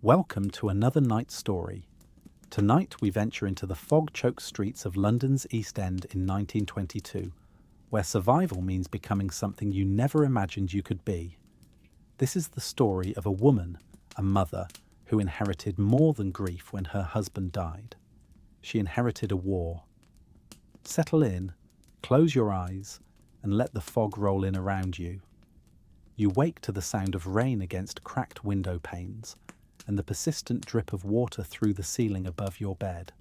Welcome to another night story. Tonight we venture into the fog-choked streets of London's East End in 1922, where survival means becoming something you never imagined you could be. This is the story of a woman, a mother, who inherited more than grief when her husband died. She inherited a war. Settle in, close your eyes, and let the fog roll in around you. You wake to the sound of rain against cracked window panes, and the persistent drip of water through the ceiling above your bed.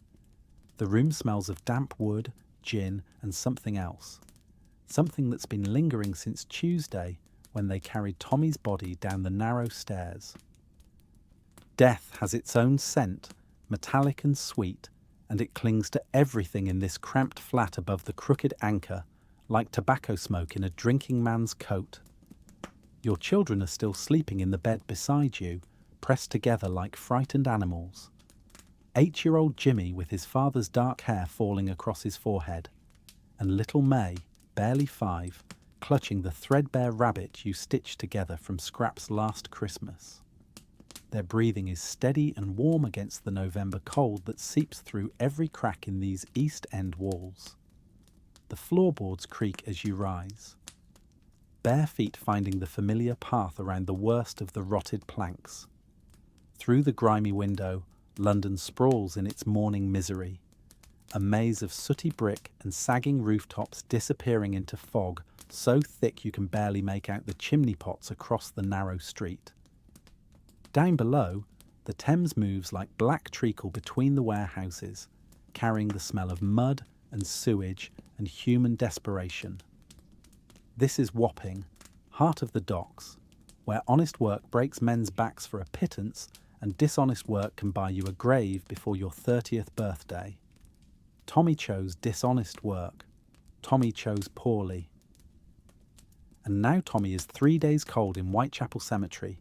The room smells of damp wood, gin, and something else. Something that's been lingering since Tuesday when they carried Tommy's body down the narrow stairs. Death has its own scent, metallic and sweet, and it clings to everything in this cramped flat above the crooked anchor, like tobacco smoke in a drinking man's coat. Your children are still sleeping in the bed beside you, pressed together like frightened animals. 8-year-old Jimmy with his father's dark hair falling across his forehead, and little May, barely 5, clutching the threadbare rabbit you stitched together from scraps last Christmas. Their breathing is steady and warm against the November cold that seeps through every crack in these East End walls. The floorboards creak as you rise, bare feet finding the familiar path around the worst of the rotted planks. Through the grimy window, London sprawls in its morning misery, a maze of sooty brick and sagging rooftops disappearing into fog so thick you can barely make out the chimney pots across the narrow street. Down below, the Thames moves like black treacle between the warehouses, carrying the smell of mud and sewage and human desperation. This is Wapping, heart of the docks, where honest work breaks men's backs for a pittance and dishonest work can buy you a grave before your 30th birthday. Tommy chose dishonest work. Tommy chose poorly. And now Tommy is 3 days cold in Whitechapel Cemetery,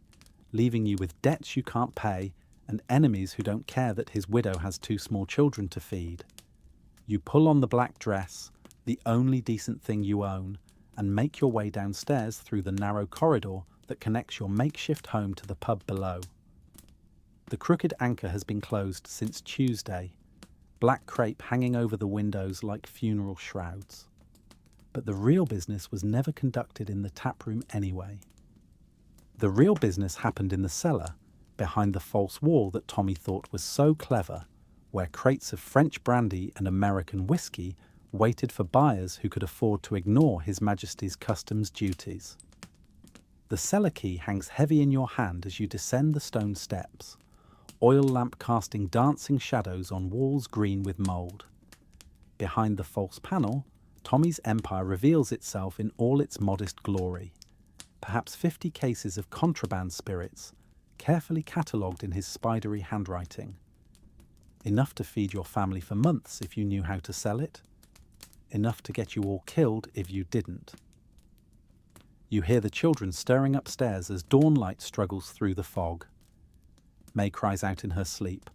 leaving you with debts you can't pay and enemies who don't care that his widow has 2 small children to feed. You pull on the black dress, the only decent thing you own, and make your way downstairs through the narrow corridor that connects your makeshift home to the pub below. The crooked anchor has been closed since Tuesday, black crepe hanging over the windows like funeral shrouds. But the real business was never conducted in the taproom anyway. The real business happened in the cellar, behind the false wall that Tommy thought was so clever, where crates of French brandy and American whiskey waited for buyers who could afford to ignore His Majesty's customs duties. The cellar key hangs heavy in your hand as you descend the stone steps, oil lamp casting dancing shadows on walls green with mould. Behind the false panel, Tommy's empire reveals itself in all its modest glory. Perhaps 50 cases of contraband spirits, carefully catalogued in his spidery handwriting. Enough to feed your family for months if you knew how to sell it. Enough to get you all killed if you didn't. You hear the children stirring upstairs as dawnlight struggles through the fog. May cries out in her sleep.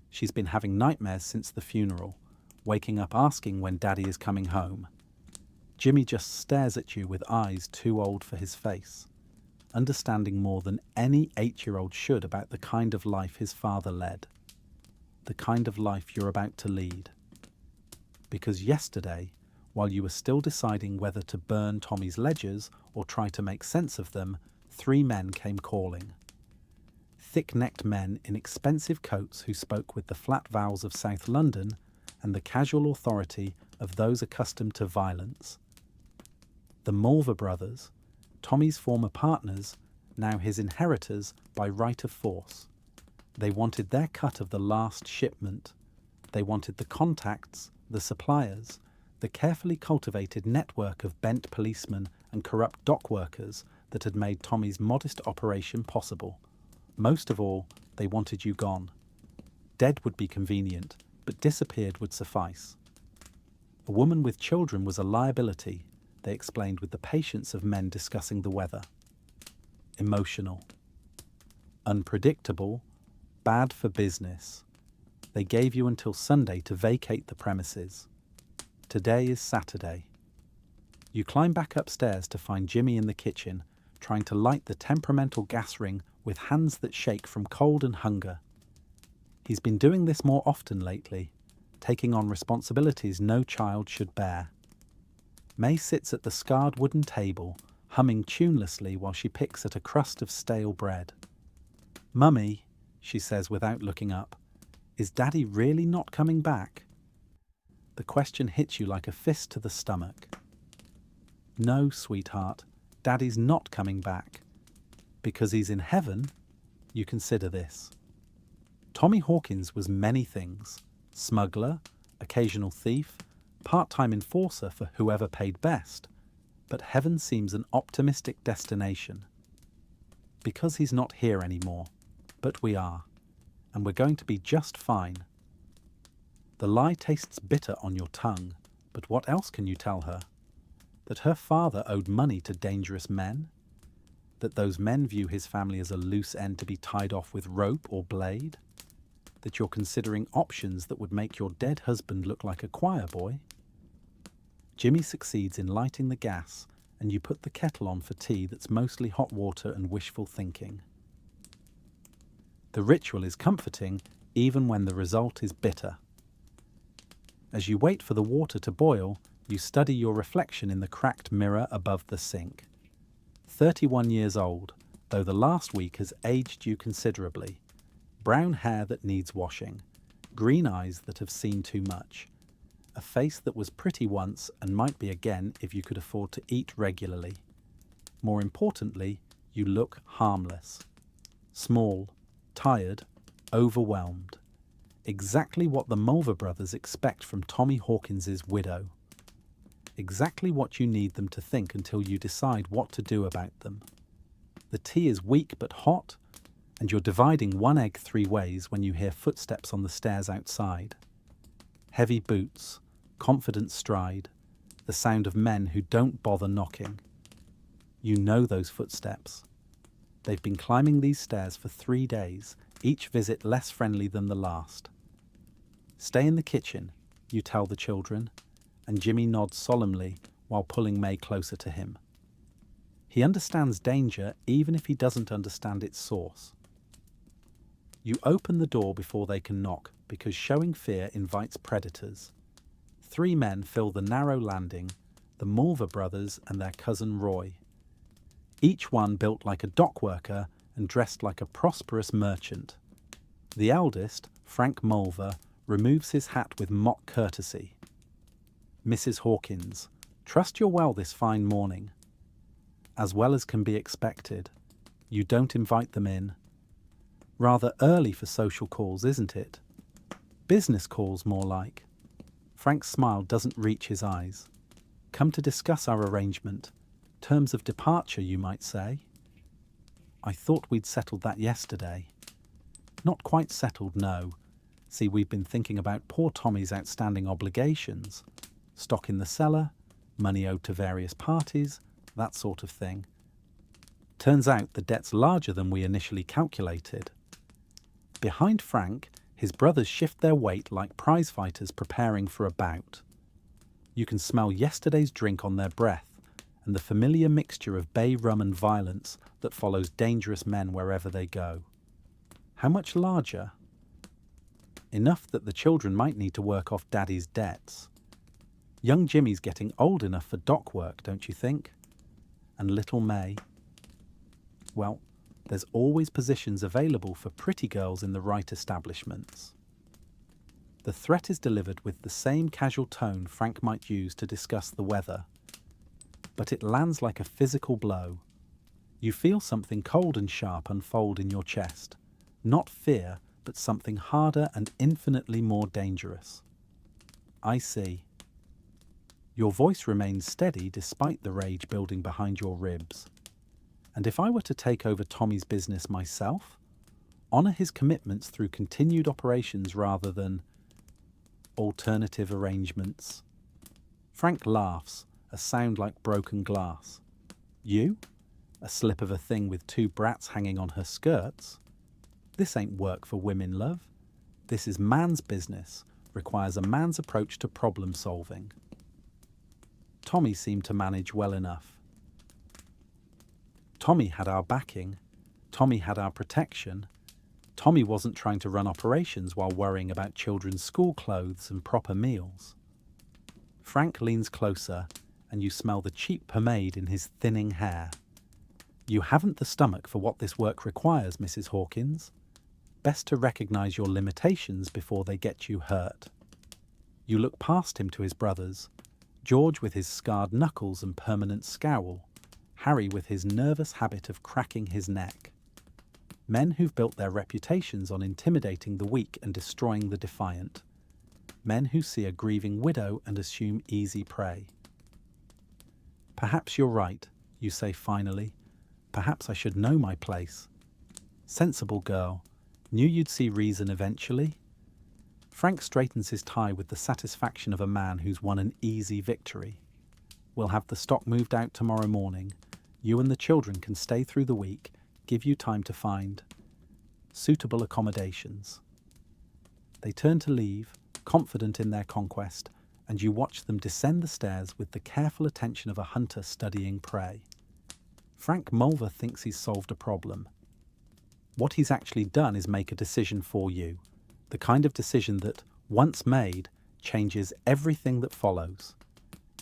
She's been having nightmares since the funeral, waking up asking when Daddy is coming home. Jimmy just stares at you with eyes too old for his face, understanding more than any 8-year-old should about the kind of life his father led, the kind of life you're about to lead. Because yesterday, while you were still deciding whether to burn Tommy's ledgers or try to make sense of them, 3 men came calling. Thick-necked men in expensive coats who spoke with the flat vowels of South London and the casual authority of those accustomed to violence. The Mulver brothers, Tommy's former partners, now his inheritors by right of force. They wanted their cut of the last shipment. They wanted the contacts, the suppliers, the carefully cultivated network of bent policemen and corrupt dock workers that had made Tommy's modest operation possible. Most of all, they wanted you gone. Dead would be convenient, but disappeared would suffice. A woman with children was a liability, they explained with the patience of men discussing the weather. Emotional. Unpredictable. Bad for business. They gave you until Sunday to vacate the premises. Today is Saturday. You climb back upstairs to find Jimmy in the kitchen, trying to light the temperamental gas ring with hands that shake from cold and hunger. He's been doing this more often lately, taking on responsibilities no child should bear. May sits at the scarred wooden table, humming tunelessly while she picks at a crust of stale bread. "Mummy," she says without looking up, "is Daddy really not coming back?" The question hits you like a fist to the stomach. No, sweetheart, Daddy's not coming back. Because he's in heaven, you consider this. Tommy Hawkins was many things: smuggler, occasional thief, part-time enforcer for whoever paid best. But heaven seems an optimistic destination. Because he's not here anymore, but we are, and we're going to be just fine. The lie tastes bitter on your tongue, but what else can you tell her? That her father owed money to dangerous men? That those men view his family as a loose end to be tied off with rope or blade? That you're considering options that would make your dead husband look like a choir boy? Jimmy succeeds in lighting the gas, and you put the kettle on for tea that's mostly hot water and wishful thinking. The ritual is comforting, even when the result is bitter. As you wait for the water to boil, you study your reflection in the cracked mirror above the sink. 31 years old, though the last week has aged you considerably. Brown hair that needs washing, green eyes that have seen too much, a face that was pretty once and might be again if you could afford to eat regularly. More importantly, you look harmless. Small, tired, overwhelmed. Exactly what the Mulver brothers expect from Tommy Hawkins's widow. Exactly what you need them to think until you decide what to do about them. The tea is weak but hot, and you're dividing one egg 3 ways when you hear footsteps on the stairs outside. Heavy boots, confident stride, the sound of men who don't bother knocking. You know those footsteps. They've been climbing these stairs for 3 days, each visit less friendly than the last. "Stay in the kitchen," you tell the children, and Jimmy nods solemnly while pulling May closer to him. He understands danger even if he doesn't understand its source. You open the door before they can knock because showing fear invites predators. 3 men fill the narrow landing, the Mulver brothers and their cousin Roy. Each one built like a dock worker and dressed like a prosperous merchant. The eldest, Frank Mulver, removes his hat with mock courtesy. "Mrs. Hawkins, trust you're well this fine morning." As well as can be expected. You don't invite them in. Rather early for social calls, isn't it? Business calls, more like. Frank's smile doesn't reach his eyes. "Come to discuss our arrangement. Terms of departure, you might say." "I thought we'd settled that yesterday." "Not quite settled, no. See, we've been thinking about poor Tommy's outstanding obligations. Stock in the cellar, money owed to various parties, that sort of thing. Turns out the debt's larger than we initially calculated." Behind Frank, his brothers shift their weight like prize fighters preparing for a bout. You can smell yesterday's drink on their breath and the familiar mixture of bay rum and violence that follows dangerous men wherever they go. How much larger? Enough that the children might need to work off Daddy's debts. Young Jimmy's getting old enough for dock work, don't you think? And little May? Well, there's always positions available for pretty girls in the right establishments. The threat is delivered with the same casual tone Frank might use to discuss the weather. But it lands like a physical blow. You feel something cold and sharp unfold in your chest. Not fear, but something harder and infinitely more dangerous. "I see." Your voice remains steady despite the rage building behind your ribs. "And if I were to take over Tommy's business myself? Honour his commitments through continued operations rather than alternative arrangements?" Frank laughs, a sound like broken glass. "You? A slip of a thing with 2 brats hanging on her skirts? This ain't work for women, love. This is man's business, requires a man's approach to problem solving." Tommy seemed to manage well enough. Tommy had our backing. Tommy had our protection. Tommy wasn't trying to run operations while worrying about children's school clothes and proper meals. Frank leans closer, and you smell the cheap pomade in his thinning hair. You haven't the stomach for what this work requires, Mrs. Hawkins. Best to recognize your limitations before they get you hurt. You look past him to his brothers, George with his scarred knuckles and permanent scowl, Harry with his nervous habit of cracking his neck. Men who've built their reputations on intimidating the weak and destroying the defiant. Men who see a grieving widow and assume easy prey. Perhaps you're right, you say finally. Perhaps I should know my place. Sensible girl. Knew you'd see reason eventually. Frank straightens his tie with the satisfaction of a man who's won an easy victory. We'll have the stock moved out tomorrow morning. You and the children can stay through the week, give you time to find suitable accommodations. They turn to leave, confident in their conquest, and you watch them descend the stairs with the careful attention of a hunter studying prey. Frank Mulver thinks he's solved a problem. What he's actually done is make a decision for you, the kind of decision that, once made, changes everything that follows.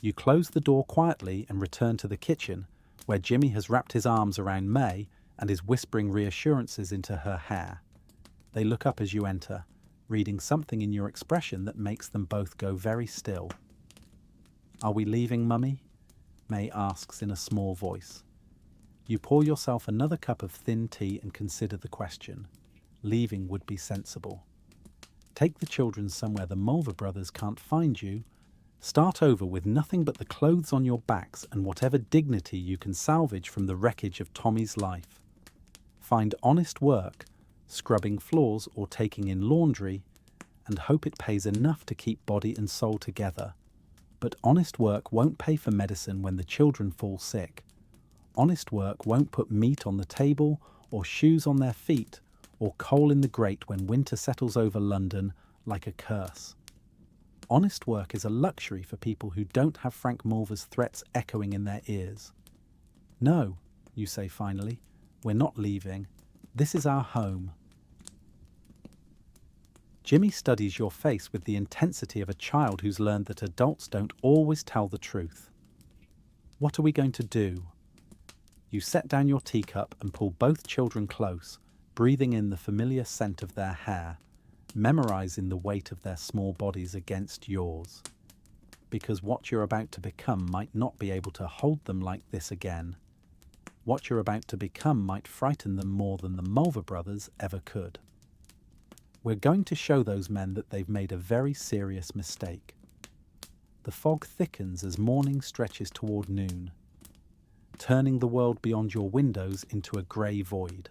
You close the door quietly and return to the kitchen, where Jimmy has wrapped his arms around May and is whispering reassurances into her hair. They look up as you enter, reading something in your expression that makes them both go very still. "Are we leaving, Mummy?" May asks in a small voice. You pour yourself another cup of thin tea and consider the question. Leaving would be sensible. Take the children somewhere the Mulver brothers can't find you. Start over with nothing but the clothes on your backs and whatever dignity you can salvage from the wreckage of Tommy's life. Find honest work, scrubbing floors or taking in laundry, and hope it pays enough to keep body and soul together. But honest work won't pay for medicine when the children fall sick. Honest work won't put meat on the table, or shoes on their feet, or coal in the grate when winter settles over London like a curse. Honest work is a luxury for people who don't have Frank Mulver's threats echoing in their ears. "No," you say finally, "we're not leaving. This is our home." Jimmy studies your face with the intensity of a child who's learned that adults don't always tell the truth. "What are we going to do?" You set down your teacup and pull both children close, breathing in the familiar scent of their hair, memorizing the weight of their small bodies against yours. Because what you're about to become might not be able to hold them like this again. What you're about to become might frighten them more than the Mulver brothers ever could. We're going to show those men that they've made a very serious mistake. The fog thickens as morning stretches toward noon, turning the world beyond your windows into a grey void.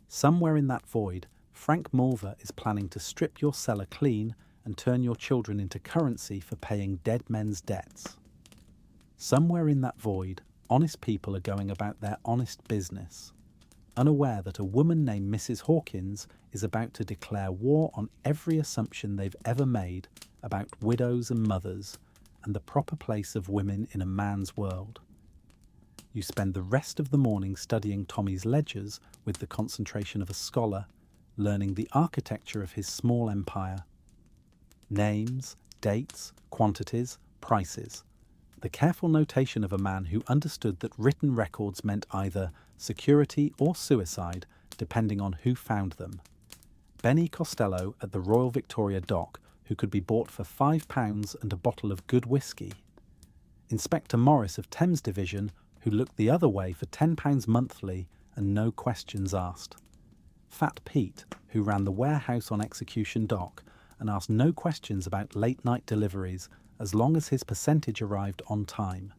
Somewhere in that void, Frank Mulver is planning to strip your cellar clean and turn your children into currency for paying dead men's debts. Somewhere in that void, honest people are going about their honest business, unaware that a woman named Mrs. Hawkins is about to declare war on every assumption they've ever made about widows and mothers and the proper place of women in a man's world. You spend the rest of the morning studying Tommy's ledgers with the concentration of a scholar, learning the architecture of his small empire. Names, dates, quantities, prices. The careful notation of a man who understood that written records meant either security or suicide, depending on who found them. Benny Costello at the Royal Victoria Dock, who could be bought for £5 and a bottle of good whisky. Inspector Morris of Thames Division, who looked the other way for £10 monthly and no questions asked. Fat Pete, who ran the warehouse on Execution Dock and asked no questions about late-night deliveries as long as his percentage arrived on time.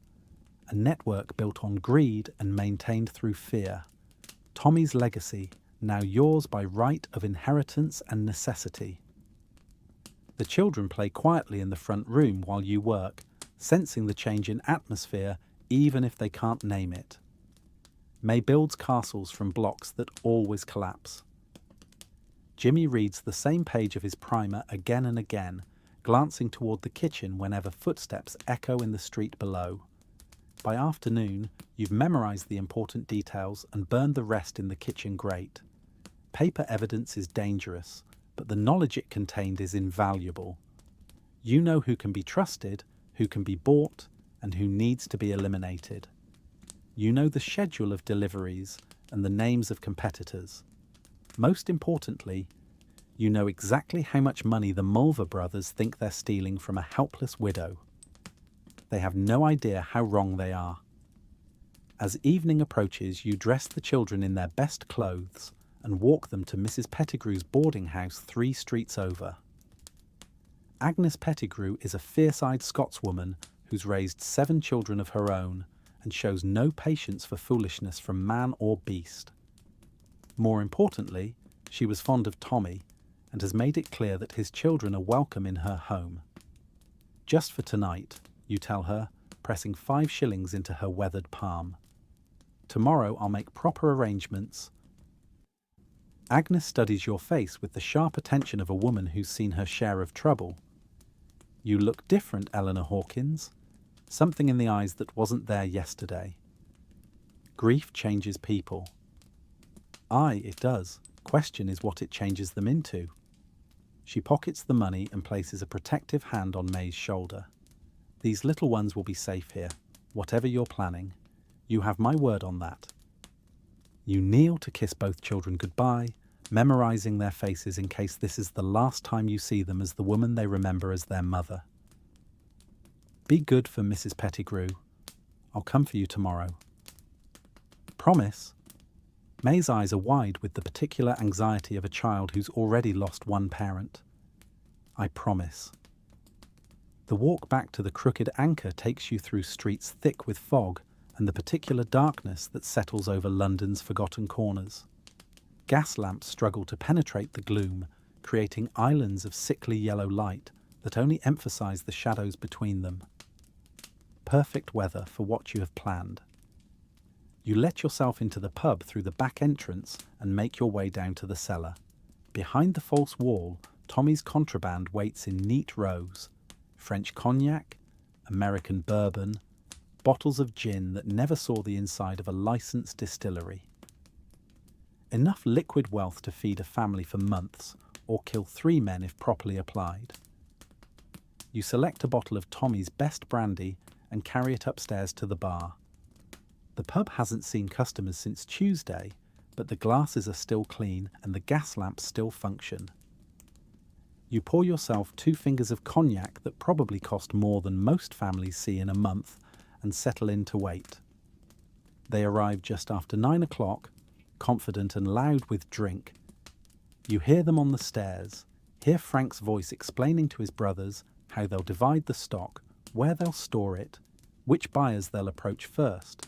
A network built on greed and maintained through fear. Tommy's legacy, now yours by right of inheritance and necessity. The children play quietly in the front room while you work, sensing the change in atmosphere even if they can't name it. May builds castles from blocks that always collapse. Jimmy reads the same page of his primer again and again, glancing toward the kitchen whenever footsteps echo in the street below. By afternoon, you've memorized the important details and burned the rest in the kitchen grate. Paper evidence is dangerous, but the knowledge it contained is invaluable. You know who can be trusted, who can be bought, and who needs to be eliminated. You know the schedule of deliveries and the names of competitors. Most importantly, you know exactly how much money the Mulver brothers think they're stealing from a helpless widow. They have no idea how wrong they are. As evening approaches, you dress the children in their best clothes and walk them to Mrs. Pettigrew's boarding house 3 streets over. Agnes Pettigrew is a fierce-eyed Scotswoman who's raised 7 children of her own and shows no patience for foolishness from man or beast. More importantly, she was fond of Tommy and has made it clear that his children are welcome in her home. Just for tonight, you tell her, pressing 5 shillings into her weathered palm. Tomorrow I'll make proper arrangements. Agnes studies your face with the sharp attention of a woman who's seen her share of trouble. You look different, Eleanor Hawkins. Something in the eyes that wasn't there yesterday. Grief changes people. Aye, it does. Question is what it changes them into. She pockets the money and places a protective hand on May's shoulder. These little ones will be safe here, whatever you're planning. You have my word on that. You kneel to kiss both children goodbye, memorizing their faces in case this is the last time you see them as the woman they remember as their mother. Be good for Mrs. Pettigrew. I'll come for you tomorrow. Promise? May's eyes are wide with the particular anxiety of a child who's already lost one parent. I promise. The walk back to the Crooked Anchor takes you through streets thick with fog and the particular darkness that settles over London's forgotten corners. Gas lamps struggle to penetrate the gloom, creating islands of sickly yellow light that only emphasize the shadows between them. Perfect weather for what you have planned. You let yourself into the pub through the back entrance and make your way down to the cellar. Behind the false wall, Tommy's contraband waits in neat rows. French cognac, American bourbon, bottles of gin that never saw the inside of a licensed distillery. Enough liquid wealth to feed a family for months, or kill 3 men if properly applied. You select a bottle of Tommy's best brandy and carry it upstairs to the bar. The pub hasn't seen customers since Tuesday, but the glasses are still clean and the gas lamps still function. You pour yourself 2 fingers of cognac that probably cost more than most families see in a month and settle in to wait. They arrive just after 9 o'clock, confident and loud with drink. You hear them on the stairs, hear Frank's voice explaining to his brothers how they'll divide the stock, where they'll store it, which buyers they'll approach first.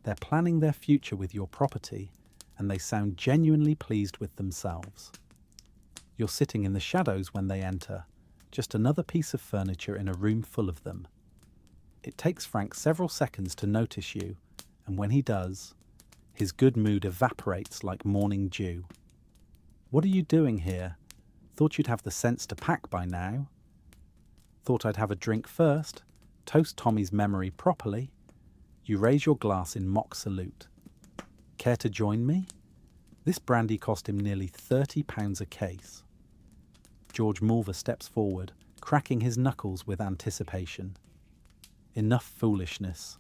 They're planning their future with your property, and they sound genuinely pleased with themselves. You're sitting in the shadows when they enter, just another piece of furniture in a room full of them. It takes Frank several seconds to notice you, and when he does, his good mood evaporates like morning dew. What are you doing here? Thought you'd have the sense to pack by now. Thought I'd have a drink first, toast Tommy's memory properly. You raise your glass in mock salute. Care to join me? This brandy cost him nearly £30 a case. George Mulver steps forward, cracking his knuckles with anticipation. Enough foolishness.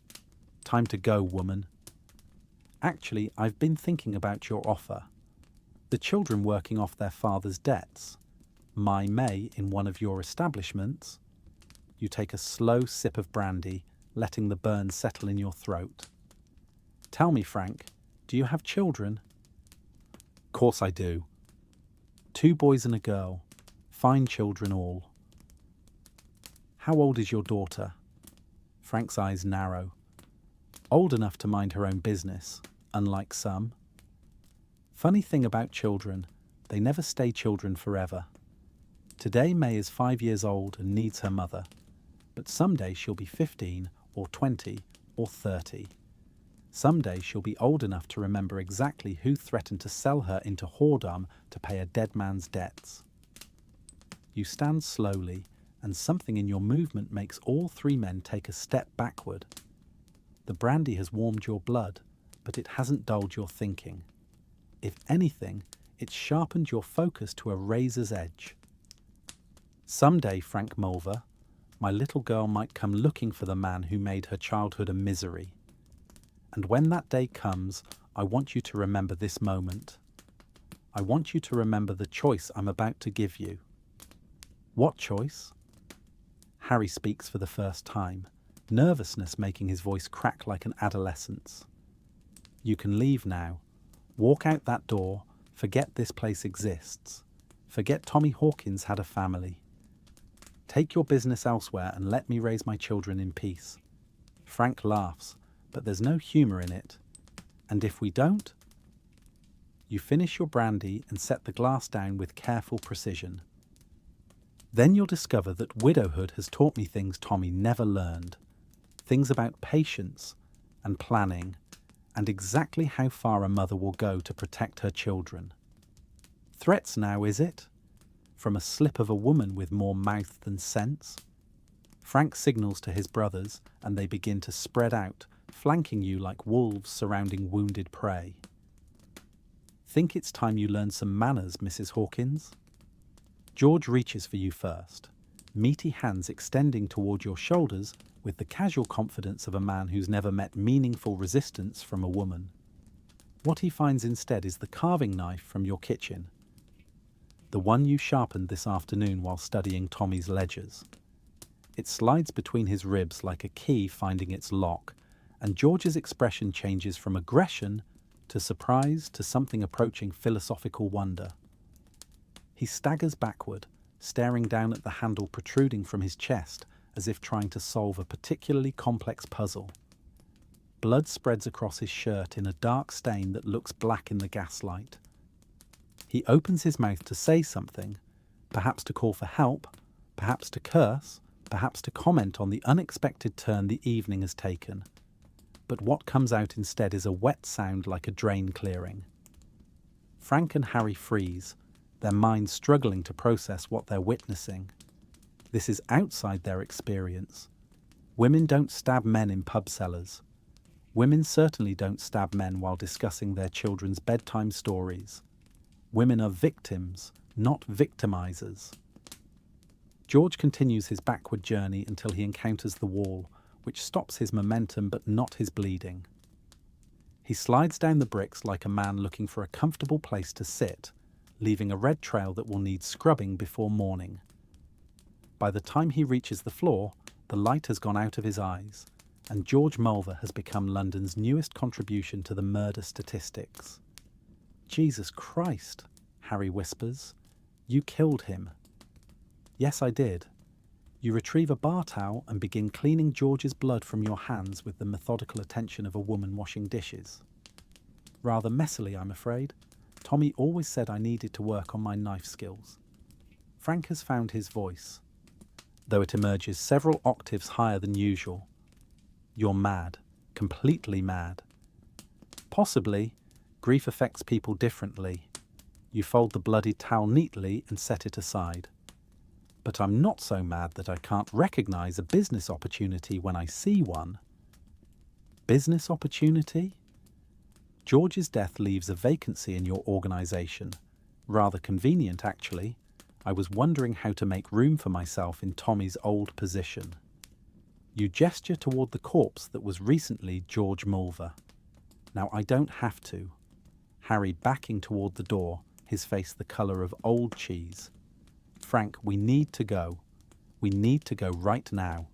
Time to go, woman. Actually, I've been thinking about your offer. The children working off their father's debts. My May in one of your establishments. You take a slow sip of brandy, letting the burn settle in your throat. Tell me, Frank, do you have children? Course I do. 2 boys and a girl. Fine children all. How old is your daughter? Frank's eyes narrow. Old enough to mind her own business, unlike some. Funny thing about children, they never stay children forever. Today May is 5 years old and needs her mother, but someday she'll be 15 or 20 or 30. Someday she'll be old enough to remember exactly who threatened to sell her into whoredom to pay a dead man's debts. You stand slowly, and something in your movement makes all 3 men take a step backward. The brandy has warmed your blood, but it hasn't dulled your thinking. If anything, it's sharpened your focus to a razor's edge. Someday, Frank Mulver, my little girl might come looking for the man who made her childhood a misery. And when that day comes, I want you to remember this moment. I want you to remember the choice I'm about to give you. What choice? Harry speaks for the first time, nervousness making his voice crack like an adolescent's. You can leave now. Walk out that door. Forget this place exists. Forget Tommy Hawkins had a family. Take your business elsewhere and let me raise my children in peace. Frank laughs, but there's no humour in it. And if we don't? You finish your brandy and set the glass down with careful precision. Then you'll discover that widowhood has taught me things Tommy never learned. Things about patience and planning and exactly how far a mother will go to protect her children. Threats now, is it? From a slip of a woman with more mouth than sense? Frank signals to his brothers and they begin to spread out, flanking you like wolves surrounding wounded prey. Think it's time you learn some manners, Mrs. Hawkins? George reaches for you first, meaty hands extending toward your shoulders with the casual confidence of a man who's never met meaningful resistance from a woman. What he finds instead is the carving knife from your kitchen, the one you sharpened this afternoon while studying Tommy's ledgers. It slides between his ribs like a key finding its lock, and George's expression changes from aggression to surprise to something approaching philosophical wonder. He staggers backward, staring down at the handle protruding from his chest as if trying to solve a particularly complex puzzle. Blood spreads across his shirt in a dark stain that looks black in the gaslight. He opens his mouth to say something, perhaps to call for help, perhaps to curse, perhaps to comment on the unexpected turn the evening has taken. But what comes out instead is a wet sound like a drain clearing. Frank and Harry freeze, their minds struggling to process what they're witnessing. This is outside their experience. Women don't stab men in pub cellars. Women certainly don't stab men while discussing their children's bedtime stories. Women are victims, not victimizers. George continues his backward journey until he encounters the wall, which stops his momentum but not his bleeding. He slides down the bricks like a man looking for a comfortable place to sit, leaving a red trail that will need scrubbing before morning. By the time he reaches the floor, the light has gone out of his eyes, and George Mulver has become London's newest contribution to the murder statistics. Jesus Christ, Harry whispers. You killed him. Yes, I did. You retrieve a bar towel and begin cleaning George's blood from your hands with the methodical attention of a woman washing dishes. Rather messily, I'm afraid. Tommy always said I needed to work on my knife skills. Frank has found his voice, though it emerges several octaves higher than usual. You're mad, completely mad. Possibly, grief affects people differently. You fold the bloody towel neatly and set it aside. But I'm not so mad that I can't recognise a business opportunity when I see one. Business opportunity? George's death leaves a vacancy in your organisation. Rather convenient, actually. I was wondering how to make room for myself in Tommy's old position. You gesture toward the corpse that was recently George Mulver. Now I don't have to. Harry backing toward the door, his face the colour of old cheese. Frank, we need to go. We need to go right now.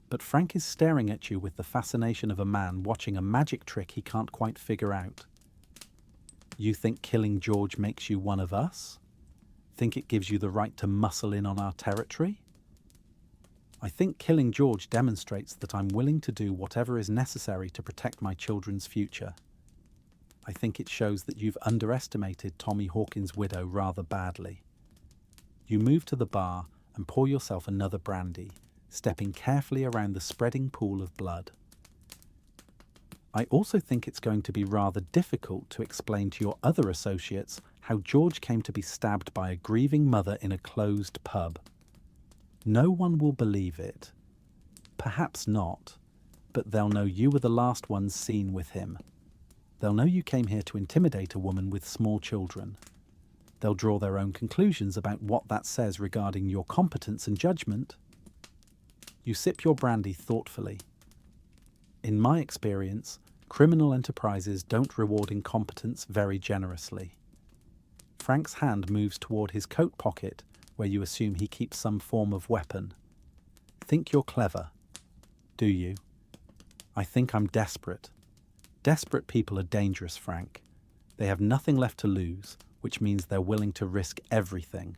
But Frank is staring at you with the fascination of a man watching a magic trick he can't quite figure out. You think killing George makes you one of us? Think it gives you the right to muscle in on our territory? I think killing George demonstrates that I'm willing to do whatever is necessary to protect my children's future. I think it shows that you've underestimated Tommy Hawkins' widow rather badly. You move to the bar and pour yourself another brandy, stepping carefully around the spreading pool of blood. I also think it's going to be rather difficult to explain to your other associates how George came to be stabbed by a grieving mother in a closed pub. No one will believe it. Perhaps not. but they'll know you were the last ones seen with him. They'll know you came here to intimidate a woman with small children. They'll draw their own conclusions about what that says regarding your competence and judgment. You sip your brandy thoughtfully. In my experience, criminal enterprises don't reward incompetence very generously. Frank's hand moves toward his coat pocket, where you assume he keeps some form of weapon. Think you're clever, do you? I think I'm desperate. Desperate people are dangerous, Frank. They have nothing left to lose, which means they're willing to risk everything.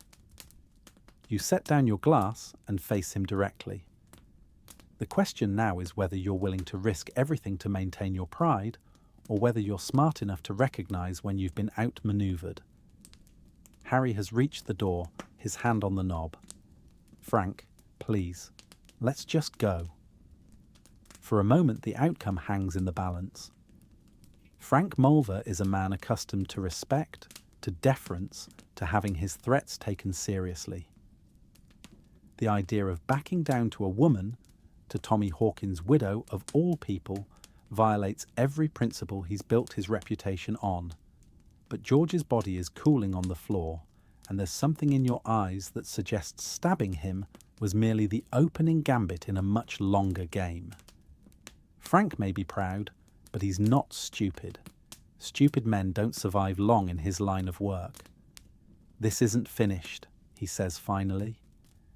You set down your glass and face him directly. The question now is whether you're willing to risk everything to maintain your pride, or whether you're smart enough to recognize when you've been outmaneuvered. Harry has reached the door, his hand on the knob. Frank, please, let's just go. For a moment, the outcome hangs in the balance. Frank Mulver is a man accustomed to respect, to deference, to having his threats taken seriously. The idea of backing down to a woman, to Tommy Hawkins' widow of all people, violates every principle he's built his reputation on. But George's body is cooling on the floor, and there's something in your eyes that suggests stabbing him was merely the opening gambit in a much longer game. Frank may be proud, but he's not stupid. Stupid men don't survive long in his line of work. This isn't finished, he says finally.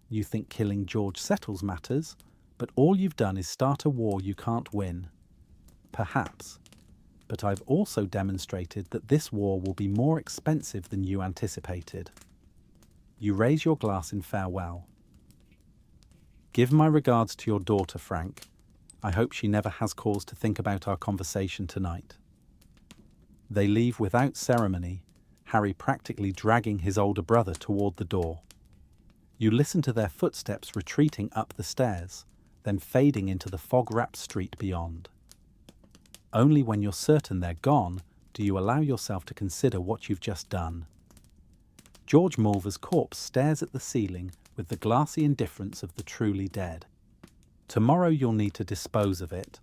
You think killing George settles matters, but all you've done is start a war you can't win. Perhaps. But I've also demonstrated that this war will be more expensive than you anticipated. You raise your glass in farewell. Give my regards to your daughter, Frank. I hope she never has cause to think about our conversation tonight. They leave without ceremony, Harry practically dragging his older brother toward the door. You listen to their footsteps retreating up the stairs, then fading into the fog-wrapped street beyond. Only when you're certain they're gone do you allow yourself to consider what you've just done. George Mulver's corpse stares at the ceiling with the glassy indifference of the truly dead. Tomorrow you'll need to dispose of it,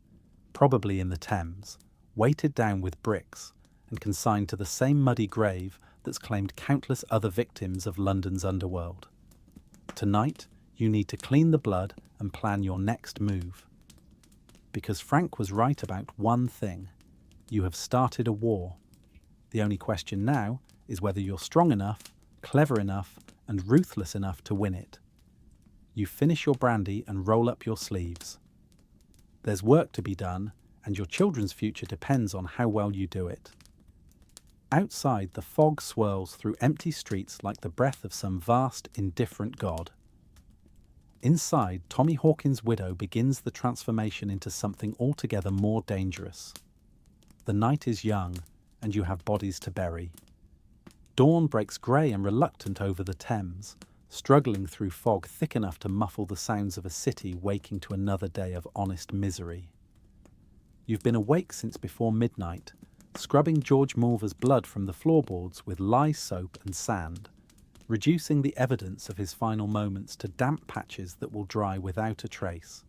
probably in the Thames, weighted down with bricks, and consigned to the same muddy grave that's claimed countless other victims of London's underworld. Tonight, you need to clean the blood and plan your next move. Because Frank was right about one thing. You have started a war. The only question now is whether you're strong enough, clever enough, and ruthless enough to win it. You finish your brandy and roll up your sleeves. There's work to be done, and your children's future depends on how well you do it. Outside, the fog swirls through empty streets like the breath of some vast, indifferent god. Inside, Tommy Hawkins' widow begins the transformation into something altogether more dangerous. The night is young, and you have bodies to bury. Dawn breaks grey and reluctant over the Thames, struggling through fog thick enough to muffle the sounds of a city waking to another day of honest misery. You've been awake since before midnight, scrubbing George Mulver's blood from the floorboards with lye soap and sand, reducing the evidence of his final moments to damp patches that will dry without a trace.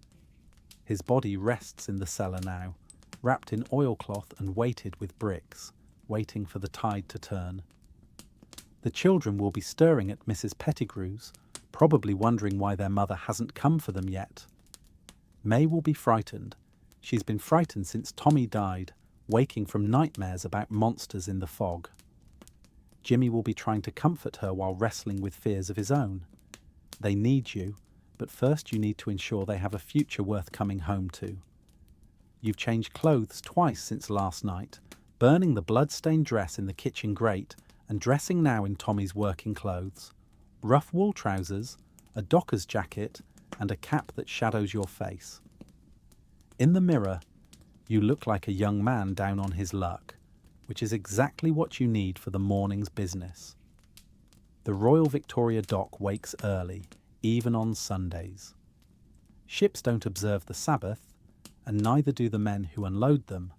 His body rests in the cellar now, wrapped in oilcloth and weighted with bricks, waiting for the tide to turn. The children will be stirring at Mrs. Pettigrew's, probably wondering why their mother hasn't come for them yet. May will be frightened. She's been frightened since Tommy died, waking from nightmares about monsters in the fog. Jimmy will be trying to comfort her while wrestling with fears of his own. They need you, but first you need to ensure they have a future worth coming home to. You've changed clothes twice since last night, burning the blood-stained dress in the kitchen grate and dressing now in Tommy's working clothes. Rough wool trousers, a docker's jacket, and a cap that shadows your face. In the mirror, you look like a young man down on his luck, which is exactly what you need for the morning's business. The Royal Victoria Dock wakes early, even on Sundays. Ships don't observe the Sabbath, and neither do the men who unload them.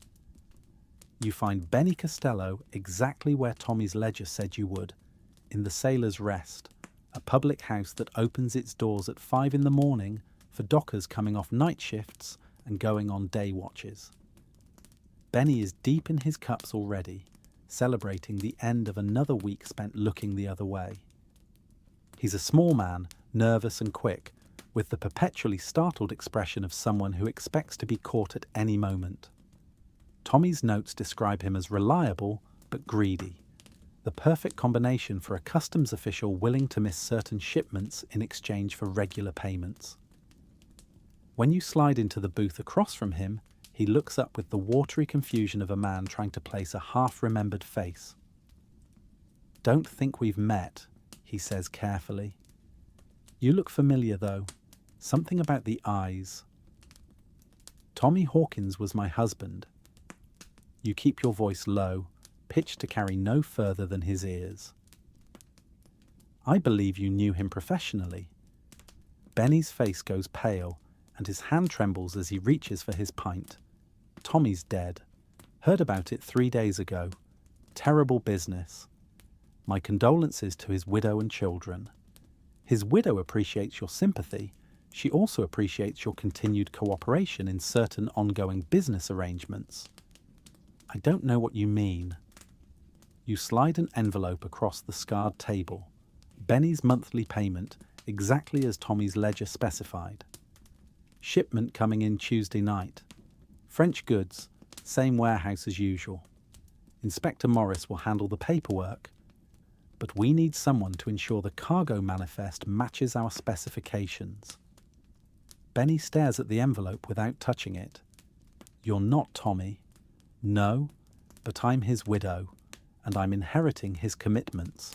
You find Benny Costello exactly where Tommy's ledger said you would, in the Sailor's Rest, a public house that opens its doors at 5 in the morning for dockers coming off night shifts and going on day watches. Benny is deep in his cups already, celebrating the end of another week spent looking the other way. He's a small man, nervous and quick, with the perpetually startled expression of someone who expects to be caught at any moment. Tommy's notes describe him as reliable but greedy, the perfect combination for a customs official willing to miss certain shipments in exchange for regular payments. When you slide into the booth across from him, he looks up with the watery confusion of a man trying to place a half-remembered face. "Don't think we've met," he says carefully. "You look familiar, though. Something about the eyes." "Tommy Hawkins was my husband." You keep your voice low, pitched to carry no further than his ears. "I believe you knew him professionally." Benny's face goes pale, and his hand trembles as he reaches for his pint. "Tommy's dead. Heard about it 3 days ago. Terrible business. My condolences to his widow and children. His widow appreciates your sympathy. She also appreciates your continued cooperation in certain ongoing business arrangements." "I don't know what you mean." You slide an envelope across the scarred table. Benny's monthly payment, exactly as Tommy's ledger specified. Shipment coming in Tuesday night. French goods, same warehouse as usual. Inspector Morris will handle the paperwork, but we need someone to ensure the cargo manifest matches our specifications. Benny stares at the envelope without touching it. "You're not Tommy." "No, but I'm his widow, and I'm inheriting his commitments."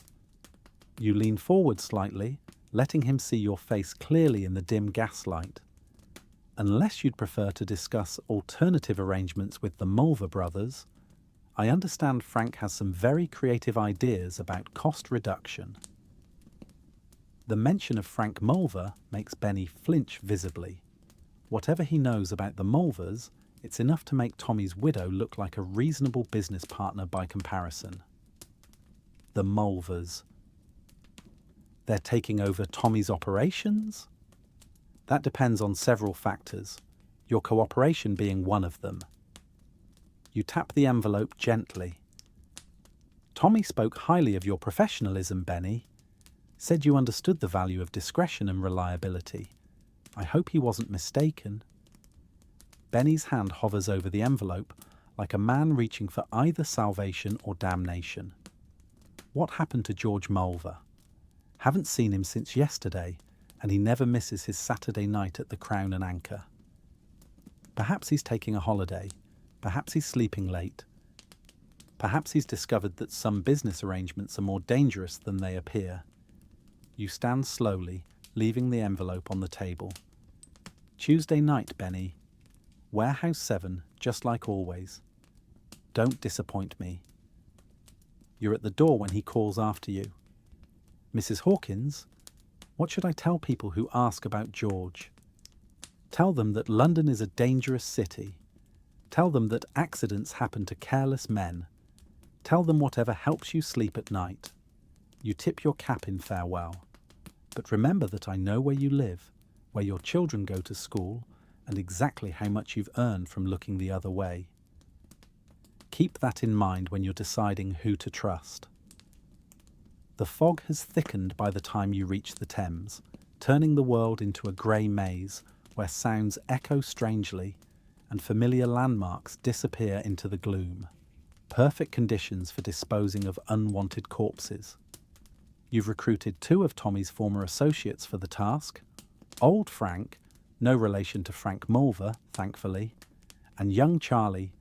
You lean forward slightly, letting him see your face clearly in the dim gaslight. "Unless you'd prefer to discuss alternative arrangements with the Mulver brothers, I understand Frank has some very creative ideas about cost reduction." The mention of Frank Mulver makes Benny flinch visibly. Whatever he knows about the Mulvers, it's enough to make Tommy's widow look like a reasonable business partner by comparison. The Mulvers. They're taking over Tommy's operations? That depends on several factors, your cooperation being one of them. You tap the envelope gently. "Tommy spoke highly of your professionalism, Benny. Said you understood the value of discretion and reliability. I hope he wasn't mistaken." Benny's hand hovers over the envelope, like a man reaching for either salvation or damnation. "What happened to George Mulver? Haven't seen him since yesterday, and he never misses his Saturday night at the Crown and Anchor. Perhaps he's taking a holiday. Perhaps he's sleeping late. Perhaps he's discovered that some business arrangements are more dangerous than they appear." You stand slowly, leaving the envelope on the table. "Tuesday night, Benny. Warehouse 7, just like always. Don't disappoint me." You're at the door when he calls after you. "Mrs. Hawkins, what should I tell people who ask about George?" "Tell them that London is a dangerous city. Tell them that accidents happen to careless men. Tell them whatever helps you sleep at night. You tip your cap in farewell. But remember that I know where you live, where your children go to school, and exactly how much you've earned from looking the other way. Keep that in mind when you're deciding who to trust." The fog has thickened by the time you reach the Thames, turning the world into a grey maze where sounds echo strangely and familiar landmarks disappear into the gloom. Perfect conditions for disposing of unwanted corpses. You've recruited 2 of Tommy's former associates for the task: Old Frank, no relation to Frank Mulver, thankfully, and young Charlie,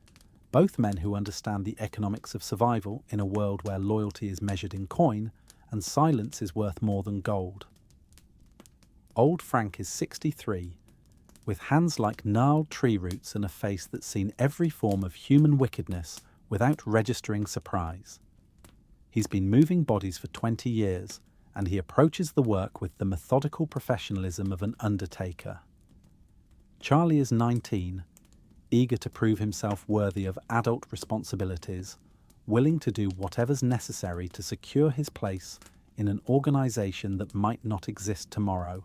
both men who understand the economics of survival in a world where loyalty is measured in coin and silence is worth more than gold. Old Frank is 63, with hands like gnarled tree roots and a face that's seen every form of human wickedness without registering surprise. He's been moving bodies for 20 years, and he approaches the work with the methodical professionalism of an undertaker. Charlie is 19, eager to prove himself worthy of adult responsibilities, willing to do whatever's necessary to secure his place in an organisation that might not exist tomorrow.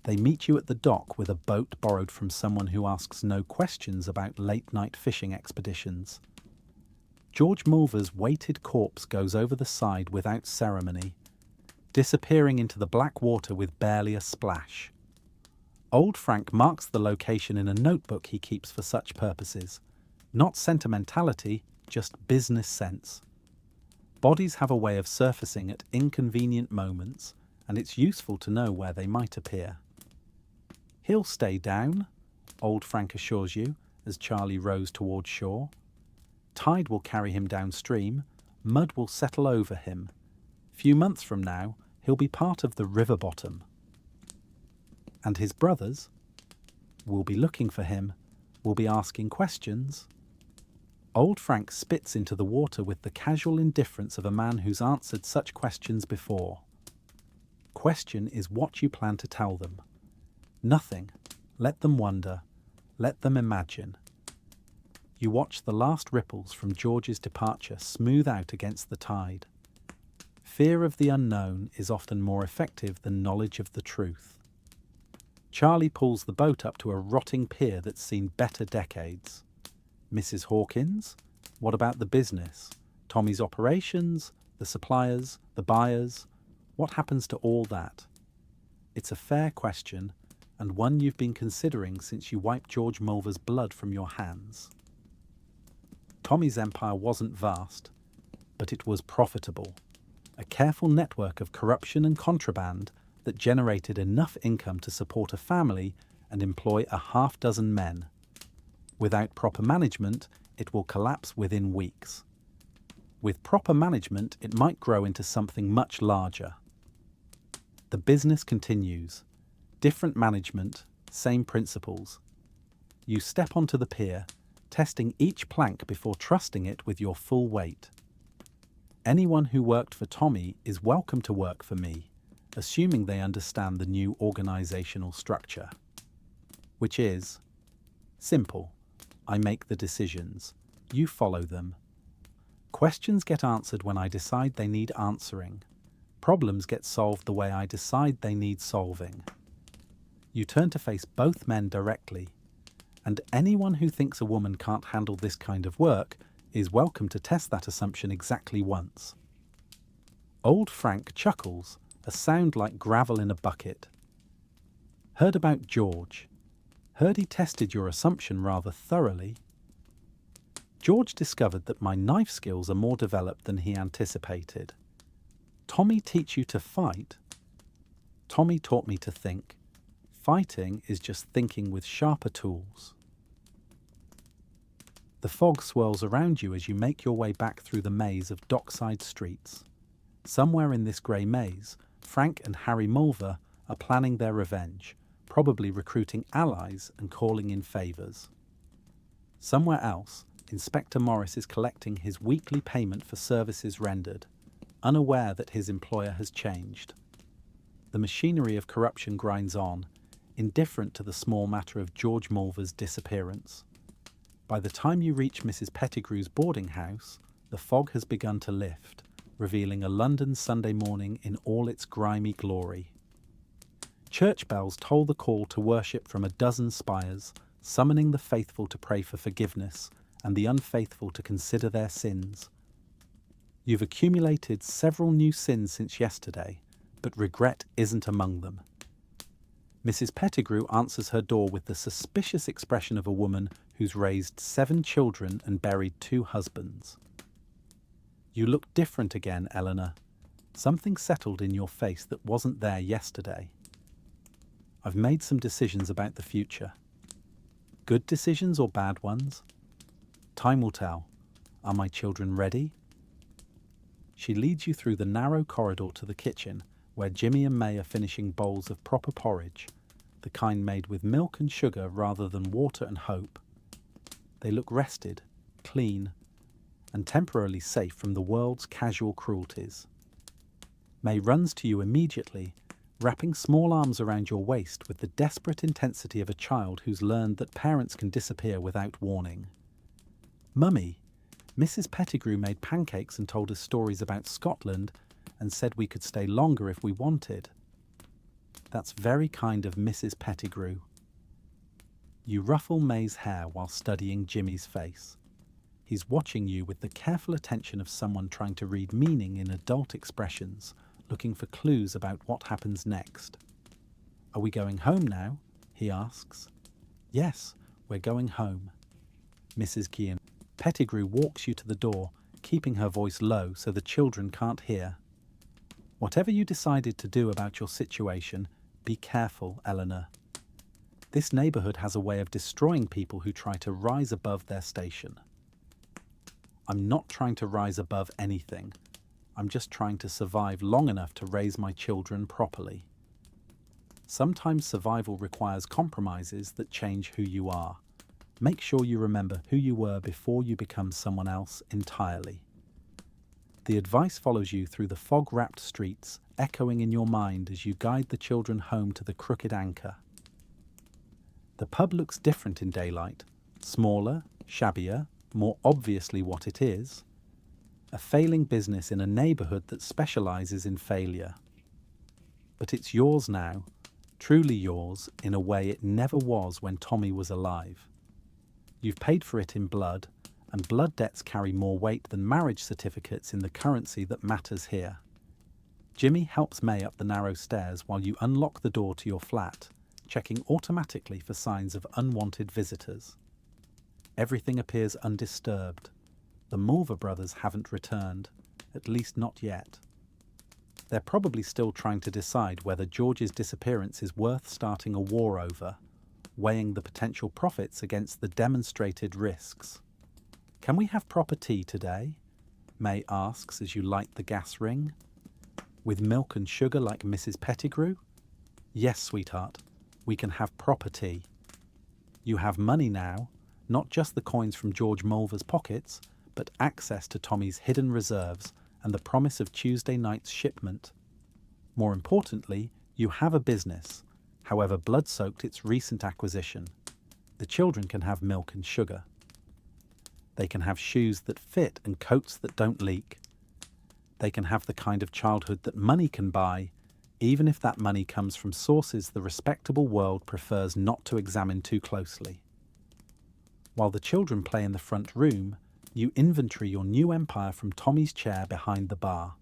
They meet you at the dock with a boat borrowed from someone who asks no questions about late-night fishing expeditions. George Mulver's weighted corpse goes over the side without ceremony, disappearing into the black water with barely a splash. Old Frank marks the location in a notebook he keeps for such purposes. Not sentimentality, just business sense. Bodies have a way of surfacing at inconvenient moments, and it's useful to know where they might appear. He'll stay down, Old Frank assures you, as Charlie rows towards shore. Tide will carry him downstream, mud will settle over him. Few months from now, he'll be part of the river bottom. And his brothers will be looking for him, will be asking questions. Old Frank spits into the water with the casual indifference of a man who's answered such questions before. Question is what you plan to tell them. Nothing. Let them wonder. Let them imagine. You watch the last ripples from George's departure smooth out against the tide. Fear of the unknown is often more effective than knowledge of the truth. Charlie pulls the boat up to a rotting pier that's seen better decades. Mrs. Hawkins? What about the business? Tommy's operations? The suppliers? The buyers? What happens to all that? It's a fair question, and one you've been considering since you wiped George Mulver's blood from your hands. Tommy's empire wasn't vast, but it was profitable. A careful network of corruption and contraband that generated enough income to support a family and employ a half-dozen men. Without proper management, it will collapse within weeks. With proper management, it might grow into something much larger. The business continues. Different management, same principles. You step onto the pier, testing each plank before trusting it with your full weight. Anyone who worked for Tommy is welcome to work for me, assuming they understand the new organizational structure. Which is simple. I make the decisions. You follow them. Questions get answered when I decide they need answering. Problems get solved the way I decide they need solving. You turn to face both men directly, and anyone who thinks a woman can't handle this kind of work is welcome to test that assumption exactly once. Old Frank chuckles, a sound like gravel in a bucket. Heard about George. Heard he tested your assumption rather thoroughly. George discovered that my knife skills are more developed than he anticipated. Tommy teach you to fight? Tommy taught me to think. Fighting is just thinking with sharper tools. The fog swirls around you as you make your way back through the maze of dockside streets. Somewhere in this grey maze, Frank and Harry Mulver are planning their revenge, probably recruiting allies and calling in favours. Somewhere else, Inspector Morris is collecting his weekly payment for services rendered, unaware that his employer has changed. The machinery of corruption grinds on, indifferent to the small matter of George Mulver's disappearance. By the time you reach Mrs. Pettigrew's boarding house, the fog has begun to lift, revealing a London Sunday morning in all its grimy glory. Church bells toll the call to worship from a dozen spires, summoning the faithful to pray for forgiveness and the unfaithful to consider their sins. You've accumulated several new sins since yesterday, but regret isn't among them. Mrs. Pettigrew answers her door with the suspicious expression of a woman who's raised 7 children and buried 2 husbands. You look different again, Eleanor. Something settled in your face that wasn't there yesterday. I've made some decisions about the future. Good decisions or bad ones? Time will tell. Are my children ready? She leads you through the narrow corridor to the kitchen, where Jimmy and May are finishing bowls of proper porridge, the kind made with milk and sugar rather than water and hope. They look rested, clean, and temporarily safe from the world's casual cruelties. May runs to you immediately, wrapping small arms around your waist with the desperate intensity of a child who's learned that parents can disappear without warning. Mummy, Mrs. Pettigrew made pancakes and told us stories about Scotland and said we could stay longer if we wanted. That's very kind of Mrs. Pettigrew. You ruffle May's hair while studying Jimmy's face. He's watching you with the careful attention of someone trying to read meaning in adult expressions, looking for clues about what happens next. Are we going home now? He asks. Yes, we're going home. Mrs. Kean. Pettigrew walks you to the door, keeping her voice low so the children can't hear. Whatever you decided to do about your situation, be careful, Eleanor. This neighbourhood has a way of destroying people who try to rise above their station. I'm not trying to rise above anything. I'm just trying to survive long enough to raise my children properly. Sometimes survival requires compromises that change who you are. Make sure you remember who you were before you become someone else entirely. The advice follows you through the fog-wrapped streets, echoing in your mind as you guide the children home to the Crooked Anchor. The pub looks different in daylight, smaller, shabbier, more obviously what it is. A failing business in a neighbourhood that specialises in failure. But it's yours now, truly yours in a way it never was when Tommy was alive. You've paid for it in blood, and blood debts carry more weight than marriage certificates in the currency that matters here. Jimmy helps May up the narrow stairs while you unlock the door to your flat, checking automatically for signs of unwanted visitors. Everything appears undisturbed. The Mulver brothers haven't returned, at least not yet. They're probably still trying to decide whether George's disappearance is worth starting a war over, weighing the potential profits against the demonstrated risks. Can we have proper tea today? May asks as you light the gas ring. With milk and sugar like Mrs. Pettigrew? Yes, sweetheart, we can have proper tea. You have money now, not just the coins from George Mulver's pockets, but access to Tommy's hidden reserves and the promise of Tuesday night's shipment. More importantly, you have a business, however blood-soaked its recent acquisition. The children can have milk and sugar. They can have shoes that fit and coats that don't leak. They can have the kind of childhood that money can buy, even if that money comes from sources the respectable world prefers not to examine too closely. While the children play in the front room, you inventory your new empire from Tommy's chair behind the bar.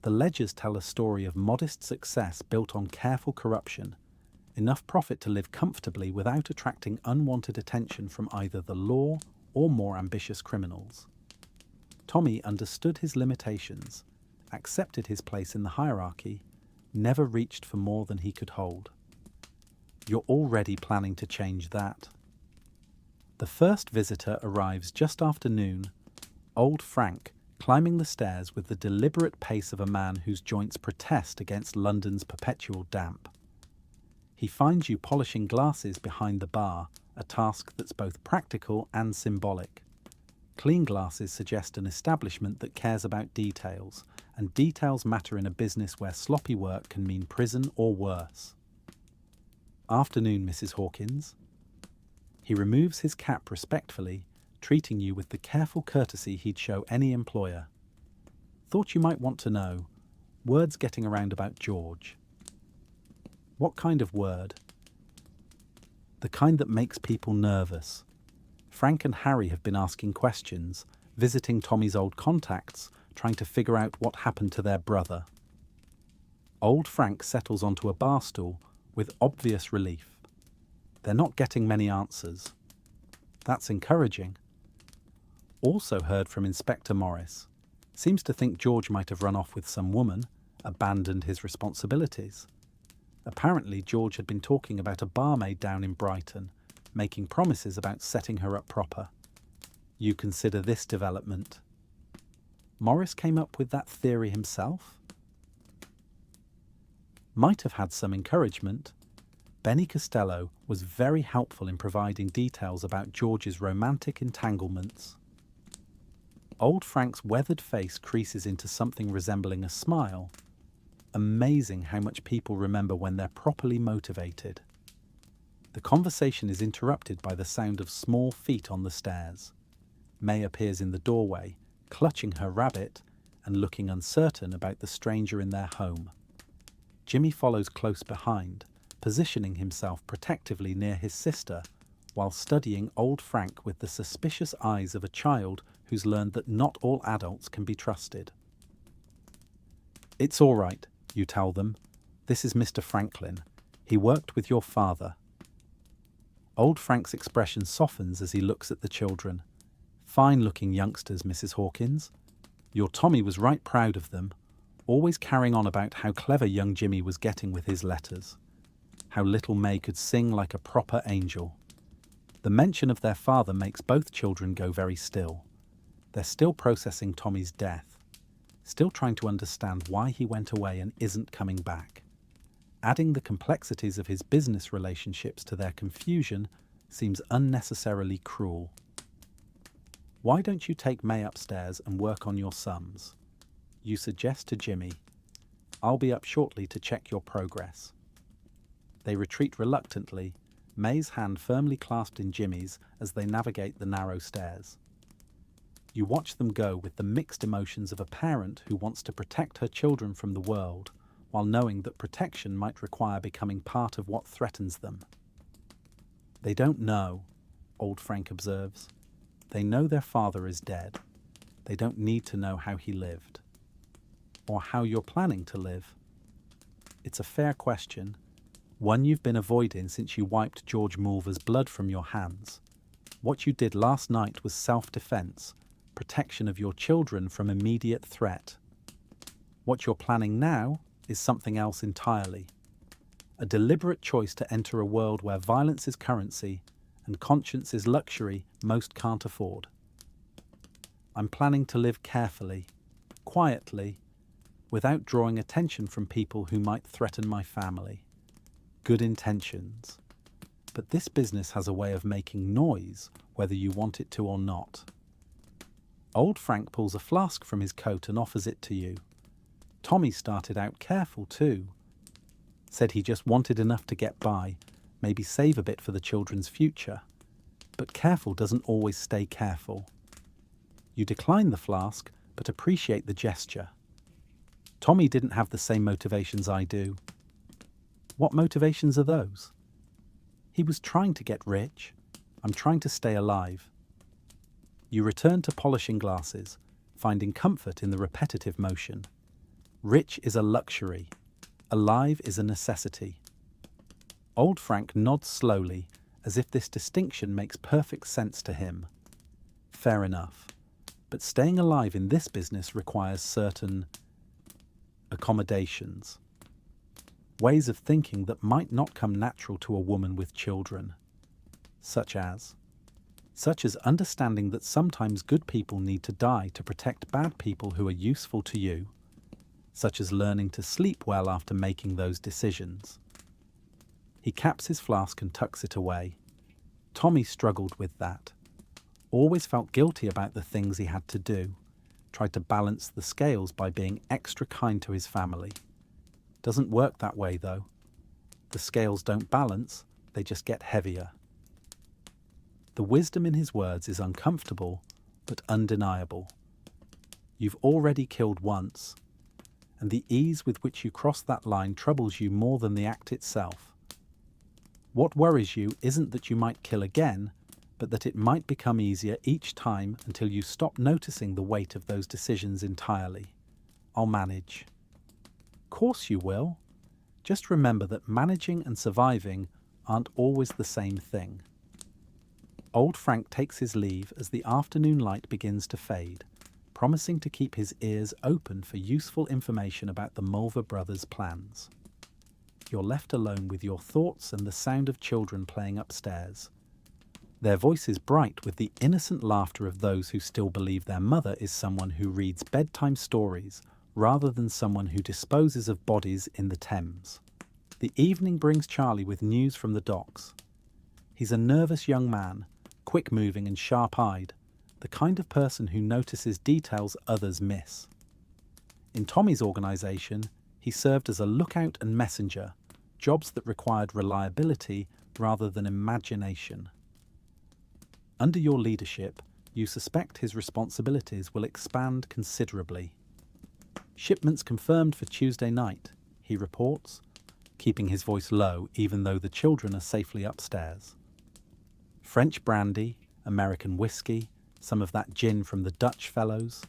The ledgers tell a story of modest success built on careful corruption, enough profit to live comfortably without attracting unwanted attention from either the law or more ambitious criminals. Tommy understood his limitations, accepted his place in the hierarchy, never reached for more than he could hold. You're already planning to change that. The first visitor arrives just after noon, old Frank, climbing the stairs with the deliberate pace of a man whose joints protest against London's perpetual damp. He finds you polishing glasses behind the bar, a task that's both practical and symbolic. Clean glasses suggest an establishment that cares about details, and details matter in a business where sloppy work can mean prison or worse. Afternoon, Mrs. Hawkins. He removes his cap respectfully, treating you with the careful courtesy he'd show any employer. Thought you might want to know. Words getting around about George. What kind of word? The kind that makes people nervous. Frank and Harry have been asking questions, visiting Tommy's old contacts, trying to figure out what happened to their brother. Old Frank settles onto a bar stool with obvious relief. They're not getting many answers. That's encouraging. Also heard from Inspector Morris. Seems to think George might have run off with some woman, abandoned his responsibilities. Apparently George had been talking about a barmaid down in Brighton, making promises about setting her up proper. You consider this development. Morris came up with that theory himself? Might have had some encouragement. Benny Costello was very helpful in providing details about George's romantic entanglements. Old Frank's weathered face creases into something resembling a smile. Amazing how much people remember when they're properly motivated. The conversation is interrupted by the sound of small feet on the stairs. May appears in the doorway, clutching her rabbit and looking uncertain about the stranger in their home. Jimmy follows close behind, positioning himself protectively near his sister, while studying old Frank with the suspicious eyes of a child who's learned that not all adults can be trusted. "It's all right," you tell them. "This is Mr. Franklin. He worked with your father." Old Frank's expression softens as he looks at the children. "Fine-looking youngsters, Mrs. Hawkins. Your Tommy was right proud of them, always carrying on about how clever young Jimmy was getting with his letters, how little May could sing like a proper angel." The mention of their father makes both children go very still. They're still processing Tommy's death, still trying to understand why he went away and isn't coming back. Adding the complexities of his business relationships to their confusion seems unnecessarily cruel. "Why don't you take May upstairs and work on your sums?" you suggest to Jimmy. "I'll be up shortly to check your progress." They retreat reluctantly, May's hand firmly clasped in Jimmy's as they navigate the narrow stairs. You watch them go with the mixed emotions of a parent who wants to protect her children from the world, while knowing that protection might require becoming part of what threatens them. "They don't know," old Frank observes. "They know their father is dead. They don't need to know how he lived. Or how you're planning to live." It's a fair question, one you've been avoiding since you wiped George Mulver's blood from your hands. What you did last night was self-defense, protection of your children from immediate threat. What you're planning now is something else entirely. A deliberate choice to enter a world where violence is currency and conscience is luxury most can't afford. "I'm planning to live carefully, quietly, without drawing attention from people who might threaten my family. Good intentions. But this business has a way of making noise, whether you want it to or not." Old Frank pulls a flask from his coat and offers it to you. Tommy started out careful too. Said he just wanted enough to get by, maybe save a bit for the children's future. But careful doesn't always stay careful. You decline the flask, but appreciate the gesture. Tommy didn't have the same motivations I do. What motivations are those? He was trying to get rich. I'm trying to stay alive. You return to polishing glasses, finding comfort in the repetitive motion. Rich is a luxury. Alive is a necessity. Old Frank nods slowly, as if this distinction makes perfect sense to him. Fair enough. But staying alive in this business requires certain accommodations. Ways of thinking that might not come natural to a woman with children. Such as understanding that sometimes good people need to die to protect bad people who are useful to you. Such as learning to sleep well after making those decisions. He caps his flask and tucks it away. Tommy struggled with that. Always felt guilty about the things he had to do. Tried to balance the scales by being extra kind to his family. Doesn't work that way though. The scales don't balance, they just get heavier. The wisdom in his words is uncomfortable, but undeniable. You've already killed once, and the ease with which you cross that line troubles you more than the act itself. What worries you isn't that you might kill again, but that it might become easier each time until you stop noticing the weight of those decisions entirely. "I'll manage." Course you will. Just remember that managing and surviving aren't always the same thing. Old Frank takes his leave as the afternoon light begins to fade, promising to keep his ears open for useful information about the Mulver brothers' plans. You're left alone with your thoughts and the sound of children playing upstairs. Their voices bright with the innocent laughter of those who still believe their mother is someone who reads bedtime stories rather than someone who disposes of bodies in the Thames. The evening brings Charlie with news from the docks. He's a nervous young man, quick-moving and sharp-eyed, the kind of person who notices details others miss. In Tommy's organisation, he served as a lookout and messenger, jobs that required reliability rather than imagination. Under your leadership, you suspect his responsibilities will expand considerably. Shipments confirmed for Tuesday night, he reports, keeping his voice low even though the children are safely upstairs. French brandy, American whiskey, some of that gin from the Dutch fellows.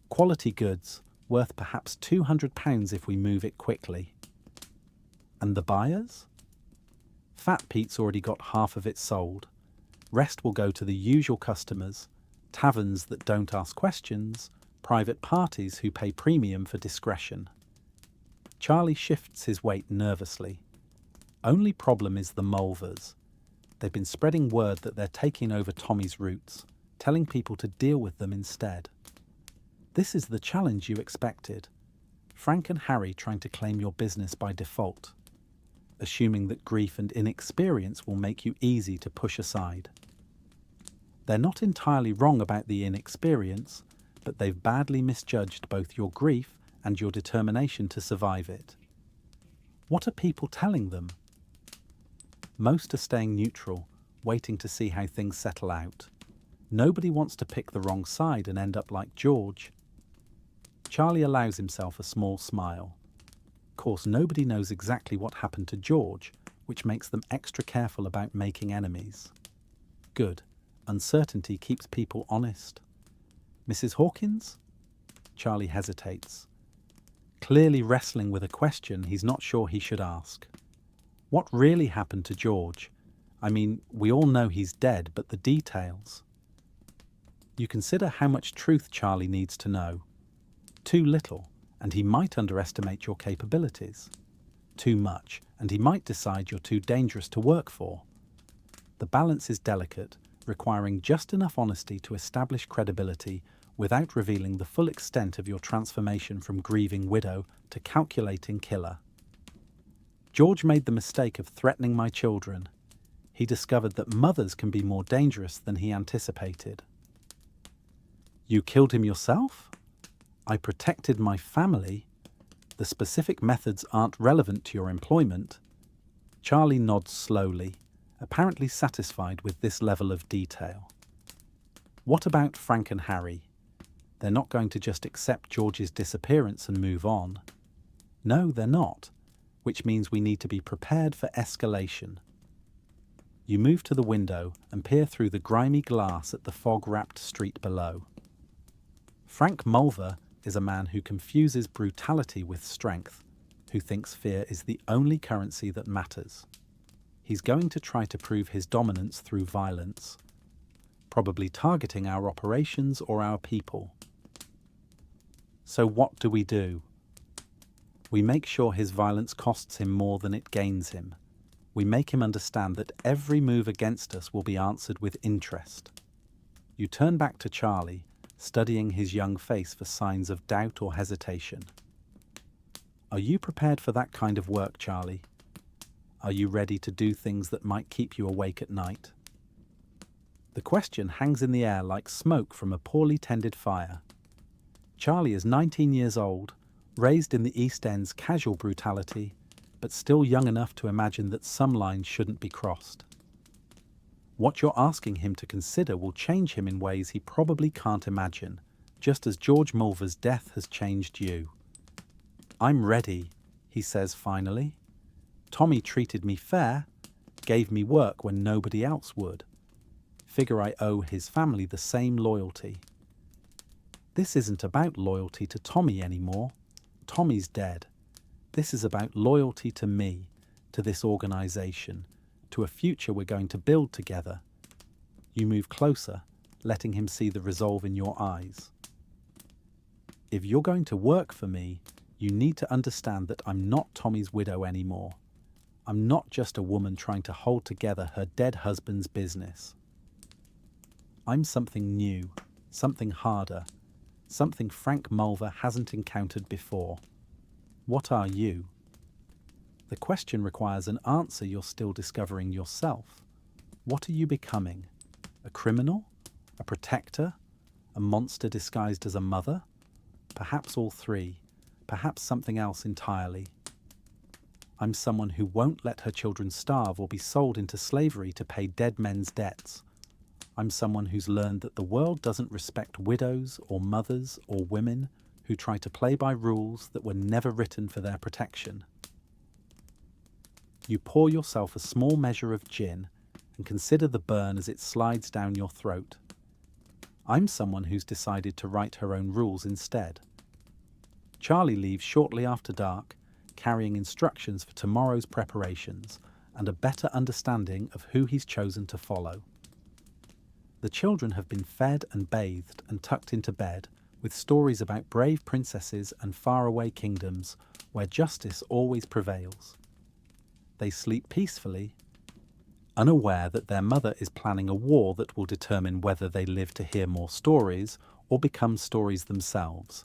Quality goods, worth perhaps £200 if we move it quickly. And the buyers? Fat Pete's already got half of it sold. Rest will go to the usual customers, taverns that don't ask questions, private parties who pay premium for discretion. Charlie shifts his weight nervously. Only problem is the Mulvers. They've been spreading word that they're taking over Tommy's routes, telling people to deal with them instead. This is the challenge you expected. Frank and Harry trying to claim your business by default, assuming that grief and inexperience will make you easy to push aside. They're not entirely wrong about the inexperience, but they've badly misjudged both your grief and your determination to survive it. What are people telling them? Most are staying neutral, waiting to see how things settle out. Nobody wants to pick the wrong side and end up like George. Charlie allows himself a small smile. Of course, nobody knows exactly what happened to George, which makes them extra careful about making enemies. Good. Uncertainty keeps people honest. Mrs. Hawkins? Charlie hesitates. Clearly wrestling with a question he's not sure he should ask. What really happened to George? I mean, we all know he's dead, but the details. You consider how much truth Charlie needs to know. Too little, and he might underestimate your capabilities. Too much, and he might decide you're too dangerous to work for. The balance is delicate, requiring just enough honesty to establish credibility without revealing the full extent of your transformation from grieving widow to calculating killer. George made the mistake of threatening my children. He discovered that mothers can be more dangerous than he anticipated. You killed him yourself? I protected my family. The specific methods aren't relevant to your employment. Charlie nods slowly, apparently satisfied with this level of detail. What about Frank and Harry? They're not going to just accept George's disappearance and move on. No, they're not, which means we need to be prepared for escalation. You move to the window and peer through the grimy glass at the fog-wrapped street below. Frank Mulver is a man who confuses brutality with strength, who thinks fear is the only currency that matters. He's going to try to prove his dominance through violence, probably targeting our operations or our people. So what do? We make sure his violence costs him more than it gains him. We make him understand that every move against us will be answered with interest. You turn back to Charlie, studying his young face for signs of doubt or hesitation. Are you prepared for that kind of work, Charlie? Are you ready to do things that might keep you awake at night? The question hangs in the air like smoke from a poorly tended fire. Charlie is 19 years old, raised in the East End's casual brutality, but still young enough to imagine that some lines shouldn't be crossed. What you're asking him to consider will change him in ways he probably can't imagine, just as George Mulver's death has changed you. I'm ready, he says finally. Tommy treated me fair, gave me work when nobody else would. Figure I owe his family the same loyalty. This isn't about loyalty to Tommy anymore. Tommy's dead. This is about loyalty to me, to this organization, to a future we're going to build together. You move closer, letting him see the resolve in your eyes. If you're going to work for me, you need to understand that I'm not Tommy's widow anymore. I'm not just a woman trying to hold together her dead husband's business. I'm something new, something harder, something Frank Mulver hasn't encountered before. What are you? The question requires an answer you're still discovering yourself. What are you becoming? A criminal? A protector? A monster disguised as a mother? Perhaps all three. Perhaps something else entirely. I'm someone who won't let her children starve or be sold into slavery to pay dead men's debts. I'm someone who's learned that the world doesn't respect widows or mothers or women who try to play by rules that were never written for their protection. You pour yourself a small measure of gin and consider the burn as it slides down your throat. I'm someone who's decided to write her own rules instead. Charlie leaves shortly after dark, carrying instructions for tomorrow's preparations and a better understanding of who he's chosen to follow. The children have been fed and bathed and tucked into bed with stories about brave princesses and faraway kingdoms where justice always prevails. They sleep peacefully, unaware that their mother is planning a war that will determine whether they live to hear more stories or become stories themselves.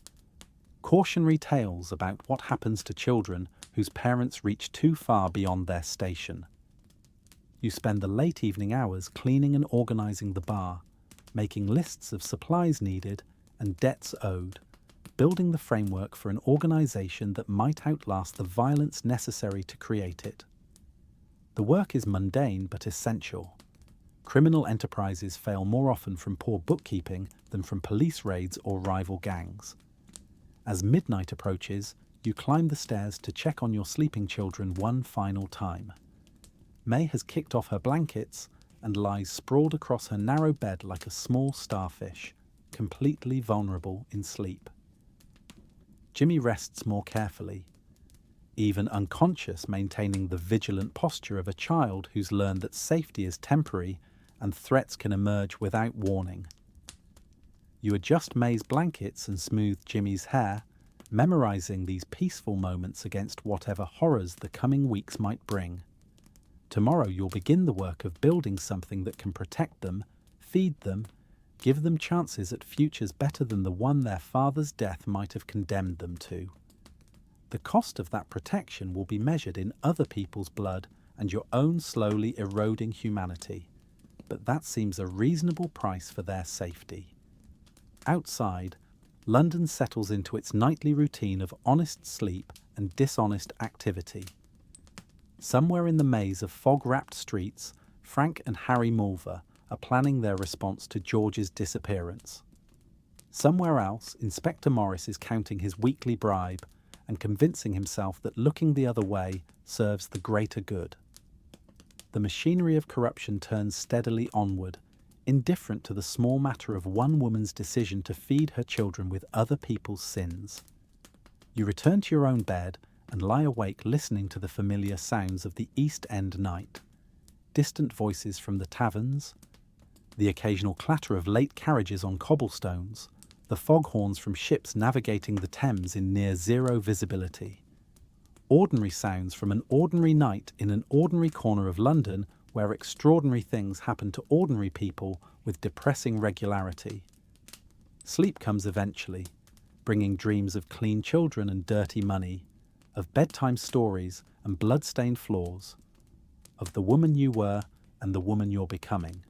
Cautionary tales about what happens to children whose parents reach too far beyond their station. You spend the late evening hours cleaning and organising the bar, making lists of supplies needed and debts owed, building the framework for an organisation that might outlast the violence necessary to create it. The work is mundane but essential. Criminal enterprises fail more often from poor bookkeeping than from police raids or rival gangs. As midnight approaches, you climb the stairs to check on your sleeping children one final time. May has kicked off her blankets and lies sprawled across her narrow bed like a small starfish, completely vulnerable in sleep. Jimmy rests more carefully, even unconscious, maintaining the vigilant posture of a child who's learned that safety is temporary and threats can emerge without warning. You adjust May's blankets and smooth Jimmy's hair, memorizing these peaceful moments against whatever horrors the coming weeks might bring. Tomorrow you'll begin the work of building something that can protect them, feed them, give them chances at futures better than the one their father's death might have condemned them to. The cost of that protection will be measured in other people's blood and your own slowly eroding humanity, but that seems a reasonable price for their safety. Outside, London settles into its nightly routine of honest sleep and dishonest activity. Somewhere in the maze of fog-wrapped streets, Frank and Harry Mulver are planning their response to George's disappearance. Somewhere else, Inspector Morris is counting his weekly bribe and convincing himself that looking the other way serves the greater good. The machinery of corruption turns steadily onward, indifferent to the small matter of one woman's decision to feed her children with other people's sins. You return to your own bed and lie awake listening to the familiar sounds of the East End night. Distant voices from the taverns, the occasional clatter of late carriages on cobblestones, the foghorns from ships navigating the Thames in near-zero visibility. Ordinary sounds from an ordinary night in an ordinary corner of London where extraordinary things happen to ordinary people with depressing regularity. Sleep comes eventually, bringing dreams of clean children and dirty money, of bedtime stories and blood-stained floors, of the woman you were and the woman you're becoming.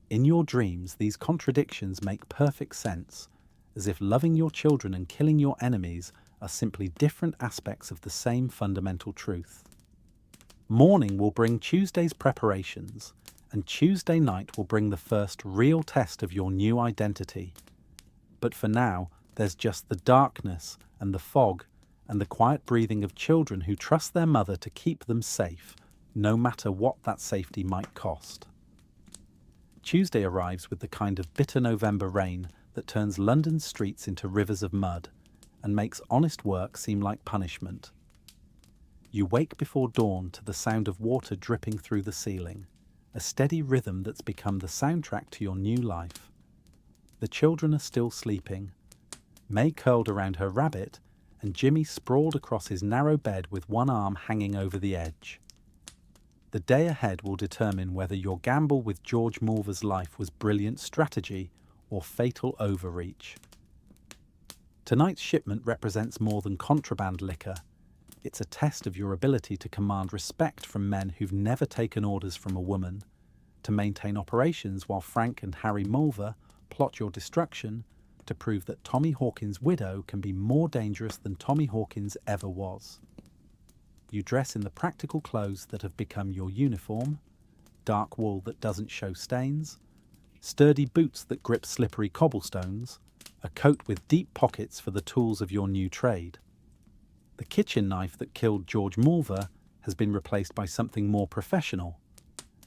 In your dreams, these contradictions make perfect sense, as if loving your children and killing your enemies are simply different aspects of the same fundamental truth. Morning will bring Tuesday's preparations, and Tuesday night will bring the first real test of your new identity. But for now, there's just the darkness and the fog and the quiet breathing of children who trust their mother to keep them safe, no matter what that safety might cost. Tuesday arrives with the kind of bitter November rain that turns London's streets into rivers of mud and makes honest work seem like punishment. You wake before dawn to the sound of water dripping through the ceiling, a steady rhythm that's become the soundtrack to your new life. The children are still sleeping, May curled around her rabbit, and Jimmy sprawled across his narrow bed with one arm hanging over the edge. The day ahead will determine whether your gamble with George Mulver's life was brilliant strategy or fatal overreach. Tonight's shipment represents more than contraband liquor. It's a test of your ability to command respect from men who've never taken orders from a woman, to maintain operations while Frank and Harry Mulver plot your destruction, to prove that Tommy Hawkins' widow can be more dangerous than Tommy Hawkins ever was. You dress in the practical clothes that have become your uniform, dark wool that doesn't show stains, sturdy boots that grip slippery cobblestones, a coat with deep pockets for the tools of your new trade. The kitchen knife that killed George Mulver has been replaced by something more professional,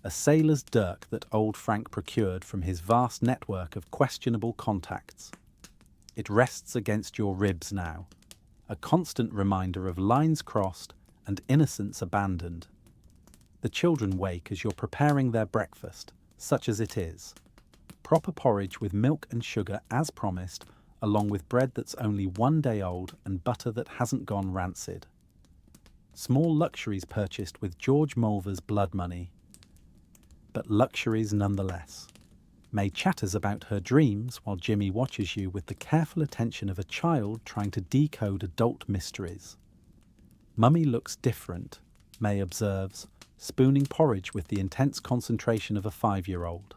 a sailor's dirk that old Frank procured from his vast network of questionable contacts. It rests against your ribs now, a constant reminder of lines crossed and innocence abandoned. The children wake as you're preparing their breakfast, such as it is. Proper porridge with milk and sugar as promised, along with bread that's only 1 day old and butter that hasn't gone rancid. Small luxuries purchased with George Mulver's blood money, but luxuries nonetheless. May chatters about her dreams while Jimmy watches you with the careful attention of a child trying to decode adult mysteries. Mummy looks different, May observes, spooning porridge with the intense concentration of a 5-year-old.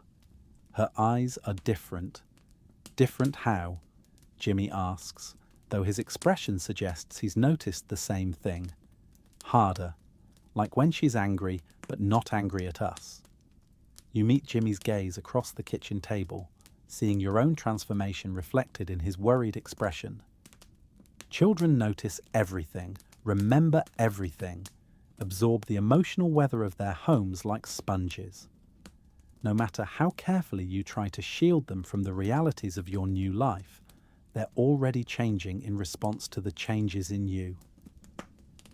Her eyes are different. Different how? Jimmy asks, though his expression suggests he's noticed the same thing. Harder, like when she's angry, but not angry at us. You meet Jimmy's gaze across the kitchen table, seeing your own transformation reflected in his worried expression. Children notice everything, remember everything, absorb the emotional weather of their homes like sponges. No matter how carefully you try to shield them from the realities of your new life, they're already changing in response to the changes in you.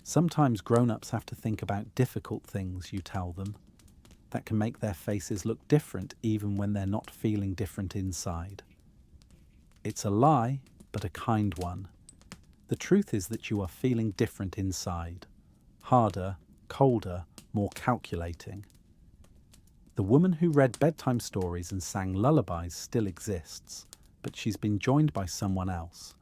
Sometimes grown-ups have to think about difficult things you tell them. That can make their faces look different even when they're not feeling different inside. It's a lie, but a kind one. The truth is that you are feeling different inside. Harder, colder, more calculating. The woman who read bedtime stories and sang lullabies still exists, but she's been joined by someone else.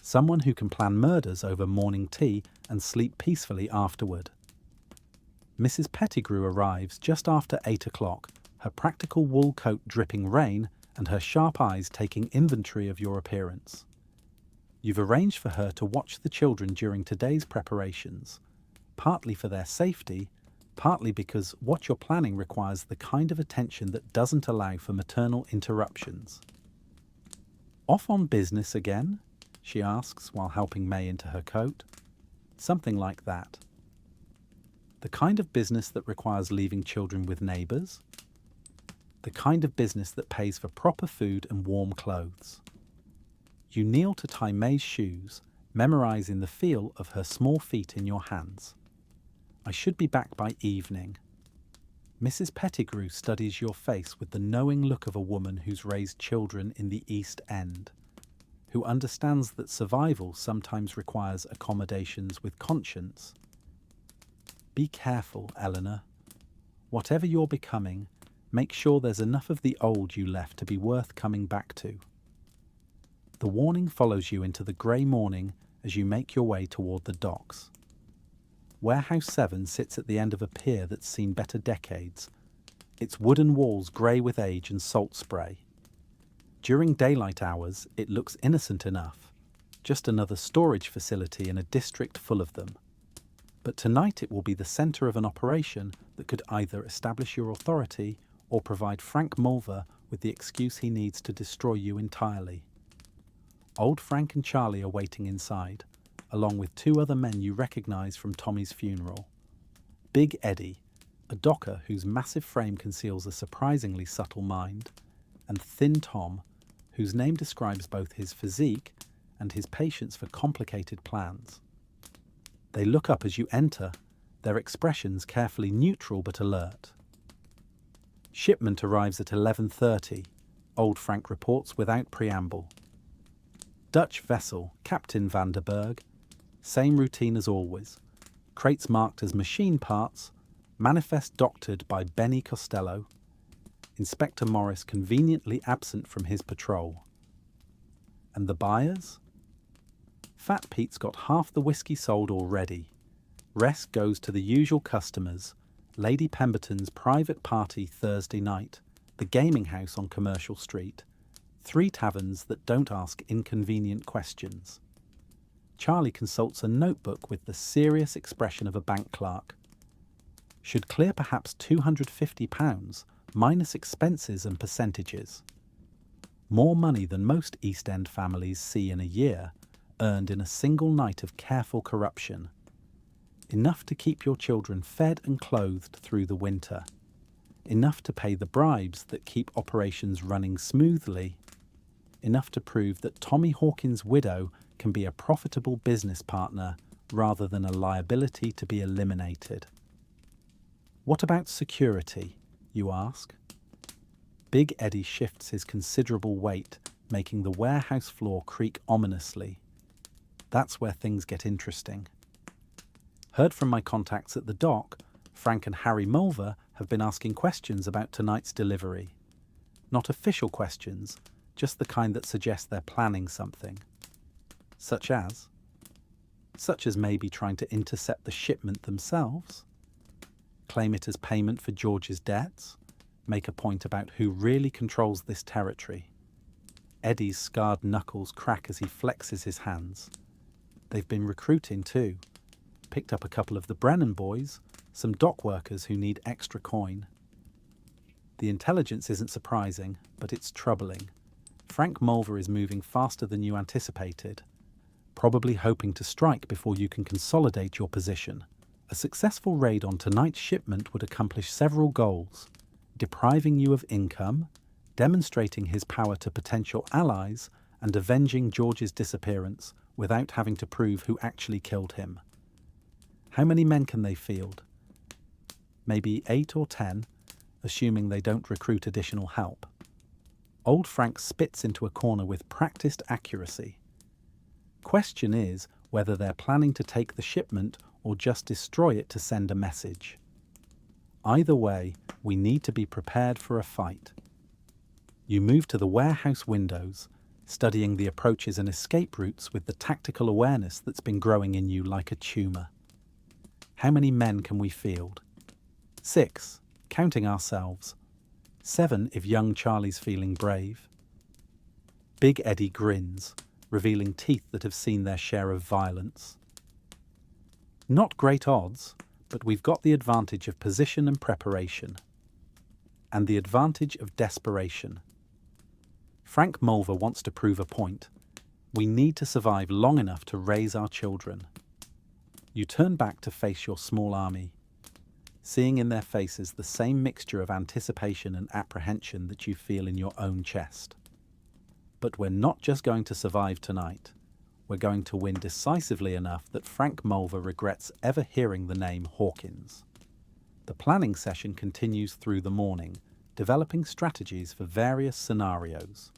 Someone who can plan murders over morning tea and sleep peacefully afterward. Mrs. Pettigrew arrives just after 8 o'clock, her practical wool coat dripping rain and her sharp eyes taking inventory of your appearance. You've arranged for her to watch the children during today's preparations, partly for their safety, partly because what you're planning requires the kind of attention that doesn't allow for maternal interruptions. Off on business again? She asks while helping May into her coat. Something like that. The kind of business that requires leaving children with neighbours. The kind of business that pays for proper food and warm clothes. You kneel to tie May's shoes, memorising the feel of her small feet in your hands. I should be back by evening. Mrs. Pettigrew studies your face with the knowing look of a woman who's raised children in the East End, who understands that survival sometimes requires accommodations with conscience. Be careful, Eleanor. Whatever you're becoming, make sure there's enough of the old you left to be worth coming back to. The warning follows you into the grey morning as you make your way toward the docks. Warehouse 7 sits at the end of a pier that's seen better decades, its wooden walls grey with age and salt spray. During daylight hours, it looks innocent enough, just another storage facility in a district full of them. But tonight it will be the centre of an operation that could either establish your authority or provide Frank Mulver with the excuse he needs to destroy you entirely. Old Frank and Charlie are waiting inside, along with 2 other men you recognise from Tommy's funeral. Big Eddie, a docker whose massive frame conceals a surprisingly subtle mind, and Thin Tom, whose name describes both his physique and his patience for complicated plans. They look up as you enter, their expressions carefully neutral but alert. Shipment arrives at 11:30, Old Frank reports without preamble. Dutch vessel, Captain Vanderberg. Same routine as always. Crates marked as machine parts, manifest doctored by Benny Costello. Inspector Morris conveniently absent from his patrol. And the buyers? Fat Pete's got half the whiskey sold already. Rest goes to the usual customers, Lady Pemberton's private party Thursday night, the gaming house on Commercial Street, 3 taverns that don't ask inconvenient questions. Charlie consults a notebook with the serious expression of a bank clerk. Should clear perhaps £250, minus expenses and percentages. More money than most East End families see in a year, earned in a single night of careful corruption. Enough to keep your children fed and clothed through the winter. Enough to pay the bribes that keep operations running smoothly. Enough to prove that Tommy Hawkins' widow can be a profitable business partner rather than a liability to be eliminated. What about security, you ask? Big Eddie shifts his considerable weight, making the warehouse floor creak ominously. That's where things get interesting. Heard from my contacts at the dock, Frank and Harry Mulver have been asking questions about tonight's delivery. Not official questions, just the kind that suggest they're planning something. Such as maybe trying to intercept the shipment themselves, claim it as payment for George's debts, make a point about who really controls this territory. Eddie's scarred knuckles crack as he flexes his hands. They've been recruiting too. Picked up a couple of the Brennan boys, some dock workers who need extra coin. The intelligence isn't surprising, but it's troubling. Frank Mulver is moving faster than you anticipated, probably hoping to strike before you can consolidate your position. A successful raid on tonight's shipment would accomplish several goals: depriving you of income, demonstrating his power to potential allies, and avenging George's disappearance without having to prove who actually killed him. How many men can they field? Maybe 8 or 10, assuming they don't recruit additional help. Old Frank spits into a corner with practiced accuracy. Question is whether they're planning to take the shipment or just destroy it to send a message. Either way, we need to be prepared for a fight. You move to the warehouse windows, studying the approaches and escape routes with the tactical awareness that's been growing in you like a tumour. How many men can we field? 6, counting ourselves. 7 if young Charlie's feeling brave. Big Eddie grins, revealing teeth that have seen their share of violence. Not great odds, but we've got the advantage of position and preparation. And the advantage of desperation. Frank Mulver wants to prove a point. We need to survive long enough to raise our children. You turn back to face your small army, seeing in their faces the same mixture of anticipation and apprehension that you feel in your own chest. But we're not just going to survive tonight. We're going to win decisively enough that Frank Mulver regrets ever hearing the name Hawkins. The planning session continues through the morning, developing strategies for various scenarios.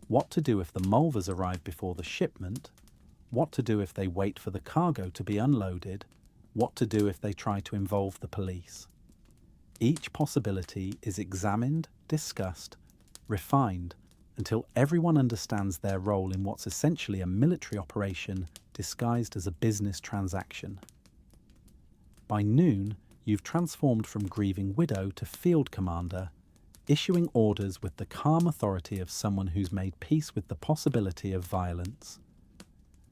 What to do if the Mulvers arrive before the shipment, what to do if they wait for the cargo to be unloaded, what to do if they try to involve the police. Each possibility is examined, discussed, refined, until everyone understands their role in what's essentially a military operation disguised as a business transaction. By noon, you've transformed from grieving widow to field commander, issuing orders with the calm authority of someone who's made peace with the possibility of violence.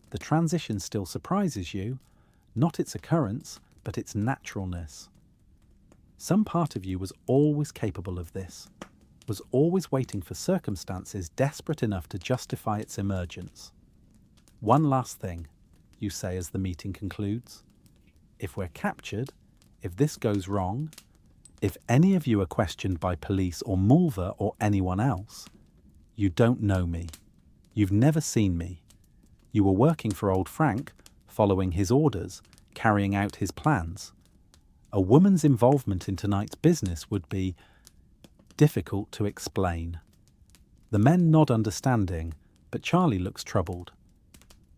The transition still surprises you, not its occurrence, but its naturalness. Some part of you was always capable of this, was always waiting for circumstances desperate enough to justify its emergence. One last thing, you say as the meeting concludes. If we're captured, if this goes wrong, if any of you are questioned by police or Mulver or anyone else, you don't know me. You've never seen me. You were working for old Frank, following his orders, carrying out his plans. A woman's involvement in tonight's business would be difficult to explain. The men nod understanding, but Charlie looks troubled.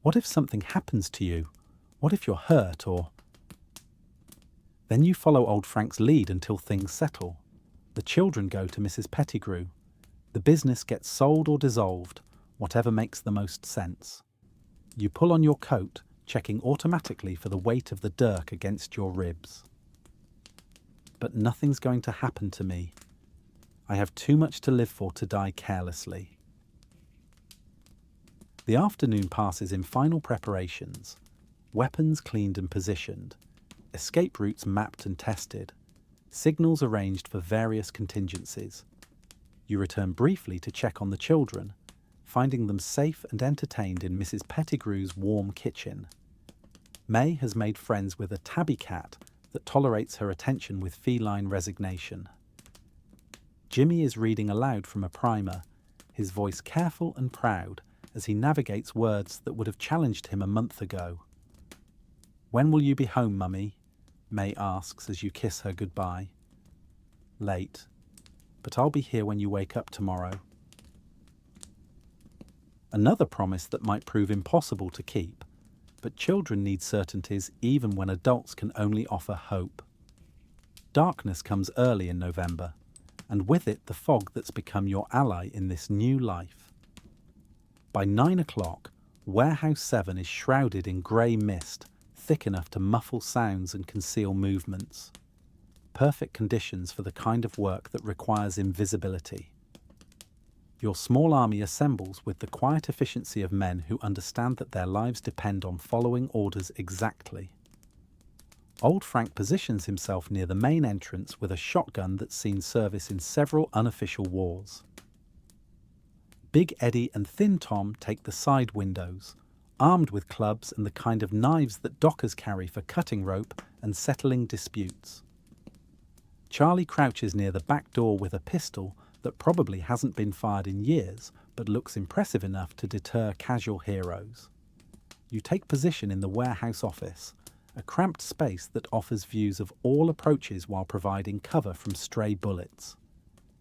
What if something happens to you? What if you're hurt or... Then you follow old Frank's lead until things settle. The children go to Mrs. Pettigrew. The business gets sold or dissolved, whatever makes the most sense. You pull on your coat, checking automatically for the weight of the dirk against your ribs. But nothing's going to happen to me. I have too much to live for to die carelessly. The afternoon passes in final preparations, weapons cleaned and positioned, escape routes mapped and tested, signals arranged for various contingencies. You return briefly to check on the children, finding them safe and entertained in Mrs. Pettigrew's warm kitchen. May has made friends with a tabby cat that tolerates her attention with feline resignation. Jimmy is reading aloud from a primer, his voice careful and proud as he navigates words that would have challenged him a month ago. "When will you be home, Mummy?" May asks as you kiss her goodbye. "Late, but I'll be here when you wake up tomorrow." Another promise that might prove impossible to keep, but children need certainties even when adults can only offer hope. Darkness comes early in November, and with it the fog that's become your ally in this new life. By 9 o'clock, Warehouse 7 is shrouded in grey mist, thick enough to muffle sounds and conceal movements. Perfect conditions for the kind of work that requires invisibility. Your small army assembles with the quiet efficiency of men who understand that their lives depend on following orders exactly. Old Frank positions himself near the main entrance with a shotgun that's seen service in several unofficial wars. Big Eddie and Thin Tom take the side windows, armed with clubs and the kind of knives that dockers carry for cutting rope and settling disputes. Charlie crouches near the back door with a pistol that probably hasn't been fired in years, but looks impressive enough to deter casual heroes. You take position in the warehouse office, a cramped space that offers views of all approaches while providing cover from stray bullets.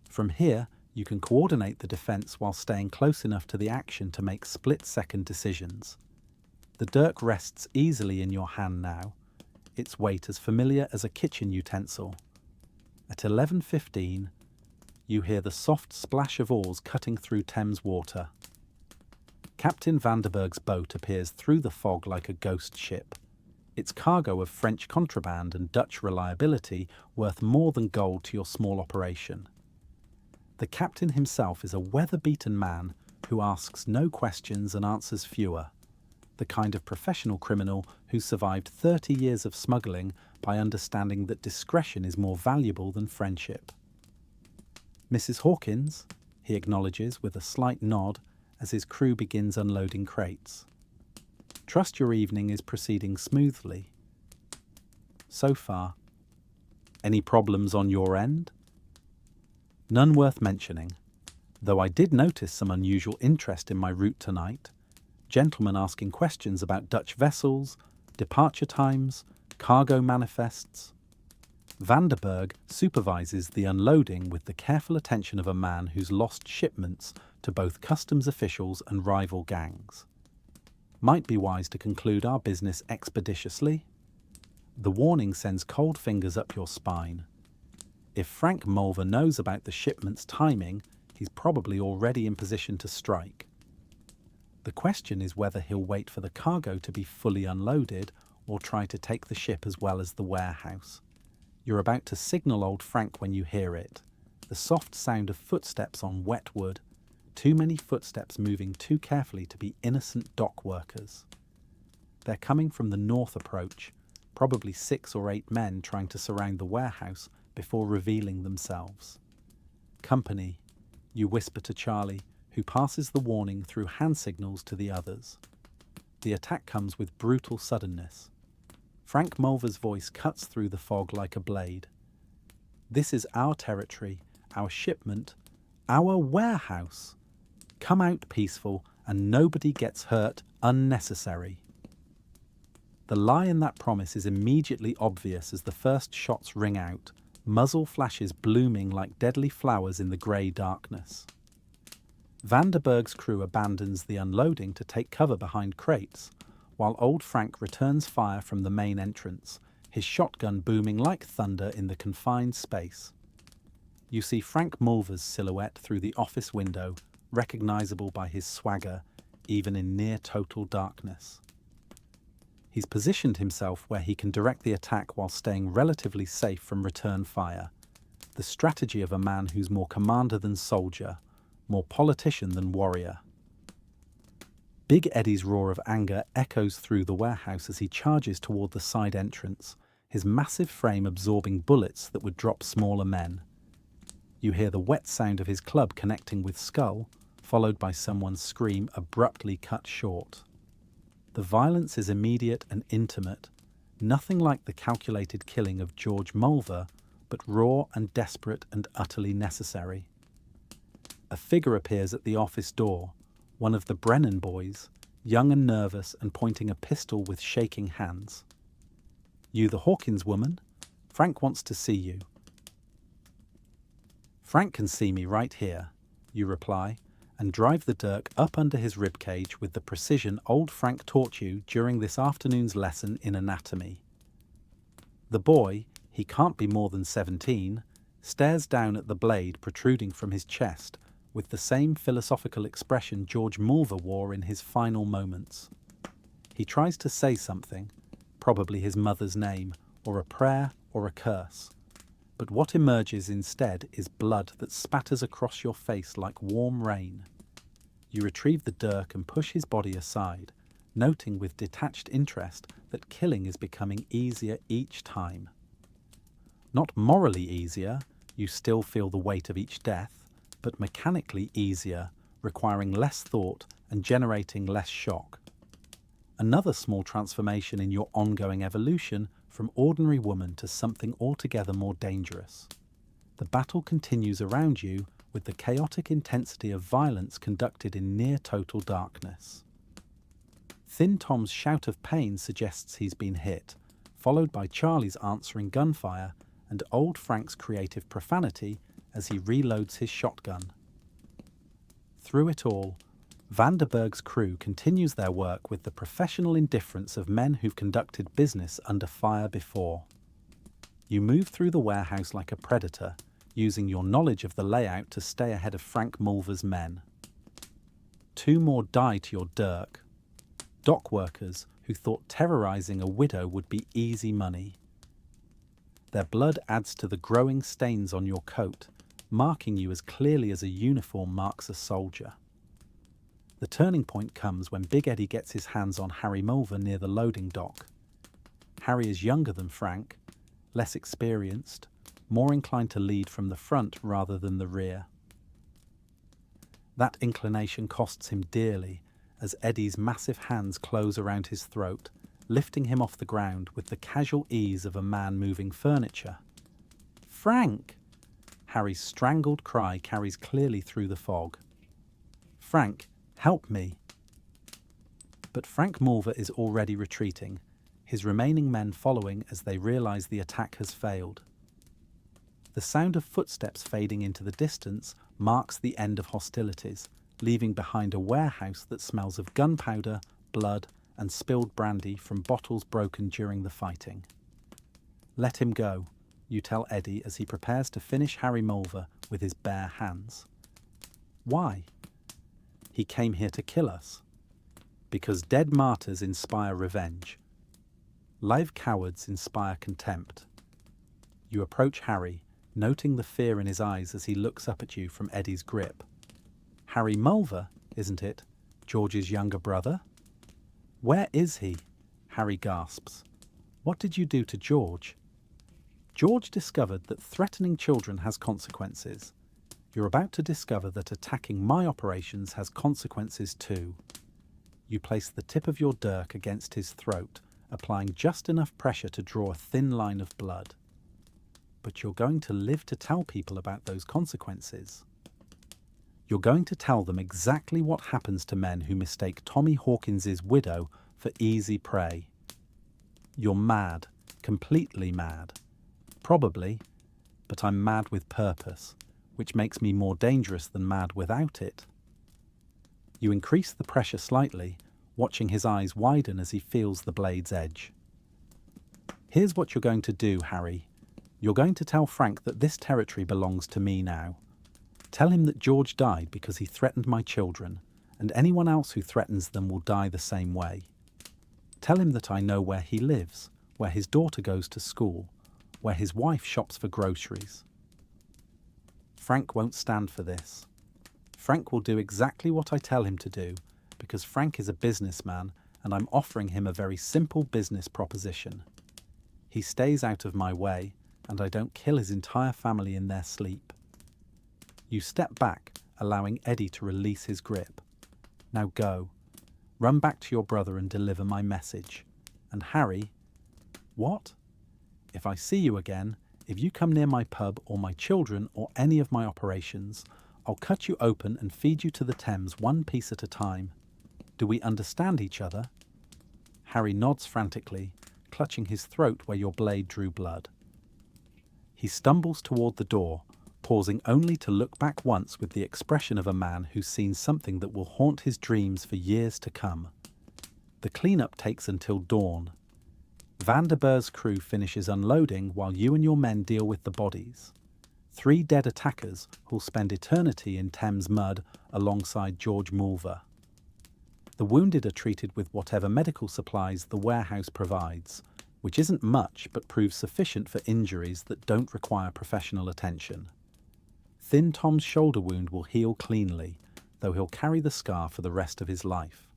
From here, you can coordinate the defense while staying close enough to the action to make split-second decisions. The dirk rests easily in your hand now, its weight as familiar as a kitchen utensil. At 11:15, you hear the soft splash of oars cutting through Thames water. Captain Vanderberg's boat appears through the fog like a ghost ship, its cargo of French contraband and Dutch reliability worth more than gold to your small operation. The captain himself is a weather-beaten man who asks no questions and answers fewer, the kind of professional criminal who survived 30 years of smuggling by understanding that discretion is more valuable than friendship. "Mrs. Hawkins," he acknowledges with a slight nod as his crew begins unloading crates. "Trust your evening is proceeding smoothly." "So far." "Any problems on your end?" "None worth mentioning, though I did notice some unusual interest in my route tonight. Gentlemen asking questions about Dutch vessels, departure times, cargo manifests." Vanderberg supervises the unloading with the careful attention of a man who's lost shipments to both customs officials and rival gangs. "Might be wise to conclude our business expeditiously." The warning sends cold fingers up your spine. If Frank Mulver knows about the shipment's timing, he's probably already in position to strike. The question is whether he'll wait for the cargo to be fully unloaded or try to take the ship as well as the warehouse. You're about to signal old Frank when you hear it. The soft sound of footsteps on wet wood. Too many footsteps moving too carefully to be innocent dock workers. They're coming from the north approach, probably 6 or 8 men trying to surround the warehouse before revealing themselves. "Company," you whisper to Charlie, who passes the warning through hand signals to the others. The attack comes with brutal suddenness. Frank Mulver's voice cuts through the fog like a blade. "This is our territory, our shipment, our warehouse. Come out peaceful and nobody gets hurt unnecessary." The lie in that promise is immediately obvious as the first shots ring out, muzzle flashes blooming like deadly flowers in the grey darkness. Vanderberg's crew abandons the unloading to take cover behind crates, while old Frank returns fire from the main entrance, his shotgun booming like thunder in the confined space. You see Frank Mulver's silhouette through the office window, recognizable by his swagger, even in near-total darkness. He's positioned himself where he can direct the attack while staying relatively safe from return fire, the strategy of a man who's more commander than soldier, more politician than warrior. Big Eddie's roar of anger echoes through the warehouse as he charges toward the side entrance, his massive frame absorbing bullets that would drop smaller men. You hear the wet sound of his club connecting with skull, followed by someone's scream abruptly cut short. The violence is immediate and intimate, nothing like the calculated killing of George Mulver, but raw and desperate and utterly necessary. A figure appears at the office door, one of the Brennan boys, young and nervous and pointing a pistol with shaking hands. "You the Hawkins woman? Frank wants to see you." "Frank can see me right here," you reply, and drive the dirk up under his ribcage with the precision old Frank taught you during this afternoon's lesson in anatomy. The boy, he can't be more than 17, stares down at the blade protruding from his chest with the same philosophical expression George Mulver wore in his final moments. He tries to say something, probably his mother's name, or a prayer, or a curse. But what emerges instead is blood that spatters across your face like warm rain. You retrieve the dirk and push his body aside, noting with detached interest that killing is becoming easier each time. Not morally easier, you still feel the weight of each death, but mechanically easier, requiring less thought and generating less shock. Another small transformation in your ongoing evolution from ordinary woman to something altogether more dangerous. The battle continues around you with the chaotic intensity of violence conducted in near total darkness. Thin Tom's shout of pain suggests he's been hit, followed by Charlie's answering gunfire and old Frank's creative profanity as he reloads his shotgun. Through it all, Vanderberg's crew continues their work with the professional indifference of men who've conducted business under fire before. You move through the warehouse like a predator, using your knowledge of the layout to stay ahead of Frank Mulver's men. 2 more die to your dirk. Dock workers who thought terrorizing a widow would be easy money. Their blood adds to the growing stains on your coat, marking you as clearly as a uniform marks a soldier. The turning point comes when Big Eddie gets his hands on Harry Mulver near the loading dock. Harry is younger than Frank, less experienced, more inclined to lead from the front rather than the rear. That inclination costs him dearly as Eddie's massive hands close around his throat, lifting him off the ground with the casual ease of a man moving furniture. "Frank!" Harry's strangled cry carries clearly through the fog. "Frank, help me!" But Frank Mulver is already retreating, his remaining men following as they realize the attack has failed. The sound of footsteps fading into the distance marks the end of hostilities, leaving behind a warehouse that smells of gunpowder, blood, and spilled brandy from bottles broken during the fighting. "Let him go," you tell Eddie as he prepares to finish Harry Mulver with his bare hands. "Why?" "He came here to kill us." "Because dead martyrs inspire revenge. Live cowards inspire contempt." You approach Harry, noting the fear in his eyes as he looks up at you from Eddie's grip. "Harry Mulver, isn't it? George's younger brother?" "Where is he?" Harry gasps. "What did you do to George?" "George discovered that threatening children has consequences. You're about to discover that attacking my operations has consequences too." You place the tip of your dirk against his throat, applying just enough pressure to draw a thin line of blood. But you're going to live to tell people about those consequences. You're going to tell them exactly what happens to men who mistake Tommy Hawkins's widow for easy prey. You're mad, completely mad. Probably, but I'm mad with purpose, which makes me more dangerous than mad without it. You increase the pressure slightly, watching his eyes widen as he feels the blade's edge. "Here's what you're going to do, Harry. You're going to tell Frank that this territory belongs to me now. Tell him that George died because he threatened my children, and anyone else who threatens them will die the same way. Tell him that I know where he lives, where his daughter goes to school, where his wife shops for groceries." Frank won't stand for this. Frank will do exactly what I tell him to do, because Frank is a businessman and I'm offering him a very simple business proposition. He stays out of my way, and I don't kill his entire family in their sleep. You step back, allowing Eddie to release his grip. Now go. Run back to your brother and deliver my message. And Harry, what? If I see you again, if you come near my pub or my children or any of my operations, I'll cut you open and feed you to the Thames one piece at a time. Do we understand each other? Harry nods frantically, clutching his throat where your blade drew blood. He stumbles toward the door, pausing only to look back once with the expression of a man who's seen something that will haunt his dreams for years to come. The cleanup takes until dawn. Vanderbeur's crew finishes unloading while you and your men deal with the bodies. 3 dead attackers who'll spend eternity in Thames mud alongside George Mulver. The wounded are treated with whatever medical supplies the warehouse provides, which isn't much but proves sufficient for injuries that don't require professional attention. Thin Tom's shoulder wound will heal cleanly, though he'll carry the scar for the rest of his life.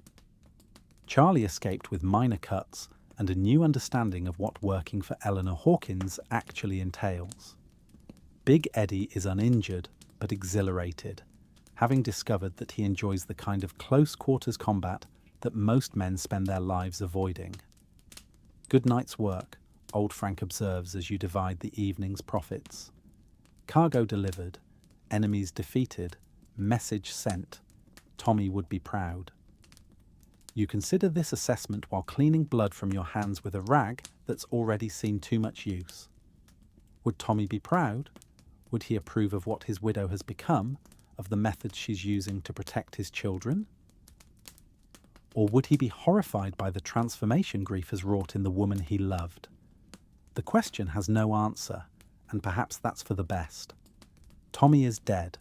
Charlie escaped with minor cuts and a new understanding of what working for Eleanor Hawkins actually entails. Big Eddie is uninjured but exhilarated, having discovered that he enjoys the kind of close-quarters combat that most men spend their lives avoiding. Good night's work, old Frank observes as you divide the evening's profits. Cargo delivered, enemies defeated, message sent. Tommy would be proud. You consider this assessment while cleaning blood from your hands with a rag that's already seen too much use. Would Tommy be proud? Would he approve of what his widow has become, of the methods she's using to protect his children? Or would he be horrified by the transformation grief has wrought in the woman he loved? The question has no answer, and perhaps that's for the best. Tommy is dead,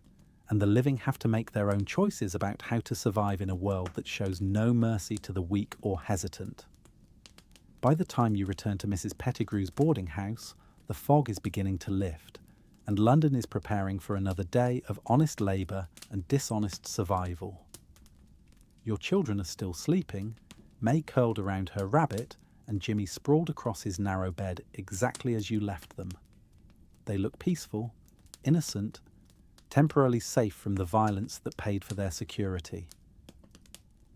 and the living have to make their own choices about how to survive in a world that shows no mercy to the weak or hesitant. By the time you return to Mrs. Pettigrew's boarding house, the fog is beginning to lift, and London is preparing for another day of honest labour and dishonest survival. Your children are still sleeping, May curled around her rabbit, and Jimmy sprawled across his narrow bed exactly as you left them. They look peaceful, innocent, temporarily safe from the violence that paid for their security.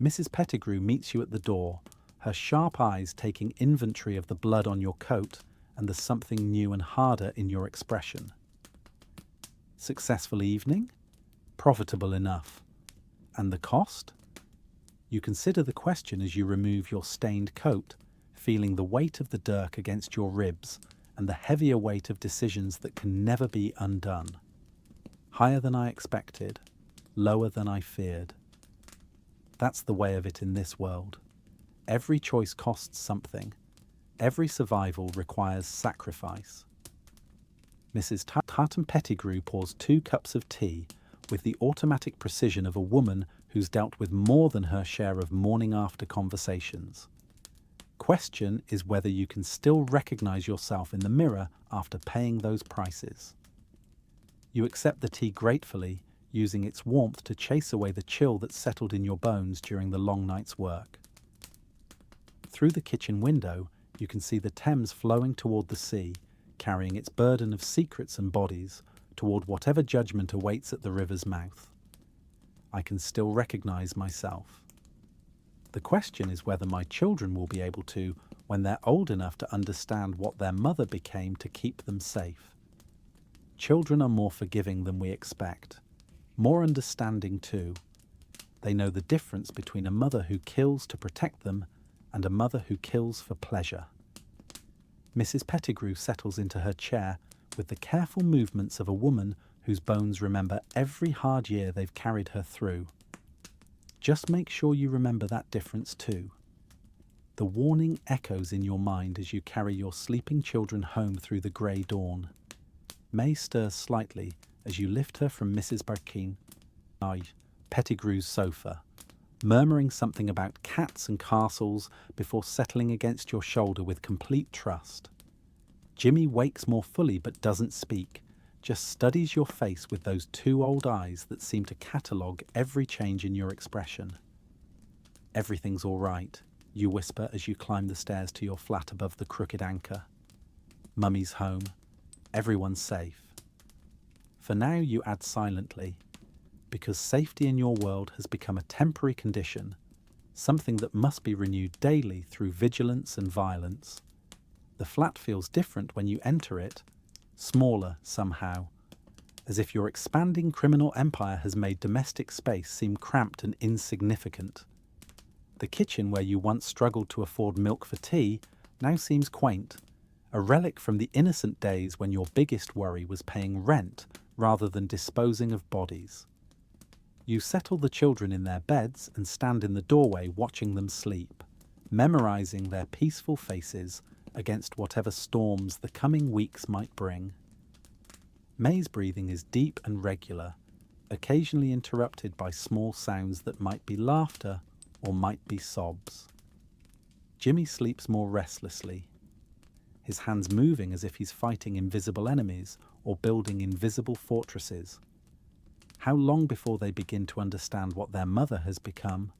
Mrs. Pettigrew meets you at the door, her sharp eyes taking inventory of the blood on your coat and the something new and harder in your expression. Successful evening? Profitable enough. And the cost? You consider the question as you remove your stained coat, feeling the weight of the dirk against your ribs and the heavier weight of decisions that can never be undone. Higher than I expected, lower than I feared. That's the way of it in this world. Every choice costs something. Every survival requires sacrifice. Mrs. Tartan Pettigrew pours 2 cups of tea with the automatic precision of a woman who's dealt with more than her share of morning-after conversations. Question is whether you can still recognize yourself in the mirror after paying those prices. You accept the tea gratefully, using its warmth to chase away the chill that settled in your bones during the long night's work. Through the kitchen window, you can see the Thames flowing toward the sea, carrying its burden of secrets and bodies toward whatever judgment awaits at the river's mouth. I can still recognize myself. The question is whether my children will be able to when they're old enough to understand what their mother became to keep them safe. Children are more forgiving than we expect, more understanding too. They know the difference between a mother who kills to protect them and a mother who kills for pleasure. Mrs. Pettigrew settles into her chair with the careful movements of a woman whose bones remember every hard year they've carried her through. Just make sure you remember that difference too. The warning echoes in your mind as you carry your sleeping children home through the grey dawn. May stirs slightly as you lift her from Mrs. Pettigrew's sofa, murmuring something about cats and castles before settling against your shoulder with complete trust. Jimmy wakes more fully but doesn't speak, just studies your face with those 2 old eyes that seem to catalogue every change in your expression. Everything's all right, you whisper as you climb the stairs to your flat above the Crooked Anchor. Mummy's home. Everyone's safe. For now, you add silently, because safety in your world has become a temporary condition, something that must be renewed daily through vigilance and violence. The flat feels different when you enter it, smaller somehow, as if your expanding criminal empire has made domestic space seem cramped and insignificant. The kitchen where you once struggled to afford milk for tea now seems quaint, a relic from the innocent days when your biggest worry was paying rent rather than disposing of bodies. You settle the children in their beds and stand in the doorway watching them sleep, memorizing their peaceful faces against whatever storms the coming weeks might bring. May's breathing is deep and regular, occasionally interrupted by small sounds that might be laughter or might be sobs. Jimmy sleeps more restlessly, his hands moving as if he's fighting invisible enemies or building invisible fortresses. How long before they begin to understand what their mother has become?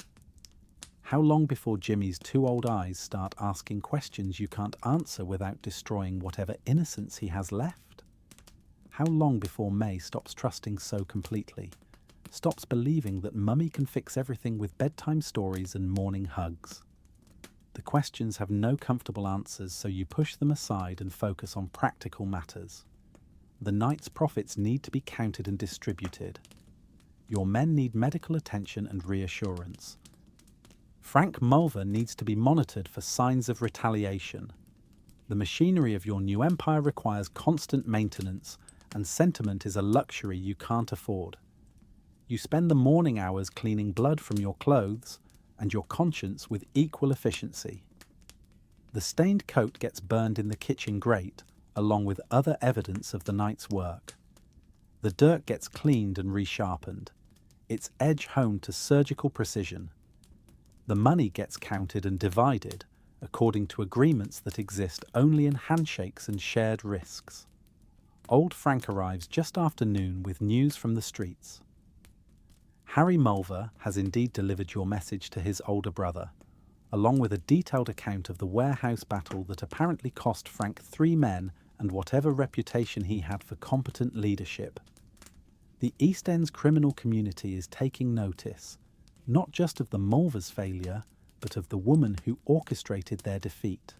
How long before Jimmy's two old eyes start asking questions you can't answer without destroying whatever innocence he has left? How long before May stops trusting so completely, stops believing that Mummy can fix everything with bedtime stories and morning hugs? The questions have no comfortable answers, so you push them aside and focus on practical matters. The night's profits need to be counted and distributed. Your men need medical attention and reassurance. Frank Mulver needs to be monitored for signs of retaliation. The machinery of your new empire requires constant maintenance, and sentiment is a luxury you can't afford. You spend the morning hours cleaning blood from your clothes and your conscience with equal efficiency. The stained coat gets burned in the kitchen grate, along with other evidence of the night's work. The dirt gets cleaned and resharpened, its edge honed to surgical precision. The money gets counted and divided according to agreements that exist only in handshakes and shared risks. Old Frank arrives just after noon with news from the streets. Harry Mulver has indeed delivered your message to his older brother, along with a detailed account of the warehouse battle that apparently cost Frank 3 men and whatever reputation he had for competent leadership. The East End's criminal community is taking notice, not just of the Mulvers' failure, but of the woman who orchestrated their defeat.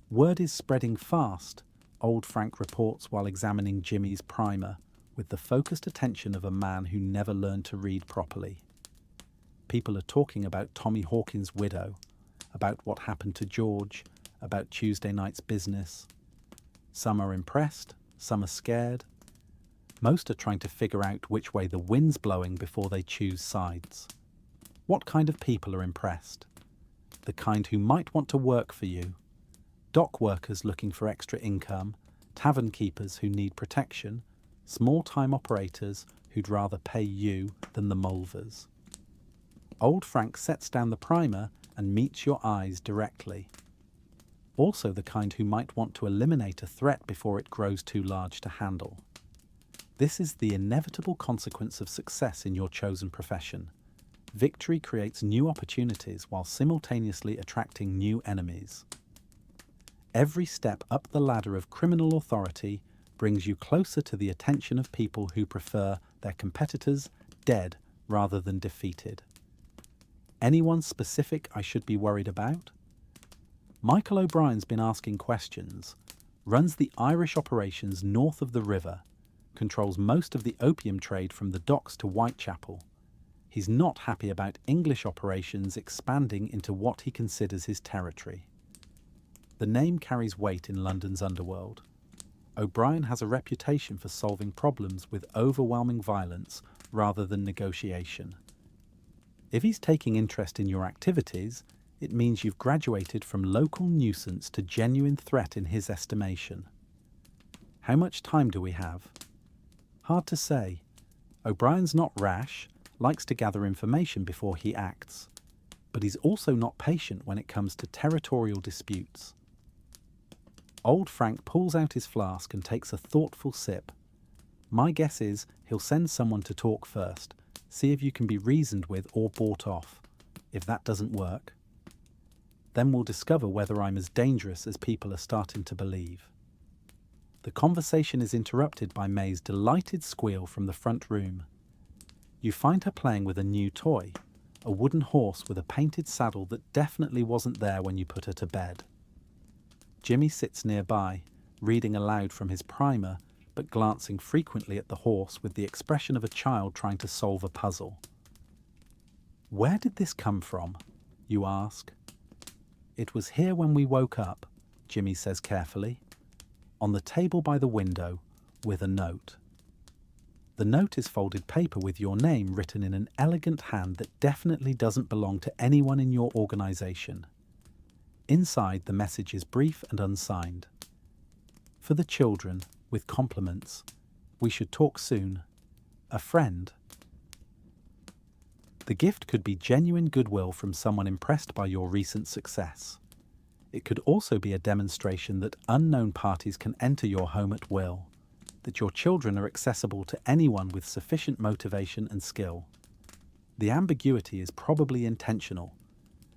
Word is spreading fast, old Frank reports while examining Jimmy's primer, with the focused attention of a man who never learned to read properly. People are talking about Tommy Hawkins' widow, about what happened to George, about Tuesday night's business. Some are impressed, some are scared. Most are trying to figure out which way the wind's blowing before they choose sides. What kind of people are impressed? The kind who might want to work for you. Dock workers looking for extra income, tavern keepers who need protection, small-time operators who'd rather pay you than the Mulvers. Old Frank sets down the primer and meets your eyes directly. Also the kind who might want to eliminate a threat before it grows too large to handle. This is the inevitable consequence of success in your chosen profession. Victory creates new opportunities while simultaneously attracting new enemies. Every step up the ladder of criminal authority brings you closer to the attention of people who prefer their competitors dead rather than defeated. Anyone specific I should be worried about? Michael O'Brien's been asking questions, runs the Irish operations north of the river, controls most of the opium trade from the docks to Whitechapel. He's not happy about English operations expanding into what he considers his territory. The name carries weight in London's underworld. O'Brien has a reputation for solving problems with overwhelming violence rather than negotiation. If he's taking interest in your activities, it means you've graduated from local nuisance to genuine threat in his estimation. How much time do we have? Hard to say. O'Brien's not rash, likes to gather information before he acts, but he's also not patient when it comes to territorial disputes. Old Frank pulls out his flask and takes a thoughtful sip. My guess is he'll send someone to talk first, see if you can be reasoned with or bought off. If that doesn't work, then we'll discover whether I'm as dangerous as people are starting to believe. The conversation is interrupted by May's delighted squeal from the front room. You find her playing with a new toy, a wooden horse with a painted saddle that definitely wasn't there when you put her to bed. Jimmy sits nearby, reading aloud from his primer, but glancing frequently at the horse with the expression of a child trying to solve a puzzle. "Where did this come from?" you ask. "It was here when we woke up," Jimmy says carefully, "on the table by the window, with a note." The note is folded paper with your name written in an elegant hand that definitely doesn't belong to anyone in your organization. Inside, the message is brief and unsigned. "For the children, with compliments. We should talk soon. A friend." The gift could be genuine goodwill from someone impressed by your recent success. It could also be a demonstration that unknown parties can enter your home at will, that your children are accessible to anyone with sufficient motivation and skill. The ambiguity is probably intentional,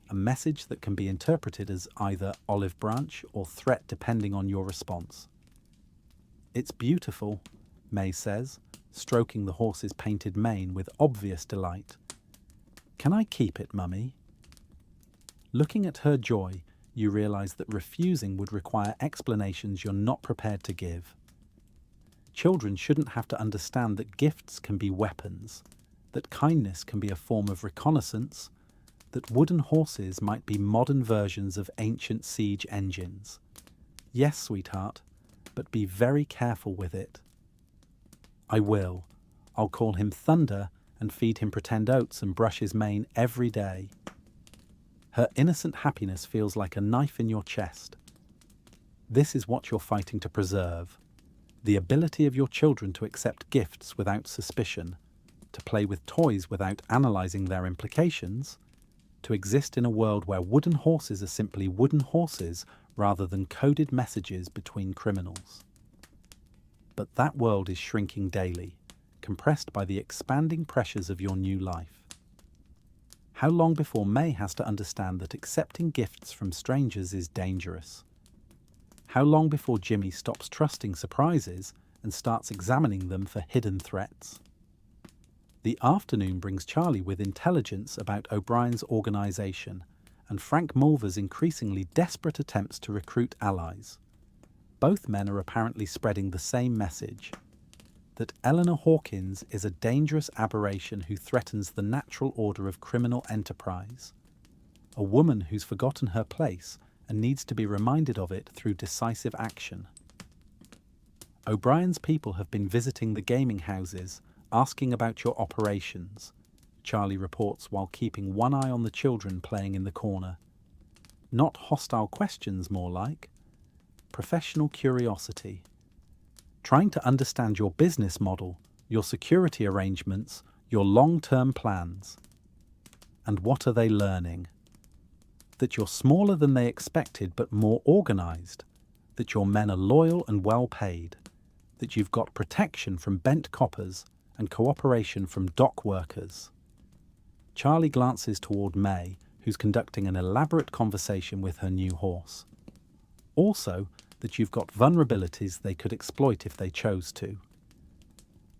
a message that can be interpreted as either olive branch or threat depending on your response. "It's beautiful," May says, stroking the horse's painted mane with obvious delight. "Can I keep it, Mummy?" Looking at her joy, you realize that refusing would require explanations you're not prepared to give. Children shouldn't have to understand that gifts can be weapons, that kindness can be a form of reconnaissance, that wooden horses might be modern versions of ancient siege engines. Yes, sweetheart, but be very careful with it. "I will. I'll call him Thunder and feed him pretend oats and brush his mane every day." Her innocent happiness feels like a knife in your chest. This is what you're fighting to preserve. The ability of your children to accept gifts without suspicion, to play with toys without analyzing their implications, to exist in a world where wooden horses are simply wooden horses rather than coded messages between criminals. But that world is shrinking daily, compressed by the expanding pressures of your new life. How long before May has to understand that accepting gifts from strangers is dangerous? How long before Jimmy stops trusting surprises and starts examining them for hidden threats? The afternoon brings Charlie with intelligence about O'Brien's organisation and Frank Mulver's increasingly desperate attempts to recruit allies. Both men are apparently spreading the same message, that Eleanor Hawkins is a dangerous aberration who threatens the natural order of criminal enterprise, a woman who's forgotten her place and needs to be reminded of it through decisive action. O'Brien's people have been visiting the gaming houses, asking about your operations, Charlie reports while keeping one eye on the children playing in the corner. Not hostile questions, more like. Professional curiosity. Trying to understand your business model, your security arrangements, your long-term plans. And what are they learning? That you're smaller than they expected but more organised. That your men are loyal and well paid. That you've got protection from bent coppers and cooperation from dock workers. Charlie glances toward May, who's conducting an elaborate conversation with her new horse. Also, that you've got vulnerabilities they could exploit if they chose to.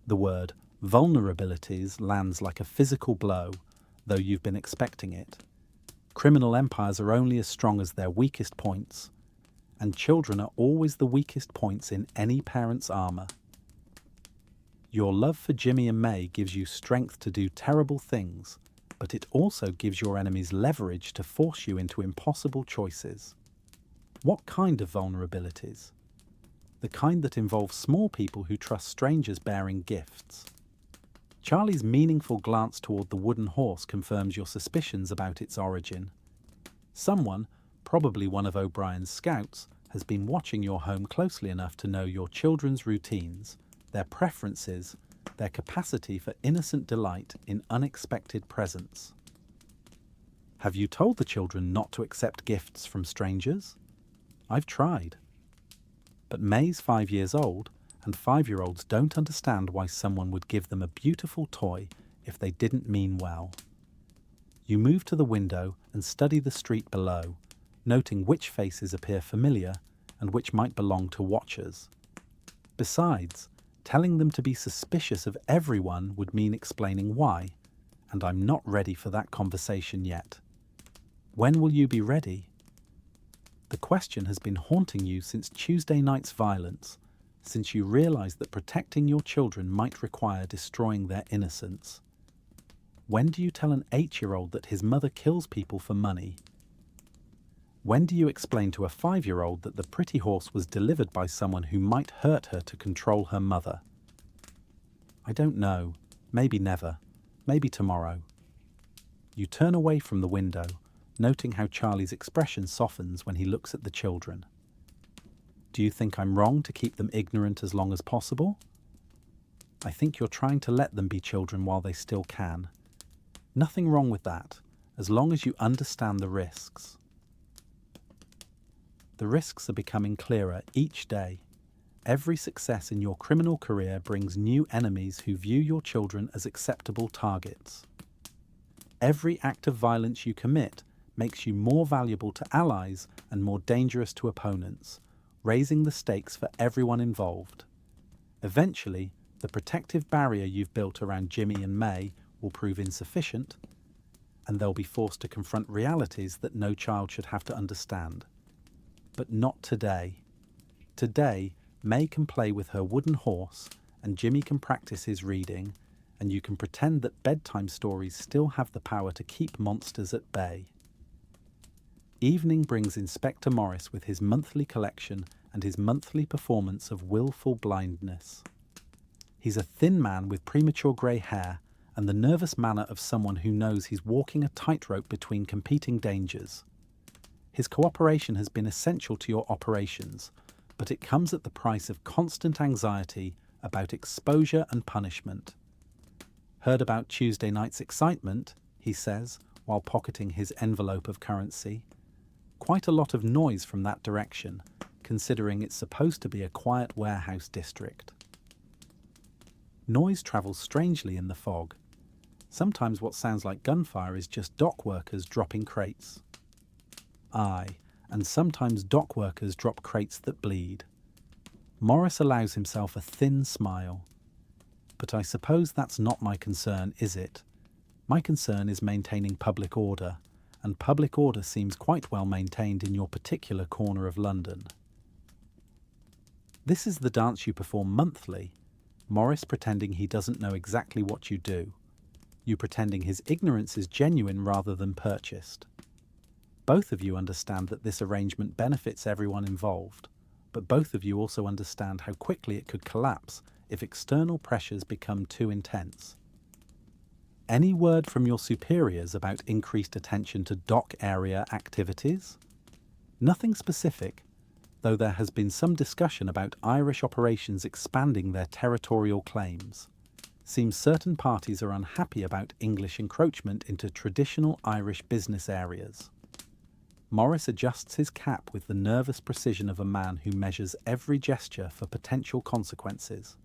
The word vulnerabilities lands like a physical blow, though you've been expecting it. Criminal empires are only as strong as their weakest points, and children are always the weakest points in any parent's armour. Your love for Jimmy and May gives you strength to do terrible things, but it also gives your enemies leverage to force you into impossible choices. What kind of vulnerabilities? The kind that involve small people who trust strangers bearing gifts. Charlie's meaningful glance toward the wooden horse confirms your suspicions about its origin. Someone, probably one of O'Brien's scouts, has been watching your home closely enough to know your children's routines, their preferences, their capacity for innocent delight in unexpected presents. Have you told the children not to accept gifts from strangers? I've tried. But May's 5 years old, and 5-year-olds don't understand why someone would give them a beautiful toy if they didn't mean well. You move to the window and study the street below, noting which faces appear familiar and which might belong to watchers. Besides, Telling them to be suspicious of everyone would mean explaining why, and I'm not ready for that conversation yet. When will you be ready? The question has been haunting you since Tuesday night's violence, since you realized that protecting your children might require destroying their innocence. When do you tell an 8-year-old that his mother kills people for money? When do you explain to a 5-year-old that the pretty horse was delivered by someone who might hurt her to control her mother? I don't know. Maybe never. Maybe tomorrow. You turn away from the window, noting how Charlie's expression softens when he looks at the children. Do you think I'm wrong to keep them ignorant as long as possible? I think you're trying to let them be children while they still can. Nothing wrong with that, as long as you understand the risks. The risks are becoming clearer each day. Every success in your criminal career brings new enemies who view your children as acceptable targets. Every act of violence you commit makes you more valuable to allies and more dangerous to opponents, raising the stakes for everyone involved. Eventually, the protective barrier you've built around Jimmy and May will prove insufficient, and they'll be forced to confront realities that no child should have to understand. But not today. Today, May can play with her wooden horse, and Jimmy can practice his reading, and you can pretend that bedtime stories still have the power to keep monsters at bay. Evening brings Inspector Morris with his monthly collection and his monthly performance of willful blindness. He's a thin man with premature grey hair and the nervous manner of someone who knows he's walking a tightrope between competing dangers. His cooperation has been essential to your operations, but it comes at the price of constant anxiety about exposure and punishment. Heard about Tuesday night's excitement, he says, while pocketing his envelope of currency. Quite a lot of noise from that direction, considering it's supposed to be a quiet warehouse district. Noise travels strangely in the fog. Sometimes what sounds like gunfire is just dock workers dropping crates. Aye, and sometimes dock workers drop crates that bleed. Morris allows himself a thin smile. But I suppose that's not my concern, is it? My concern is maintaining public order, and public order seems quite well maintained in your particular corner of London. This is the dance you perform monthly, Morris pretending he doesn't know exactly what you do, you pretending his ignorance is genuine rather than purchased. Both of you understand that this arrangement benefits everyone involved, but both of you also understand how quickly it could collapse if external pressures become too intense. Any word from your superiors about increased attention to dock area activities? Nothing specific, though there has been some discussion about Irish operations expanding their territorial claims. Seems certain parties are unhappy about English encroachment into traditional Irish business areas. Morris adjusts his cap with the nervous precision of a man who measures every gesture for potential consequences.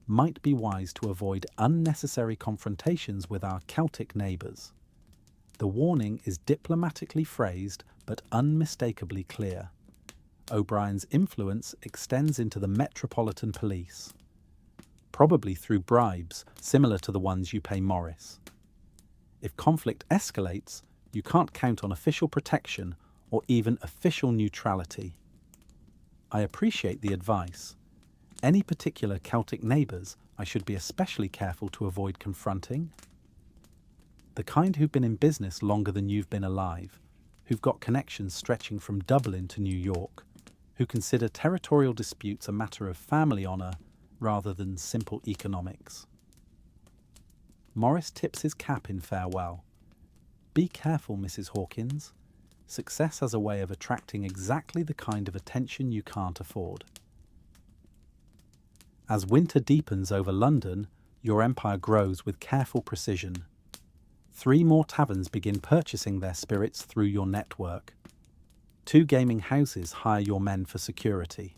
Might be wise to avoid unnecessary confrontations with our Celtic neighbours. The warning is diplomatically phrased but unmistakably clear. O'Brien's influence extends into the Metropolitan Police, probably through bribes similar to the ones you pay Morris. If conflict escalates, you can't count on official protection or even official neutrality. I appreciate the advice. Any particular Celtic neighbours I should be especially careful to avoid confronting? The kind who've been in business longer than you've been alive, who've got connections stretching from Dublin to New York, who consider territorial disputes a matter of family honour rather than simple economics. Morris tips his cap in farewell. Be careful, Mrs. Hawkins. Success has a way of attracting exactly the kind of attention you can't afford. As winter deepens over London, your empire grows with careful precision. 3 more taverns begin purchasing their spirits through your network. 2 gaming houses hire your men for security.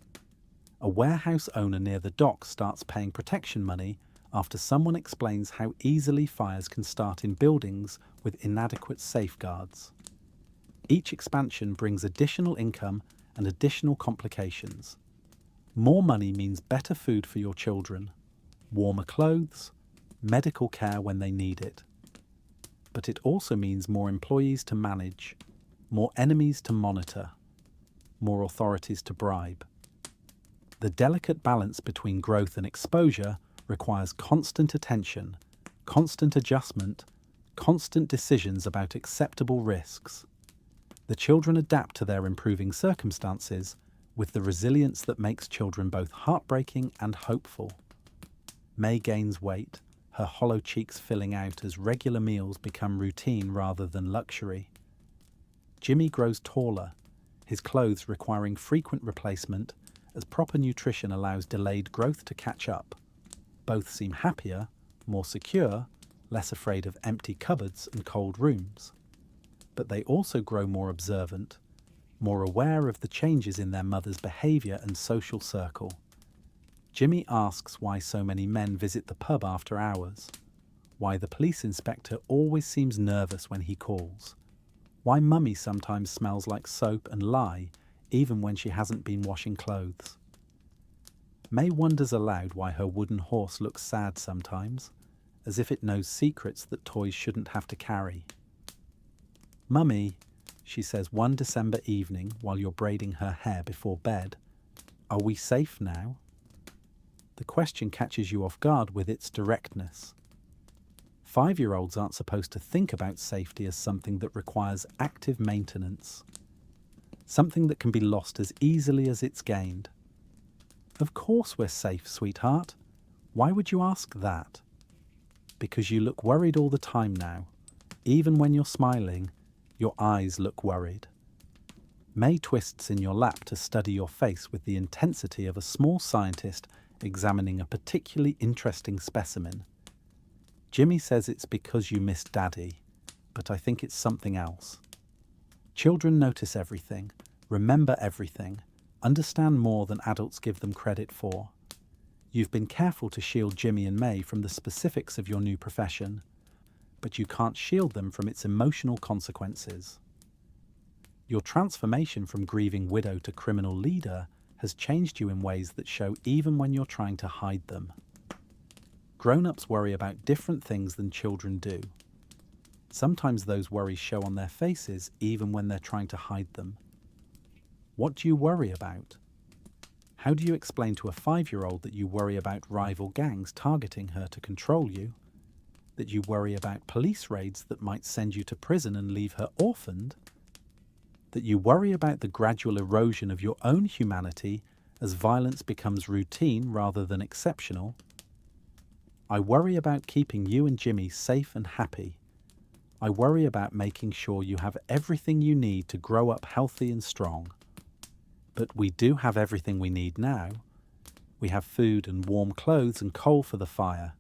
A warehouse owner near the dock starts paying protection money after someone explains how easily fires can start in buildings with inadequate safeguards. Each expansion brings additional income and additional complications. More money means better food for your children, warmer clothes, medical care when they need it. But it also means more employees to manage, more enemies to monitor, more authorities to bribe. The delicate balance between growth and exposure requires constant attention, constant adjustment, constant decisions about acceptable risks. The children adapt to their improving circumstances with the resilience that makes children both heartbreaking and hopeful. May gains weight, her hollow cheeks filling out as regular meals become routine rather than luxury. Jimmy grows taller, his clothes requiring frequent replacement as proper nutrition allows delayed growth to catch up. Both seem happier, more secure, less afraid of empty cupboards and cold rooms. But they also grow more observant, more aware of the changes in their mother's behaviour and social circle. Jimmy asks why so many men visit the pub after hours, why the police inspector always seems nervous when he calls, why Mummy sometimes smells like soap and lye even when she hasn't been washing clothes. May wonders aloud why her wooden horse looks sad sometimes, as if it knows secrets that toys shouldn't have to carry. "Mummy," she says one December evening while you're braiding her hair before bed, "are we safe now?" The question catches you off guard with its directness. 5-year-olds aren't supposed to think about safety as something that requires active maintenance, something that can be lost as easily as it's gained. "Of course we're safe, sweetheart. Why would you ask that?" "Because you look worried all the time now. Even when you're smiling, your eyes look worried." May twists in your lap to study your face with the intensity of a small scientist examining a particularly interesting specimen. Jimmy says it's because you miss Daddy, but I think it's something else. Children notice everything, remember everything, understand more than adults give them credit for. You've been careful to shield Jimmy and May from the specifics of your new profession, but you can't shield them from its emotional consequences. Your transformation from grieving widow to criminal leader has changed you in ways that show even when you're trying to hide them. Grown-ups worry about different things than children do. Sometimes those worries show on their faces even when they're trying to hide them. What do you worry about? How do you explain to a 5-year-old that you worry about rival gangs targeting her to control you? That you worry about police raids that might send you to prison and leave her orphaned? That you worry about the gradual erosion of your own humanity as violence becomes routine rather than exceptional? I worry about keeping you and Jimmy safe and happy. I worry about making sure you have everything you need to grow up healthy and strong. But we do have everything we need now. We have food and warm clothes and coal for the fire.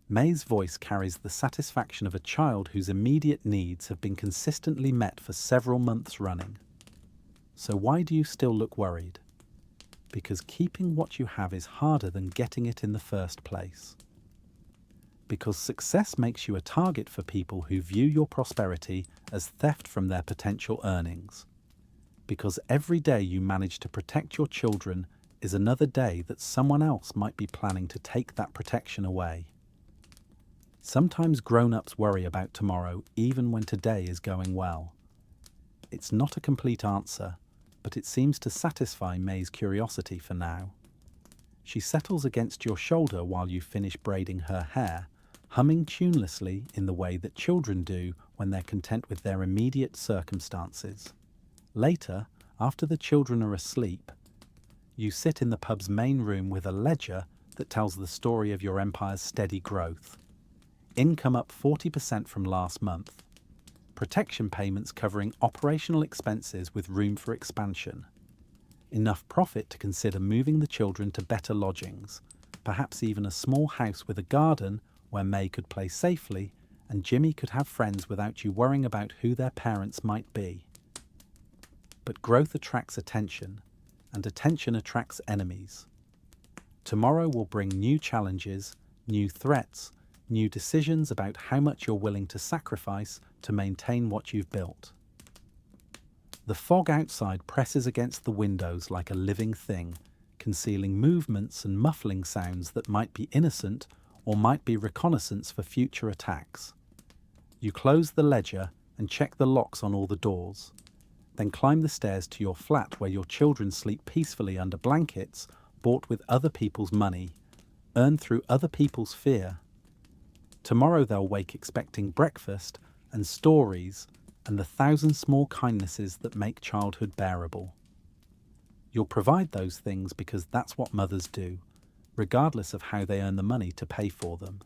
May's voice carries the satisfaction of a child whose immediate needs have been consistently met for several months running. So why do you still look worried? Because keeping what you have is harder than getting it in the first place. Because success makes you a target for people who view your prosperity as theft from their potential earnings. Because every day you manage to protect your children is another day that someone else might be planning to take that protection away. Sometimes grown-ups worry about tomorrow even when today is going well. It's not a complete answer, but it seems to satisfy May's curiosity for now. She settles against your shoulder while you finish braiding her hair, humming tunelessly in the way that children do when they're content with their immediate circumstances. Later, after the children are asleep, you sit in the pub's main room with a ledger that tells the story of your empire's steady growth. Income up 40% from last month. Protection payments covering operational expenses with room for expansion. Enough profit to consider moving the children to better lodgings, perhaps even a small house with a garden where May could play safely and Jimmy could have friends without you worrying about who their parents might be. But growth attracts attention, and attention attracts enemies. Tomorrow will bring new challenges, new threats, new decisions about how much you're willing to sacrifice to maintain what you've built. The fog outside presses against the windows like a living thing, concealing movements and muffling sounds that might be innocent or might be reconnaissance for future attacks. You close the ledger and check the locks on all the doors, then climb the stairs to your flat where your children sleep peacefully under blankets bought with other people's money, earned through other people's fear. Tomorrow they'll wake expecting breakfast and stories and the 1,000 small kindnesses that make childhood bearable. You'll provide those things because that's what mothers do, regardless of how they earn the money to pay for them.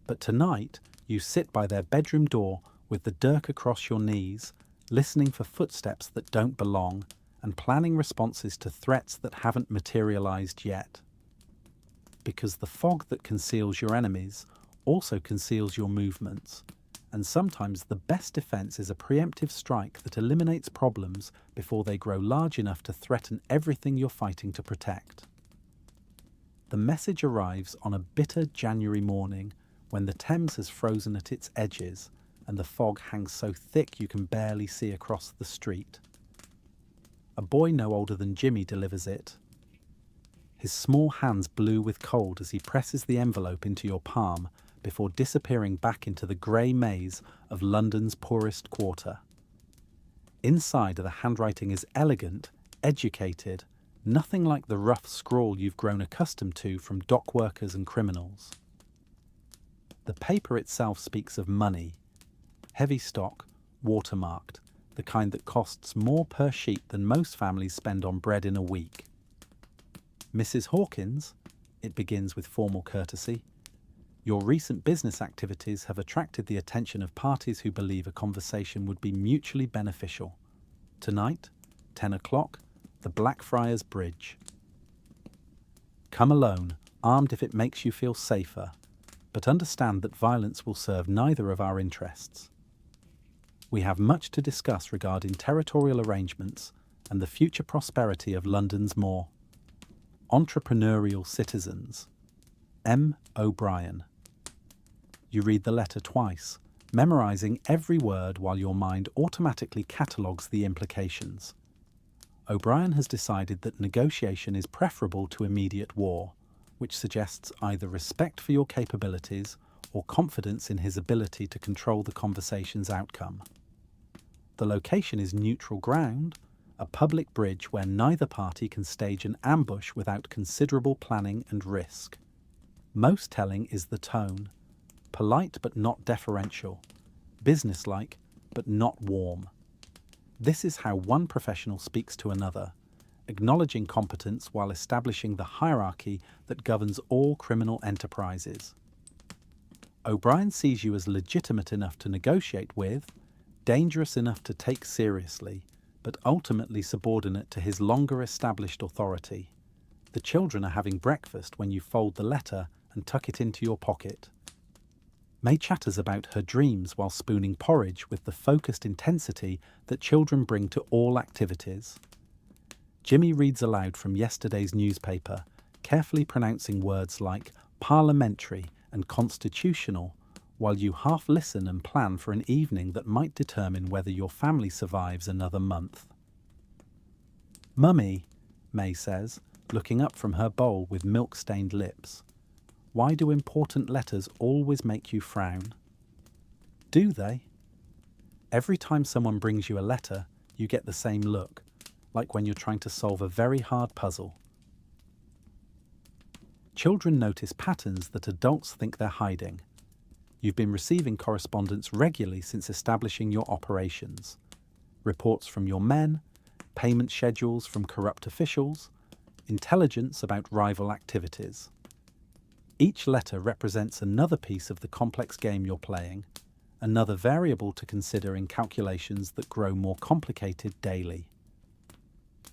But tonight, you sit by their bedroom door with the dirk across your knees, listening for footsteps that don't belong and planning responses to threats that haven't materialized yet. Because the fog that conceals your enemies also conceals your movements, and sometimes the best defense is a preemptive strike that eliminates problems before they grow large enough to threaten everything you're fighting to protect. The message arrives on a bitter January morning when the Thames has frozen at its edges and the fog hangs so thick you can barely see across the street. A boy no older than Jimmy delivers it. His small hands blue with cold as he presses the envelope into your palm before disappearing back into the grey maze of London's poorest quarter. Inside, the handwriting is elegant, educated, nothing like the rough scrawl you've grown accustomed to from dock workers and criminals. The paper itself speaks of money, heavy stock, watermarked, the kind that costs more per sheet than most families spend on bread in a week. Mrs. Hawkins, it begins with formal courtesy, your recent business activities have attracted the attention of parties who believe a conversation would be mutually beneficial. Tonight, 10 o'clock, the Blackfriars Bridge. Come alone, armed if it makes you feel safer, but understand that violence will serve neither of our interests. We have much to discuss regarding territorial arrangements and the future prosperity of London's more entrepreneurial citizens. M. O'Brien. You read the letter twice, memorizing every word while your mind automatically catalogues the implications. O'Brien has decided that negotiation is preferable to immediate war, which suggests either respect for your capabilities or confidence in his ability to control the conversation's outcome. The location is neutral ground, a public bridge where neither party can stage an ambush without considerable planning and risk. Most telling is the tone, polite but not deferential, businesslike but not warm. This is how one professional speaks to another, acknowledging competence while establishing the hierarchy that governs all criminal enterprises. O'Brien sees you as legitimate enough to negotiate with, dangerous enough to take seriously, but ultimately subordinate to his longer established authority. The children are having breakfast when you fold the letter and tuck it into your pocket. May chatters about her dreams while spooning porridge with the focused intensity that children bring to all activities. Jimmy reads aloud from yesterday's newspaper, carefully pronouncing words like parliamentary and constitutional, while you half listen and plan for an evening that might determine whether your family survives another month. Mummy, May says, looking up from her bowl with milk-stained lips. Why do important letters always make you frown? Do they? Every time someone brings you a letter, you get the same look, like when you're trying to solve a very hard puzzle. Children notice patterns that adults think they're hiding. You've been receiving correspondence regularly since establishing your operations. Reports from your men, payment schedules from corrupt officials, intelligence about rival activities. Each letter represents another piece of the complex game you're playing, another variable to consider in calculations that grow more complicated daily.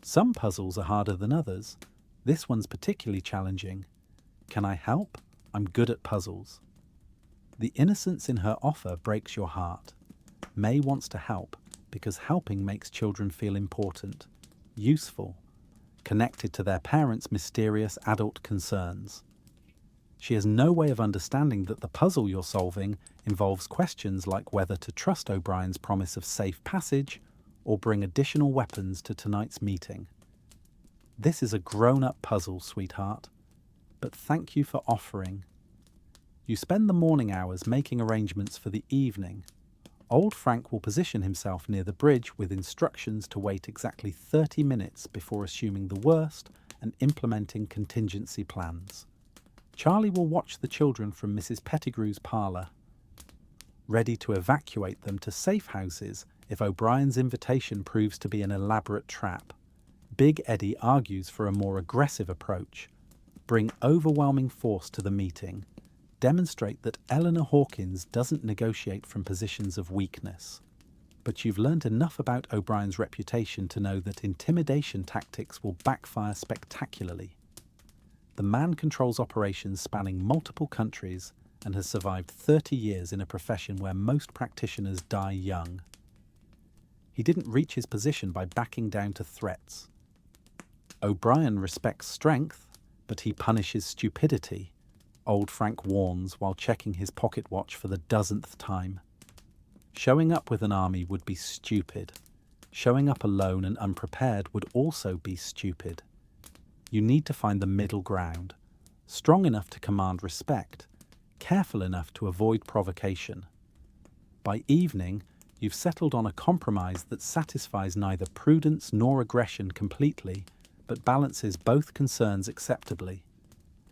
Some puzzles are harder than others. This one's particularly challenging. Can I help? I'm good at puzzles. The innocence in her offer breaks your heart. May wants to help because helping makes children feel important, useful, connected to their parents' mysterious adult concerns. She has no way of understanding that the puzzle you're solving involves questions like whether to trust O'Brien's promise of safe passage or bring additional weapons to tonight's meeting. This is a grown-up puzzle, sweetheart, but thank you for offering. You spend the morning hours making arrangements for the evening. Old Frank will position himself near the bridge with instructions to wait exactly 30 minutes before assuming the worst and implementing contingency plans. Charlie will watch the children from Mrs. Pettigrew's parlour, ready to evacuate them to safe houses if O'Brien's invitation proves to be an elaborate trap. Big Eddie argues for a more aggressive approach. Bring overwhelming force to the meeting. Demonstrate that Eleanor Hawkins doesn't negotiate from positions of weakness. But you've learned enough about O'Brien's reputation to know that intimidation tactics will backfire spectacularly. The man controls operations spanning multiple countries and has survived 30 years in a profession where most practitioners die young. He didn't reach his position by backing down to threats. O'Brien respects strength, but he punishes stupidity, Old Frank warns while checking his pocket watch for the dozenth time. Showing up with an army would be stupid. Showing up alone and unprepared would also be stupid. You need to find the middle ground, strong enough to command respect, careful enough to avoid provocation. By evening, you've settled on a compromise that satisfies neither prudence nor aggression completely, but balances both concerns acceptably.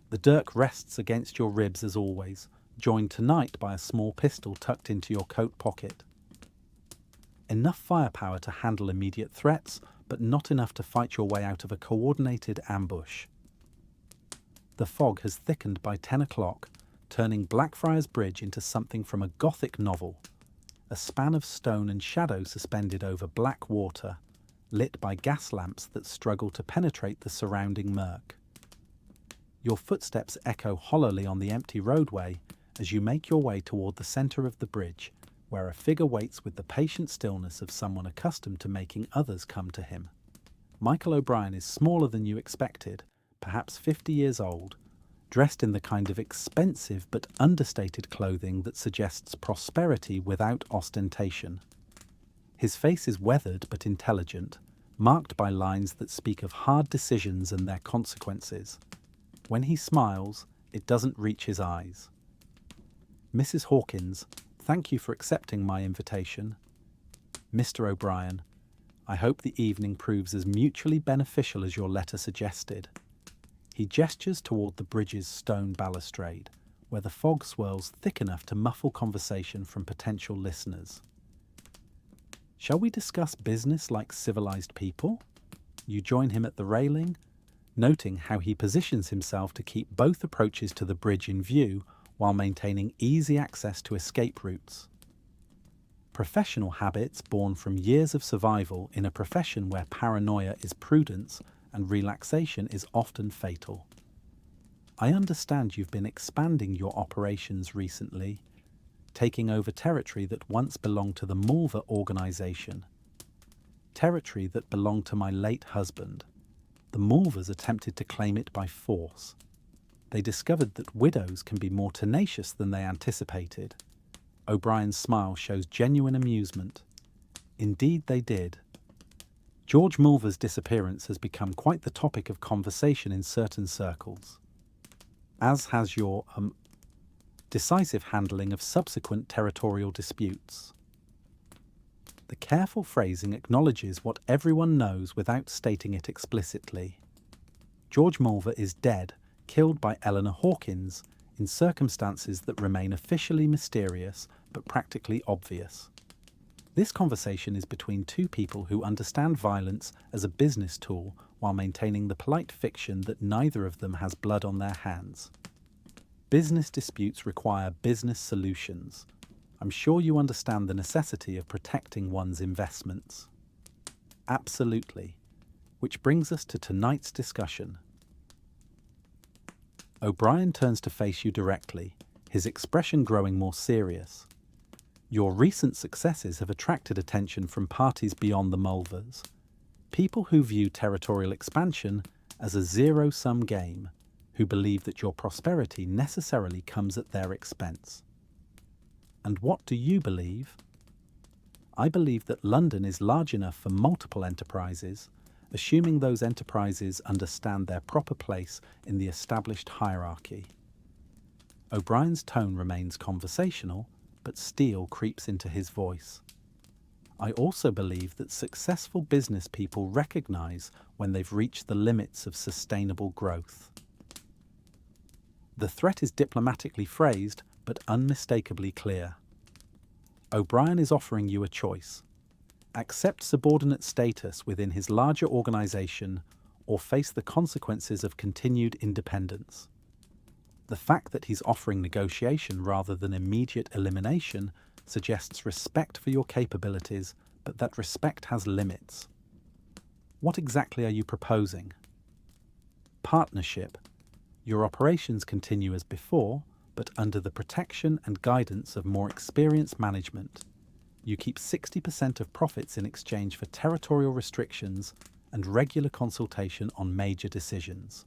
The dirk rests against your ribs as always, joined tonight by a small pistol tucked into your coat pocket. Enough firepower to handle immediate threats, but not enough to fight your way out of a coordinated ambush. The fog has thickened by 10 o'clock, turning Blackfriars Bridge into something from a Gothic novel, a span of stone and shadow suspended over black water, lit by gas lamps that struggle to penetrate the surrounding murk. Your footsteps echo hollowly on the empty roadway as you make your way toward the centre of the bridge, where a figure waits with the patient stillness of someone accustomed to making others come to him. Michael O'Brien is smaller than you expected, perhaps 50 years old, dressed in the kind of expensive but understated clothing that suggests prosperity without ostentation. His face is weathered but intelligent, marked by lines that speak of hard decisions and their consequences. When he smiles, it doesn't reach his eyes. Mrs. Hawkins, thank you for accepting my invitation. Mr. O'Brien, I hope the evening proves as mutually beneficial as your letter suggested. He gestures toward the bridge's stone balustrade, where the fog swirls thick enough to muffle conversation from potential listeners. Shall we discuss business like civilized people? You join him at the railing, noting how he positions himself to keep both approaches to the bridge in view while maintaining easy access to escape routes. Professional habits born from years of survival in a profession where paranoia is prudence and relaxation is often fatal. I understand you've been expanding your operations recently, taking over territory that once belonged to the Mulver organization. Territory that belonged to my late husband. The Mulvers attempted to claim it by force. They discovered that widows can be more tenacious than they anticipated. O'Brien's smile shows genuine amusement. Indeed they did. George Mulver's disappearance has become quite the topic of conversation in certain circles, as has your decisive handling of subsequent territorial disputes. The careful phrasing acknowledges what everyone knows without stating it explicitly. George Mulver is dead, killed by Eleanor Hawkins, in circumstances that remain officially mysterious but practically obvious. This conversation is between two people who understand violence as a business tool while maintaining the polite fiction that neither of them has blood on their hands. Business disputes require business solutions. I'm sure you understand the necessity of protecting one's investments. Absolutely. Which brings us to tonight's discussion. O'Brien turns to face you directly, his expression growing more serious. Your recent successes have attracted attention from parties beyond the Mulvers, people who view territorial expansion as a zero-sum game, who believe that your prosperity necessarily comes at their expense. And what do you believe? I believe that London is large enough for multiple enterprises, assuming those enterprises understand their proper place in the established hierarchy. O'Brien's tone remains conversational, but steel creeps into his voice. I also believe that successful business people recognize when they've reached the limits of sustainable growth. The threat is diplomatically phrased, but unmistakably clear. O'Brien is offering you a choice. Accept subordinate status within his larger organization or face the consequences of continued independence. The fact that he's offering negotiation rather than immediate elimination suggests respect for your capabilities, but that respect has limits. What exactly are you proposing? Partnership. Your operations continue as before, but under the protection and guidance of more experienced management. You keep 60% of profits in exchange for territorial restrictions and regular consultation on major decisions.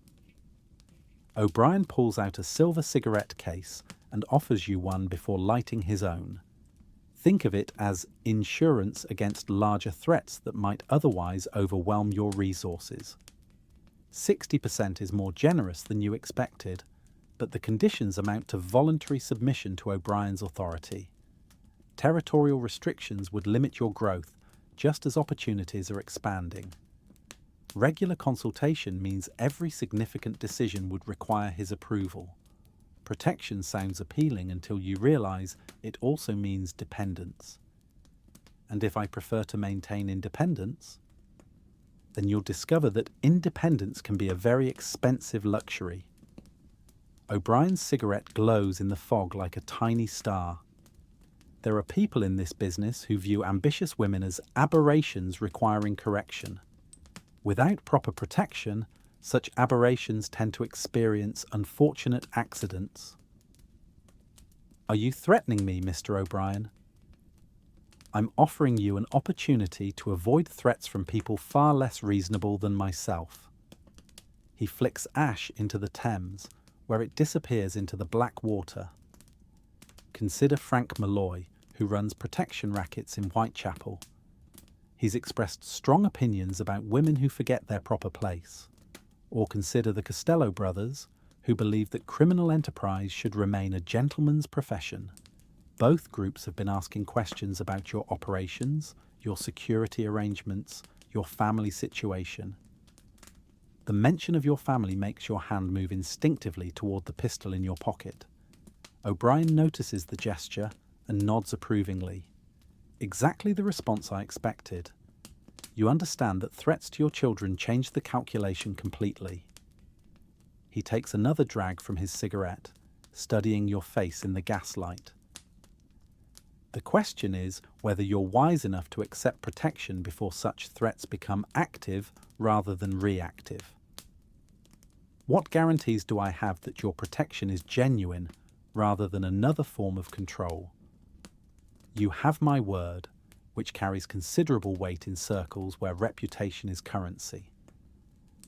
O'Brien pulls out a silver cigarette case and offers you one before lighting his own. Think of it as insurance against larger threats that might otherwise overwhelm your resources. 60% is more generous than you expected, but the conditions amount to voluntary submission to O'Brien's authority. Territorial restrictions would limit your growth, just as opportunities are expanding. Regular consultation means every significant decision would require his approval. Protection sounds appealing until you realize it also means dependence. And if I prefer to maintain independence, then you'll discover that independence can be a very expensive luxury. O'Brien's cigarette glows in the fog like a tiny star. There are people in this business who view ambitious women as aberrations requiring correction. Without proper protection, such aberrations tend to experience unfortunate accidents. Are you threatening me, Mr. O'Brien? I'm offering you an opportunity to avoid threats from people far less reasonable than myself. He flicks ash into the Thames, where it disappears into the black water. Consider Frank Malloy, who runs protection rackets in Whitechapel. He's expressed strong opinions about women who forget their proper place. Or consider the Costello brothers, who believe that criminal enterprise should remain a gentleman's profession. Both groups have been asking questions about your operations, your security arrangements, your family situation. The mention of your family makes your hand move instinctively toward the pistol in your pocket. O'Brien notices the gesture and nods approvingly. Exactly the response I expected. You understand that threats to your children change the calculation completely. He takes another drag from his cigarette, studying your face in the gaslight. The question is whether you're wise enough to accept protection before such threats become active rather than reactive. What guarantees do I have that your protection is genuine rather than another form of control? You have my word, which carries considerable weight in circles where reputation is currency.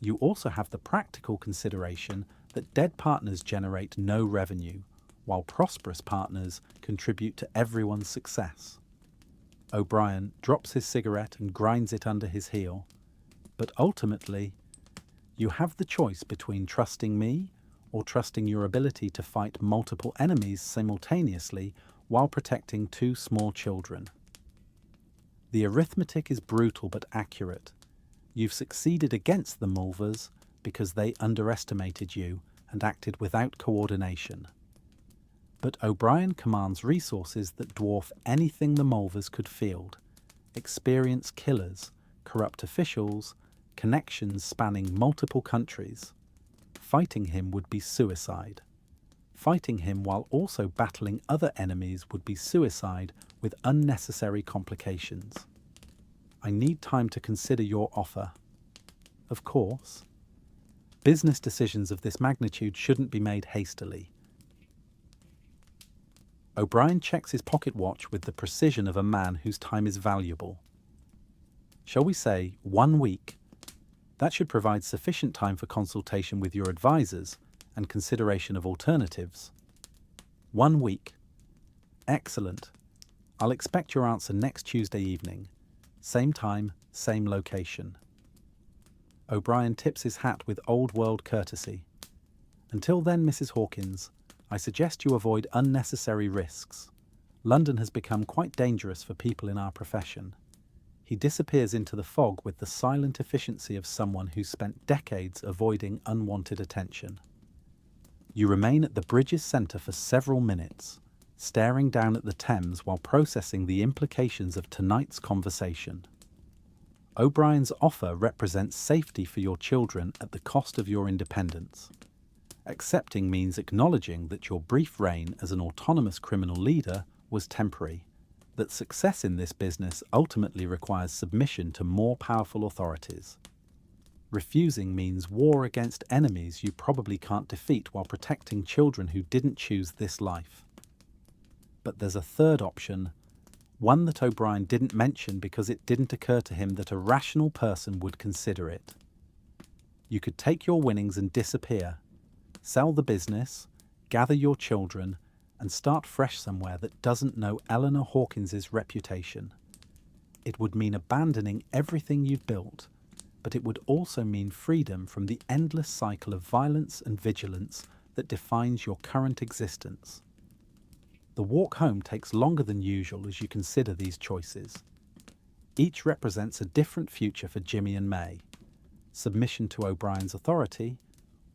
You also have the practical consideration that dead partners generate no revenue, while prosperous partners contribute to everyone's success. O'Brien drops his cigarette and grinds it under his heel. But ultimately, you have the choice between trusting me or trusting your ability to fight multiple enemies simultaneously while protecting two small children. The arithmetic is brutal but accurate. You've succeeded against the Mulvers because they underestimated you and acted without coordination. But O'Brien commands resources that dwarf anything the Mulvers could field: experienced killers, corrupt officials, connections spanning multiple countries. Fighting him would be suicide. Fighting him while also battling other enemies would be suicide with unnecessary complications. I need time to consider your offer. Of course, business decisions of this magnitude shouldn't be made hastily. O'Brien checks his pocket watch with the precision of a man whose time is valuable. Shall we say 1 week? That should provide sufficient time for consultation with your advisors and consideration of alternatives. 1 week. Excellent. I'll expect your answer next Tuesday evening. Same time, same location. O'Brien tips his hat with old-world courtesy. Until then, Mrs. Hawkins, I suggest you avoid unnecessary risks. London has become quite dangerous for people in our profession. He disappears into the fog with the silent efficiency of someone who's spent decades avoiding unwanted attention. You remain at the bridge's centre for several minutes, staring down at the Thames while processing the implications of tonight's conversation. O'Brien's offer represents safety for your children at the cost of your independence. Accepting means acknowledging that your brief reign as an autonomous criminal leader was temporary, that success in this business ultimately requires submission to more powerful authorities. Refusing means war against enemies you probably can't defeat while protecting children who didn't choose this life. But there's a third option, one that O'Brien didn't mention because it didn't occur to him that a rational person would consider it. You could take your winnings and disappear, sell the business, gather your children, and start fresh somewhere that doesn't know Eleanor Hawkins's reputation. It would mean abandoning everything you've built, but it would also mean freedom from the endless cycle of violence and vigilance that defines your current existence. The walk home takes longer than usual as you consider these choices. Each represents a different future for Jimmy and May. Submission to O'Brien's authority,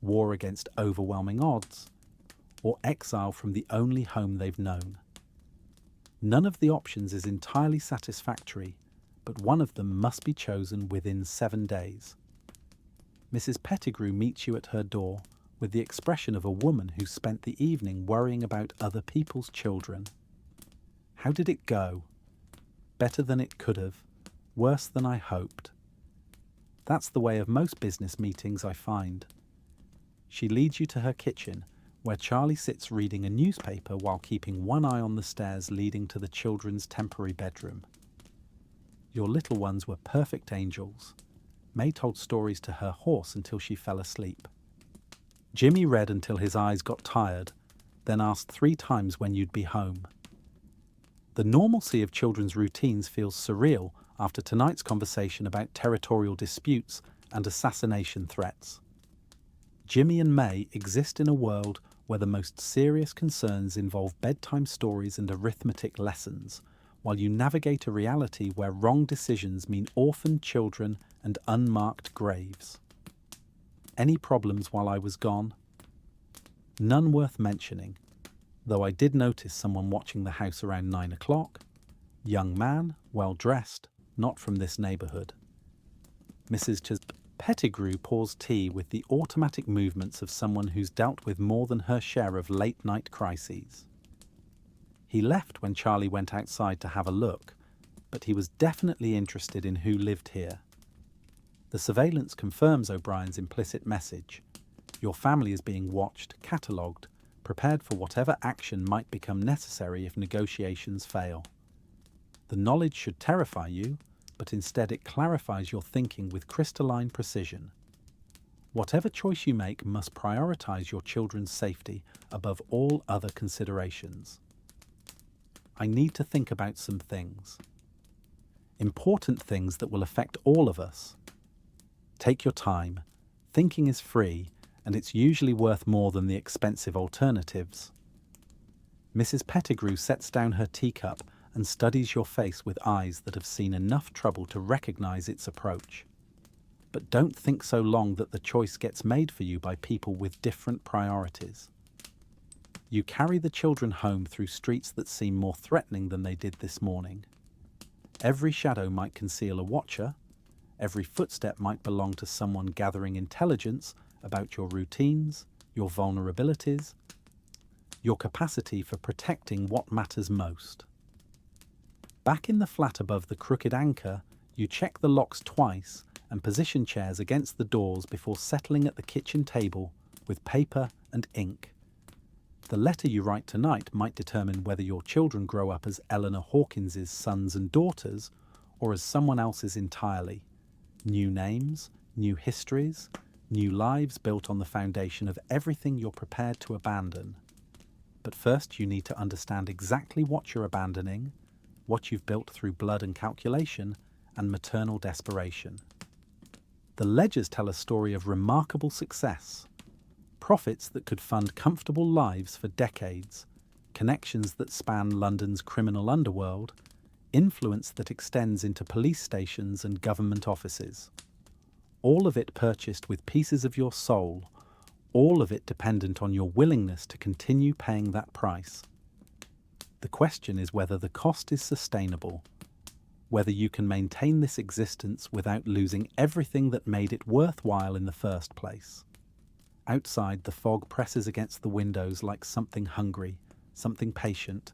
war against overwhelming odds, or exile from the only home they've known. None of the options is entirely satisfactory, but one of them must be chosen within 7 days. Mrs. Pettigrew meets you at her door with the expression of a woman who spent the evening worrying about other people's children. How did it go? Better than it could have, worse than I hoped. That's the way of most business meetings, I find. She leads you to her kitchen, where Charlie sits reading a newspaper while keeping one eye on the stairs leading to the children's temporary bedroom. Your little ones were perfect angels. May told stories to her horse until she fell asleep. Jimmy read until his eyes got tired, then asked 3 times when you'd be home. The normalcy of children's routines feels surreal after tonight's conversation about territorial disputes and assassination threats. Jimmy and May exist in a world where the most serious concerns involve bedtime stories and arithmetic lessons, while you navigate a reality where wrong decisions mean orphaned children and unmarked graves. Any problems while I was gone? None worth mentioning, though I did notice someone watching the house around 9 o'clock. Young man, well dressed, not from this neighbourhood. Mrs. Pettigrew pours tea with the automatic movements of someone who's dealt with more than her share of late-night crises. He left when Charlie went outside to have a look, but he was definitely interested in who lived here. The surveillance confirms O'Brien's implicit message. Your family is being watched, catalogued, prepared for whatever action might become necessary if negotiations fail. The knowledge should terrify you, but instead it clarifies your thinking with crystalline precision. Whatever choice you make must prioritize your children's safety above all other considerations. I need to think about some things. Important things that will affect all of us. Take your time. Thinking is free, and it's usually worth more than the expensive alternatives. Mrs. Pettigrew sets down her teacup and studies your face with eyes that have seen enough trouble to recognize its approach. But don't think so long that the choice gets made for you by people with different priorities. You carry the children home through streets that seem more threatening than they did this morning. Every shadow might conceal a watcher. Every footstep might belong to someone gathering intelligence about your routines, your vulnerabilities, your capacity for protecting what matters most. Back in the flat above the Crooked Anchor, you check the locks twice and position chairs against the doors before settling at the kitchen table with paper and ink. The letter you write tonight might determine whether your children grow up as Eleanor Hawkins's sons and daughters or as someone else's entirely. New names, new histories, new lives built on the foundation of everything you're prepared to abandon. But first you need to understand exactly what you're abandoning, what you've built through blood and calculation, and maternal desperation. The ledgers tell a story of remarkable success. Profits that could fund comfortable lives for decades, connections that span London's criminal underworld, influence that extends into police stations and government offices. All of it purchased with pieces of your soul, all of it dependent on your willingness to continue paying that price. The question is whether the cost is sustainable, whether you can maintain this existence without losing everything that made it worthwhile in the first place. Outside, the fog presses against the windows like something hungry, something patient,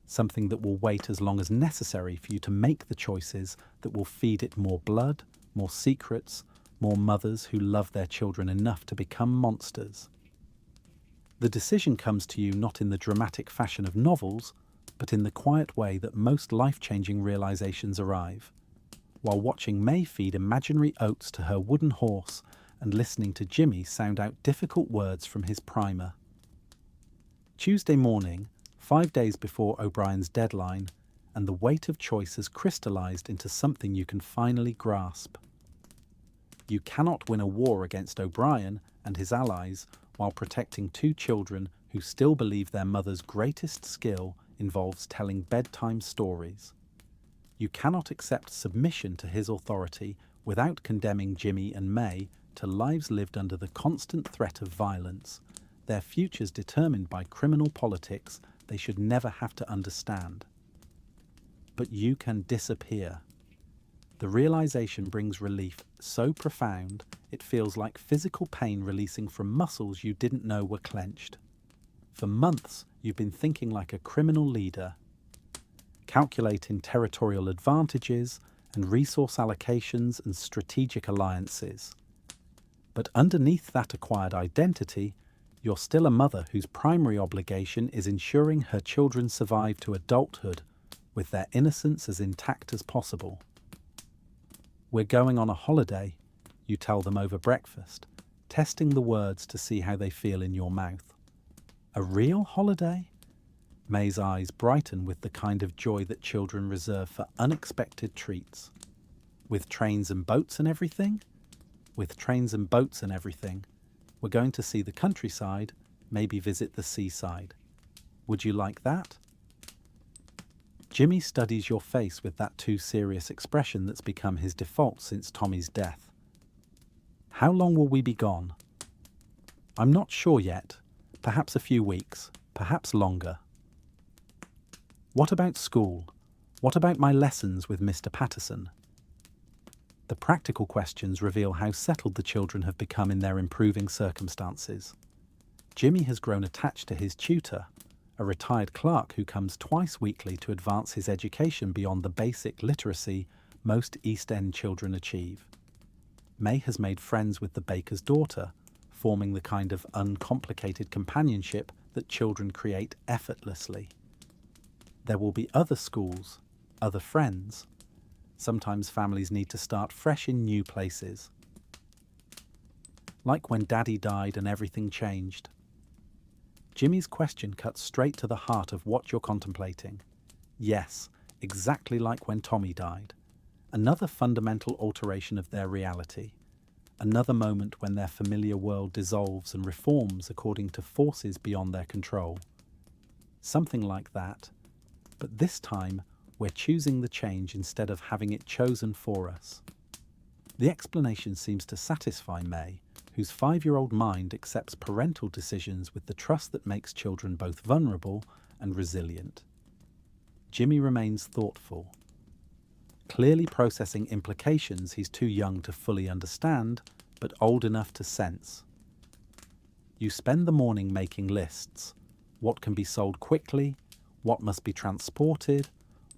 something that will wait as long as necessary for you to make the choices that will feed it more blood, more secrets, more mothers who love their children enough to become monsters. The decision comes to you not in the dramatic fashion of novels, but in the quiet way that most life-changing realizations arrive, while watching May feed imaginary oats to her wooden horse and listening to Jimmy sound out difficult words from his primer. Tuesday morning, 5 days before O'Brien's deadline, and the weight of choice has crystallized into something you can finally grasp. You cannot win a war against O'Brien and his allies while protecting two children who still believe their mother's greatest skill involves telling bedtime stories. You cannot accept submission to his authority without condemning Jimmy and May to lives lived under the constant threat of violence, their futures determined by criminal politics they should never have to understand. But you can disappear. The realization brings relief so profound it feels like physical pain releasing from muscles you didn't know were clenched. For months, you've been thinking like a criminal leader, calculating territorial advantages and resource allocations and strategic alliances. But underneath that acquired identity, you're still a mother whose primary obligation is ensuring her children survive to adulthood with their innocence as intact as possible. We're going on a holiday, you tell them over breakfast, testing the words to see how they feel in your mouth. A real holiday? May's eyes brighten with the kind of joy that children reserve for unexpected treats. With trains and boats and everything? With trains and boats and everything. We're going to see the countryside, maybe visit the seaside. Would you like that? Jimmy studies your face with that too serious expression that's become his default since Tommy's death. How long will we be gone? I'm not sure yet. Perhaps a few weeks, perhaps longer. What about school? What about my lessons with Mr. Patterson? The practical questions reveal how settled the children have become in their improving circumstances. Jimmy has grown attached to his tutor, a retired clerk who comes twice weekly to advance his education beyond the basic literacy most East End children achieve. May has made friends with the baker's daughter, forming the kind of uncomplicated companionship that children create effortlessly. There will be other schools, other friends. Sometimes families need to start fresh in new places. Like when Daddy died and everything changed. Jimmy's question cuts straight to the heart of what you're contemplating. Yes, exactly like when Tommy died. Another fundamental alteration of their reality. Another moment when their familiar world dissolves and reforms according to forces beyond their control. Something like that, but this time we're choosing the change instead of having it chosen for us. The explanation seems to satisfy May, whose 5-year-old mind accepts parental decisions with the trust that makes children both vulnerable and resilient. Jimmy remains thoughtful, clearly processing implications he's too young to fully understand, but old enough to sense. You spend the morning making lists. What can be sold quickly? What must be transported?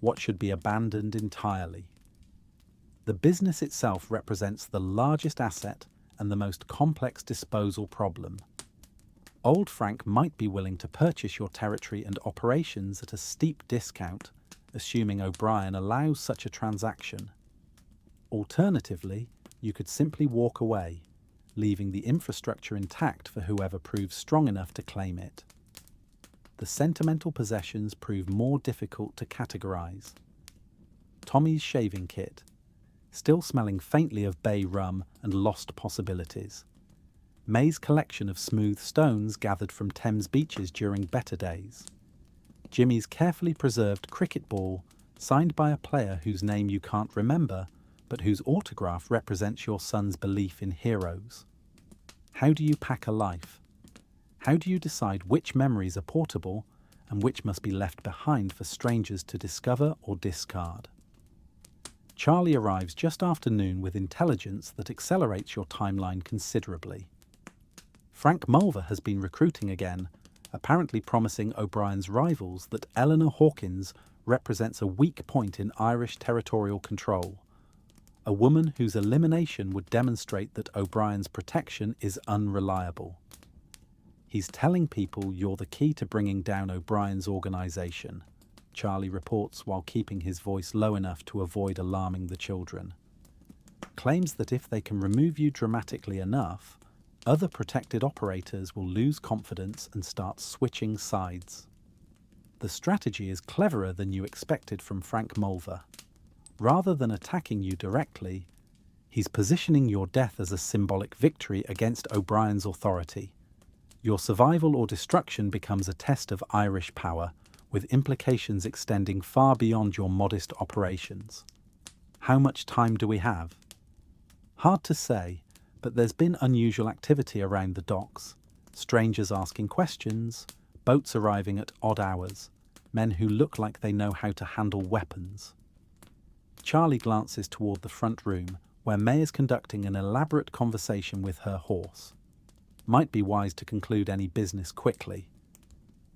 What should be abandoned entirely? The business itself represents the largest asset and the most complex disposal problem. Old Frank might be willing to purchase your territory and operations at a steep discount, assuming O'Brien allows such a transaction. Alternatively, you could simply walk away, leaving the infrastructure intact for whoever proves strong enough to claim it. The sentimental possessions prove more difficult to categorize. Tommy's shaving kit, still smelling faintly of bay rum and lost possibilities. May's collection of smooth stones gathered from Thames beaches during better days. Jimmy's carefully preserved cricket ball, signed by a player whose name you can't remember, but whose autograph represents your son's belief in heroes. How do you pack a life? How do you decide which memories are portable and which must be left behind for strangers to discover or discard? Charlie arrives just after noon with intelligence that accelerates your timeline considerably. Frank Mulver has been recruiting again, apparently promising O'Brien's rivals that Eleanor Hawkins represents a weak point in Irish territorial control, a woman whose elimination would demonstrate that O'Brien's protection is unreliable. He's telling people you're the key to bringing down O'Brien's organisation, Charlie reports while keeping his voice low enough to avoid alarming the children. Claims that if they can remove you dramatically enough, other protected operators will lose confidence and start switching sides. The strategy is cleverer than you expected from Frank Mulver. Rather than attacking you directly, he's positioning your death as a symbolic victory against O'Brien's authority. Your survival or destruction becomes a test of Irish power, with implications extending far beyond your modest operations. How much time do we have? Hard to say, but there's been unusual activity around the docks. Strangers asking questions, boats arriving at odd hours, men who look like they know how to handle weapons. Charlie glances toward the front room, where May is conducting an elaborate conversation with her horse. Might be wise to conclude any business quickly.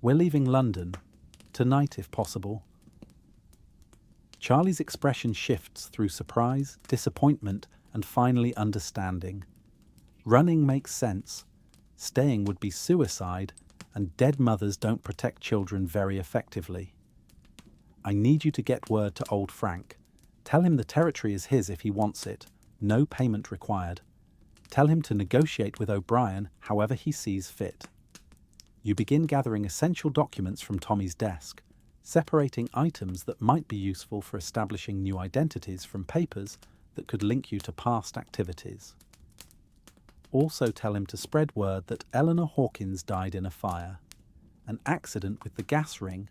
We're leaving London. Tonight, if possible. Charlie's expression shifts through surprise, disappointment, and finally understanding. Running makes sense. Staying would be suicide, and dead mothers don't protect children very effectively. I need you to get word to old Frank. Tell him the territory is his if he wants it. No payment required. Tell him to negotiate with O'Brien however he sees fit. You begin gathering essential documents from Tommy's desk, separating items that might be useful for establishing new identities from papers that could link you to past activities. Also tell him to spread word that Eleanor Hawkins died in a fire. An accident with the gas ring.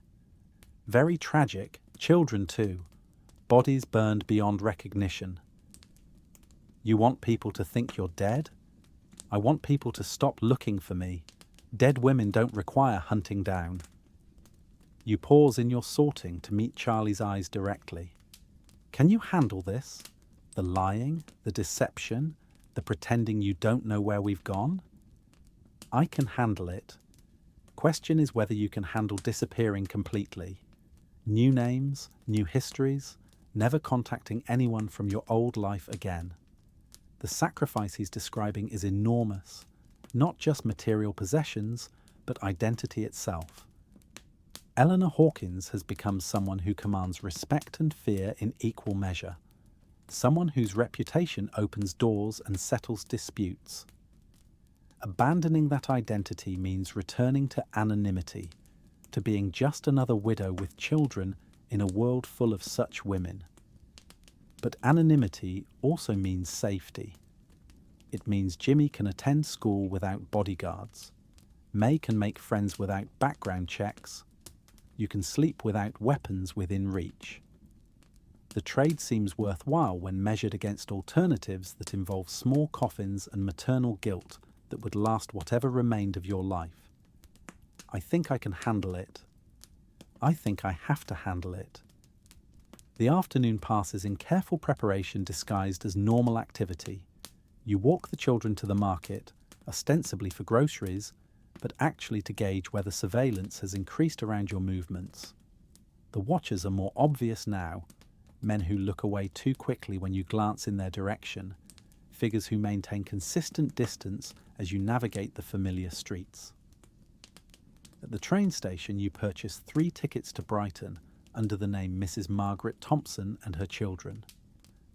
Very tragic, children too. Bodies burned beyond recognition. You want people to think you're dead? I want people to stop looking for me. Dead women don't require hunting down. You pause in your sorting to meet Charlie's eyes directly. Can you handle this? The lying, the deception, the pretending you don't know where we've gone? I can handle it. Question is whether you can handle disappearing completely. New names, new histories, never contacting anyone from your old life again. The sacrifice he's describing is enormous, not just material possessions, but identity itself. Eleanor Hawkins has become someone who commands respect and fear in equal measure, someone whose reputation opens doors and settles disputes. Abandoning that identity means returning to anonymity, to being just another widow with children in a world full of such women. But anonymity also means safety. It means Jimmy can attend school without bodyguards. May can make friends without background checks. You can sleep without weapons within reach. The trade seems worthwhile when measured against alternatives that involve small coffins and maternal guilt that would last whatever remained of your life. I think I can handle it. I think I have to handle it. The afternoon passes in careful preparation disguised as normal activity. You walk the children to the market, ostensibly for groceries, but actually to gauge whether surveillance has increased around your movements. The watchers are more obvious now, men who look away too quickly when you glance in their direction, figures who maintain consistent distance as you navigate the familiar streets. At the train station you purchase 3 tickets to Brighton under the name Mrs. Margaret Thompson and her children,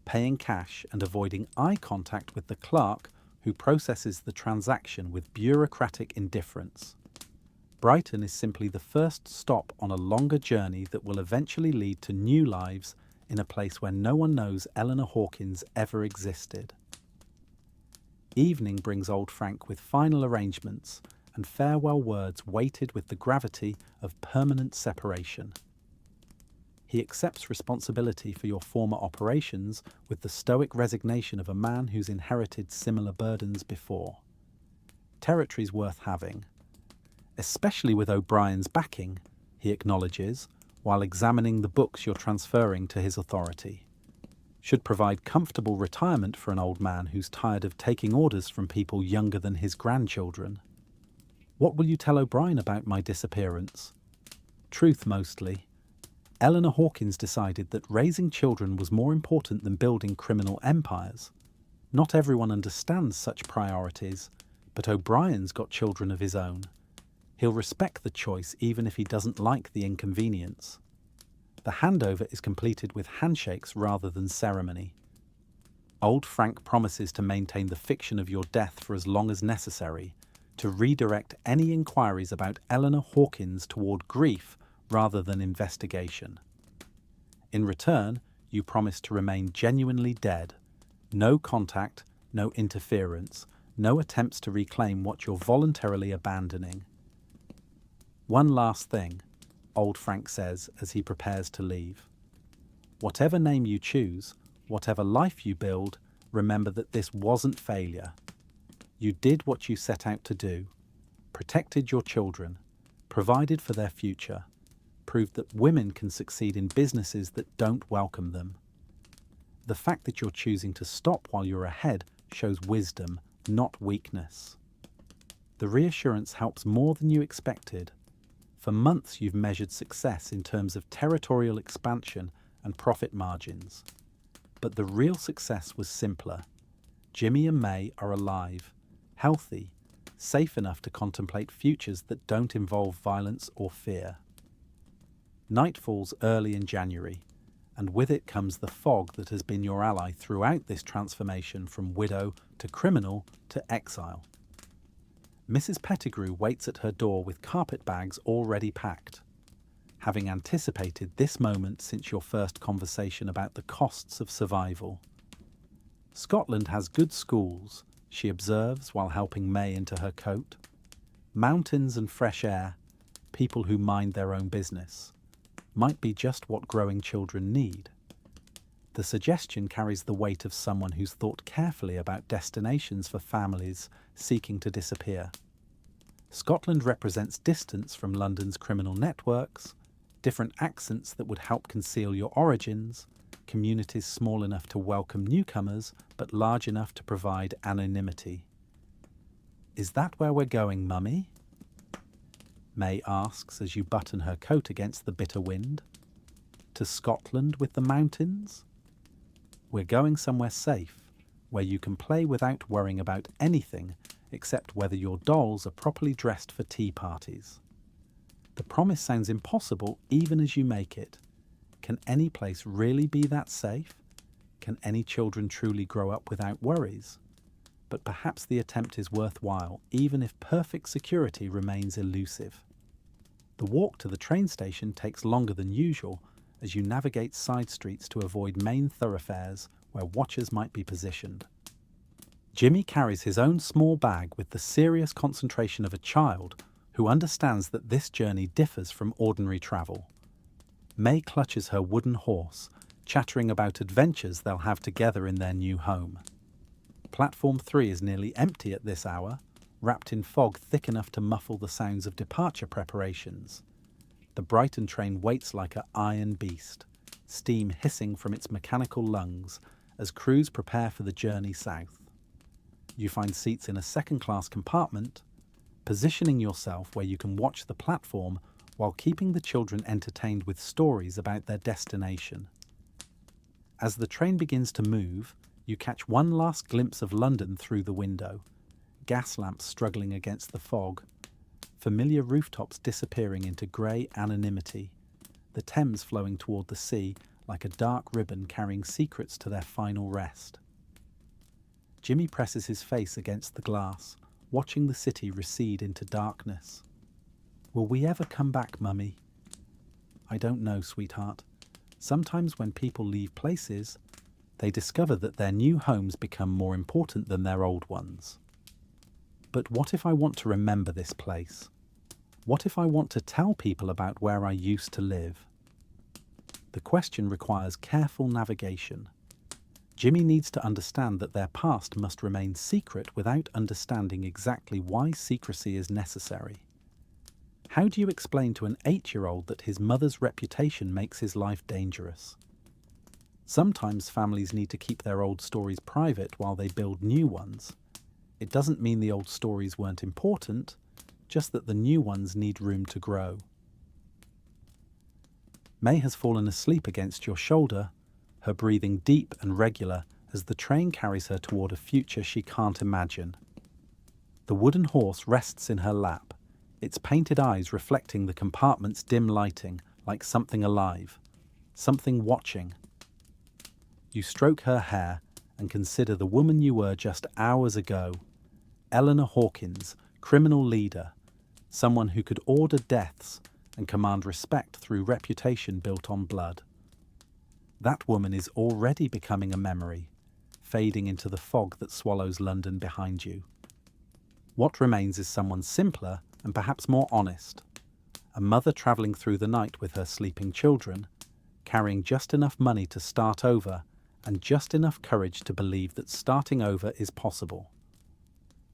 paying cash and avoiding eye contact with the clerk who processes the transaction with bureaucratic indifference. Brighton is simply the first stop on a longer journey that will eventually lead to new lives in a place where no one knows Eleanor Hawkins ever existed. Evening brings old Frank with final arrangements and farewell words weighted with the gravity of permanent separation. He accepts responsibility for your former operations with the stoic resignation of a man who's inherited similar burdens before. Territory's worth having, especially with O'Brien's backing, he acknowledges, while examining the books you're transferring to his authority. Should provide comfortable retirement for an old man who's tired of taking orders from people younger than his grandchildren. What will you tell O'Brien about my disappearance? Truth mostly. Eleanor Hawkins decided that raising children was more important than building criminal empires. Not everyone understands such priorities, but O'Brien's got children of his own. He'll respect the choice even if he doesn't like the inconvenience. The handover is completed with handshakes rather than ceremony. Old Frank promises to maintain the fiction of your death for as long as necessary, to redirect any inquiries about Eleanor Hawkins toward grief rather than investigation. In return, you promise to remain genuinely dead. No contact, no interference, no attempts to reclaim what you're voluntarily abandoning. One last thing, old Frank says as he prepares to leave. Whatever name you choose, whatever life you build, remember that this wasn't failure. You did what you set out to do, protected your children, provided for their future, proved that women can succeed in businesses that don't welcome them. The fact that you're choosing to stop while you're ahead shows wisdom, not weakness. The reassurance helps more than you expected. For months you've measured success in terms of territorial expansion and profit margins. But the real success was simpler. Jimmy and May are alive, healthy, safe enough to contemplate futures that don't involve violence or fear. Night falls early in January, and with it comes the fog that has been your ally throughout this transformation from widow to criminal to exile. Mrs. Pettigrew waits at her door with carpet bags already packed, having anticipated this moment since your first conversation about the costs of survival. Scotland has good schools, she observes while helping May into her coat. Mountains and fresh air, people who mind their own business, might be just what growing children need. The suggestion carries the weight of someone who's thought carefully about destinations for families seeking to disappear. Scotland represents distance from London's criminal networks, different accents that would help conceal your origins, communities small enough to welcome newcomers but large enough to provide anonymity. Is that where we're going, Mummy? May asks as you button her coat against the bitter wind. To Scotland with the mountains? We're going somewhere safe, where you can play without worrying about anything except whether your dolls are properly dressed for tea parties. The promise sounds impossible even as you make it. Can any place really be that safe? Can any children truly grow up without worries? But perhaps the attempt is worthwhile, even if perfect security remains elusive. The walk to the train station takes longer than usual as you navigate side streets to avoid main thoroughfares where watchers might be positioned. Jimmy carries his own small bag with the serious concentration of a child who understands that this journey differs from ordinary travel. May clutches her wooden horse, chattering about adventures they'll have together in their new home. Platform 3 is nearly empty at this hour, wrapped in fog thick enough to muffle the sounds of departure preparations. The Brighton train waits like an iron beast, steam hissing from its mechanical lungs as crews prepare for the journey south. You find seats in a second-class compartment, positioning yourself where you can watch the platform while keeping the children entertained with stories about their destination. As the train begins to move, you catch one last glimpse of London through the window, gas lamps struggling against the fog, familiar rooftops disappearing into grey anonymity, the Thames flowing toward the sea like a dark ribbon carrying secrets to their final rest. Jimmy presses his face against the glass, watching the city recede into darkness. Will we ever come back, Mummy? I don't know, sweetheart. Sometimes when people leave places, they discover that their new homes become more important than their old ones. But what if I want to remember this place? What if I want to tell people about where I used to live? The question requires careful navigation. Jimmy needs to understand that their past must remain secret without understanding exactly why secrecy is necessary. How do you explain to an 8-year-old that his mother's reputation makes his life dangerous? Sometimes families need to keep their old stories private while they build new ones. It doesn't mean the old stories weren't important, just that the new ones need room to grow. May has fallen asleep against your shoulder, her breathing deep and regular as the train carries her toward a future she can't imagine. The wooden horse rests in her lap, its painted eyes reflecting the compartment's dim lighting like something alive, something watching. You stroke her hair and consider the woman you were just hours ago, Eleanor Hawkins, criminal leader, someone who could order deaths and command respect through reputation built on blood. That woman is already becoming a memory, fading into the fog that swallows London behind you. What remains is someone simpler and perhaps more honest, a mother travelling through the night with her sleeping children, carrying just enough money to start over and just enough courage to believe that starting over is possible.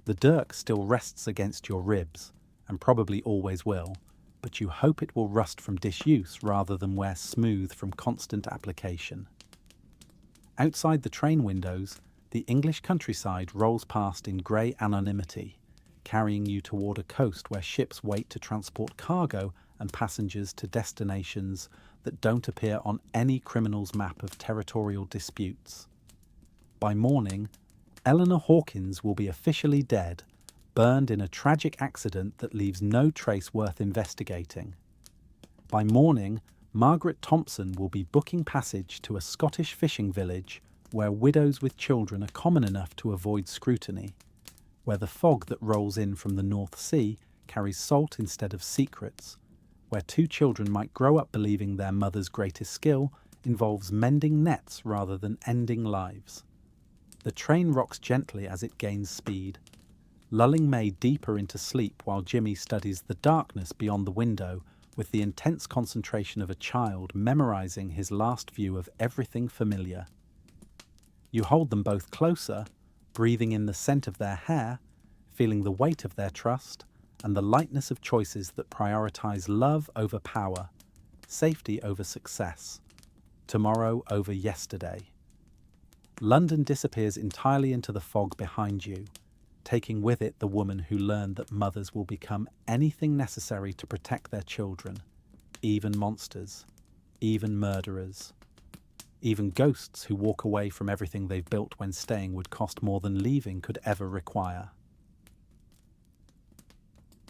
The dirk still rests against your ribs, and probably always will, but you hope it will rust from disuse rather than wear smooth from constant application. Outside the train windows, the English countryside rolls past in grey anonymity, carrying you toward a coast where ships wait to transport cargo and passengers to destinations that don't appear on any criminal's map of territorial disputes. By morning, Eleanor Hawkins will be officially dead, burned in a tragic accident that leaves no trace worth investigating. By morning, Margaret Thompson will be booking passage to a Scottish fishing village where widows with children are common enough to avoid scrutiny, where the fog that rolls in from the North Sea carries salt instead of secrets, where 2 children might grow up believing their mother's greatest skill involves mending nets rather than ending lives. The train rocks gently as it gains speed, lulling May deeper into sleep while Jimmy studies the darkness beyond the window with the intense concentration of a child memorizing his last view of everything familiar. You hold them both closer, breathing in the scent of their hair, feeling the weight of their trust, and the lightness of choices that prioritize love over power, safety over success, tomorrow over yesterday. London disappears entirely into the fog behind you, taking with it the woman who learned that mothers will become anything necessary to protect their children, even monsters, even murderers, even ghosts who walk away from everything they've built when staying would cost more than leaving could ever require.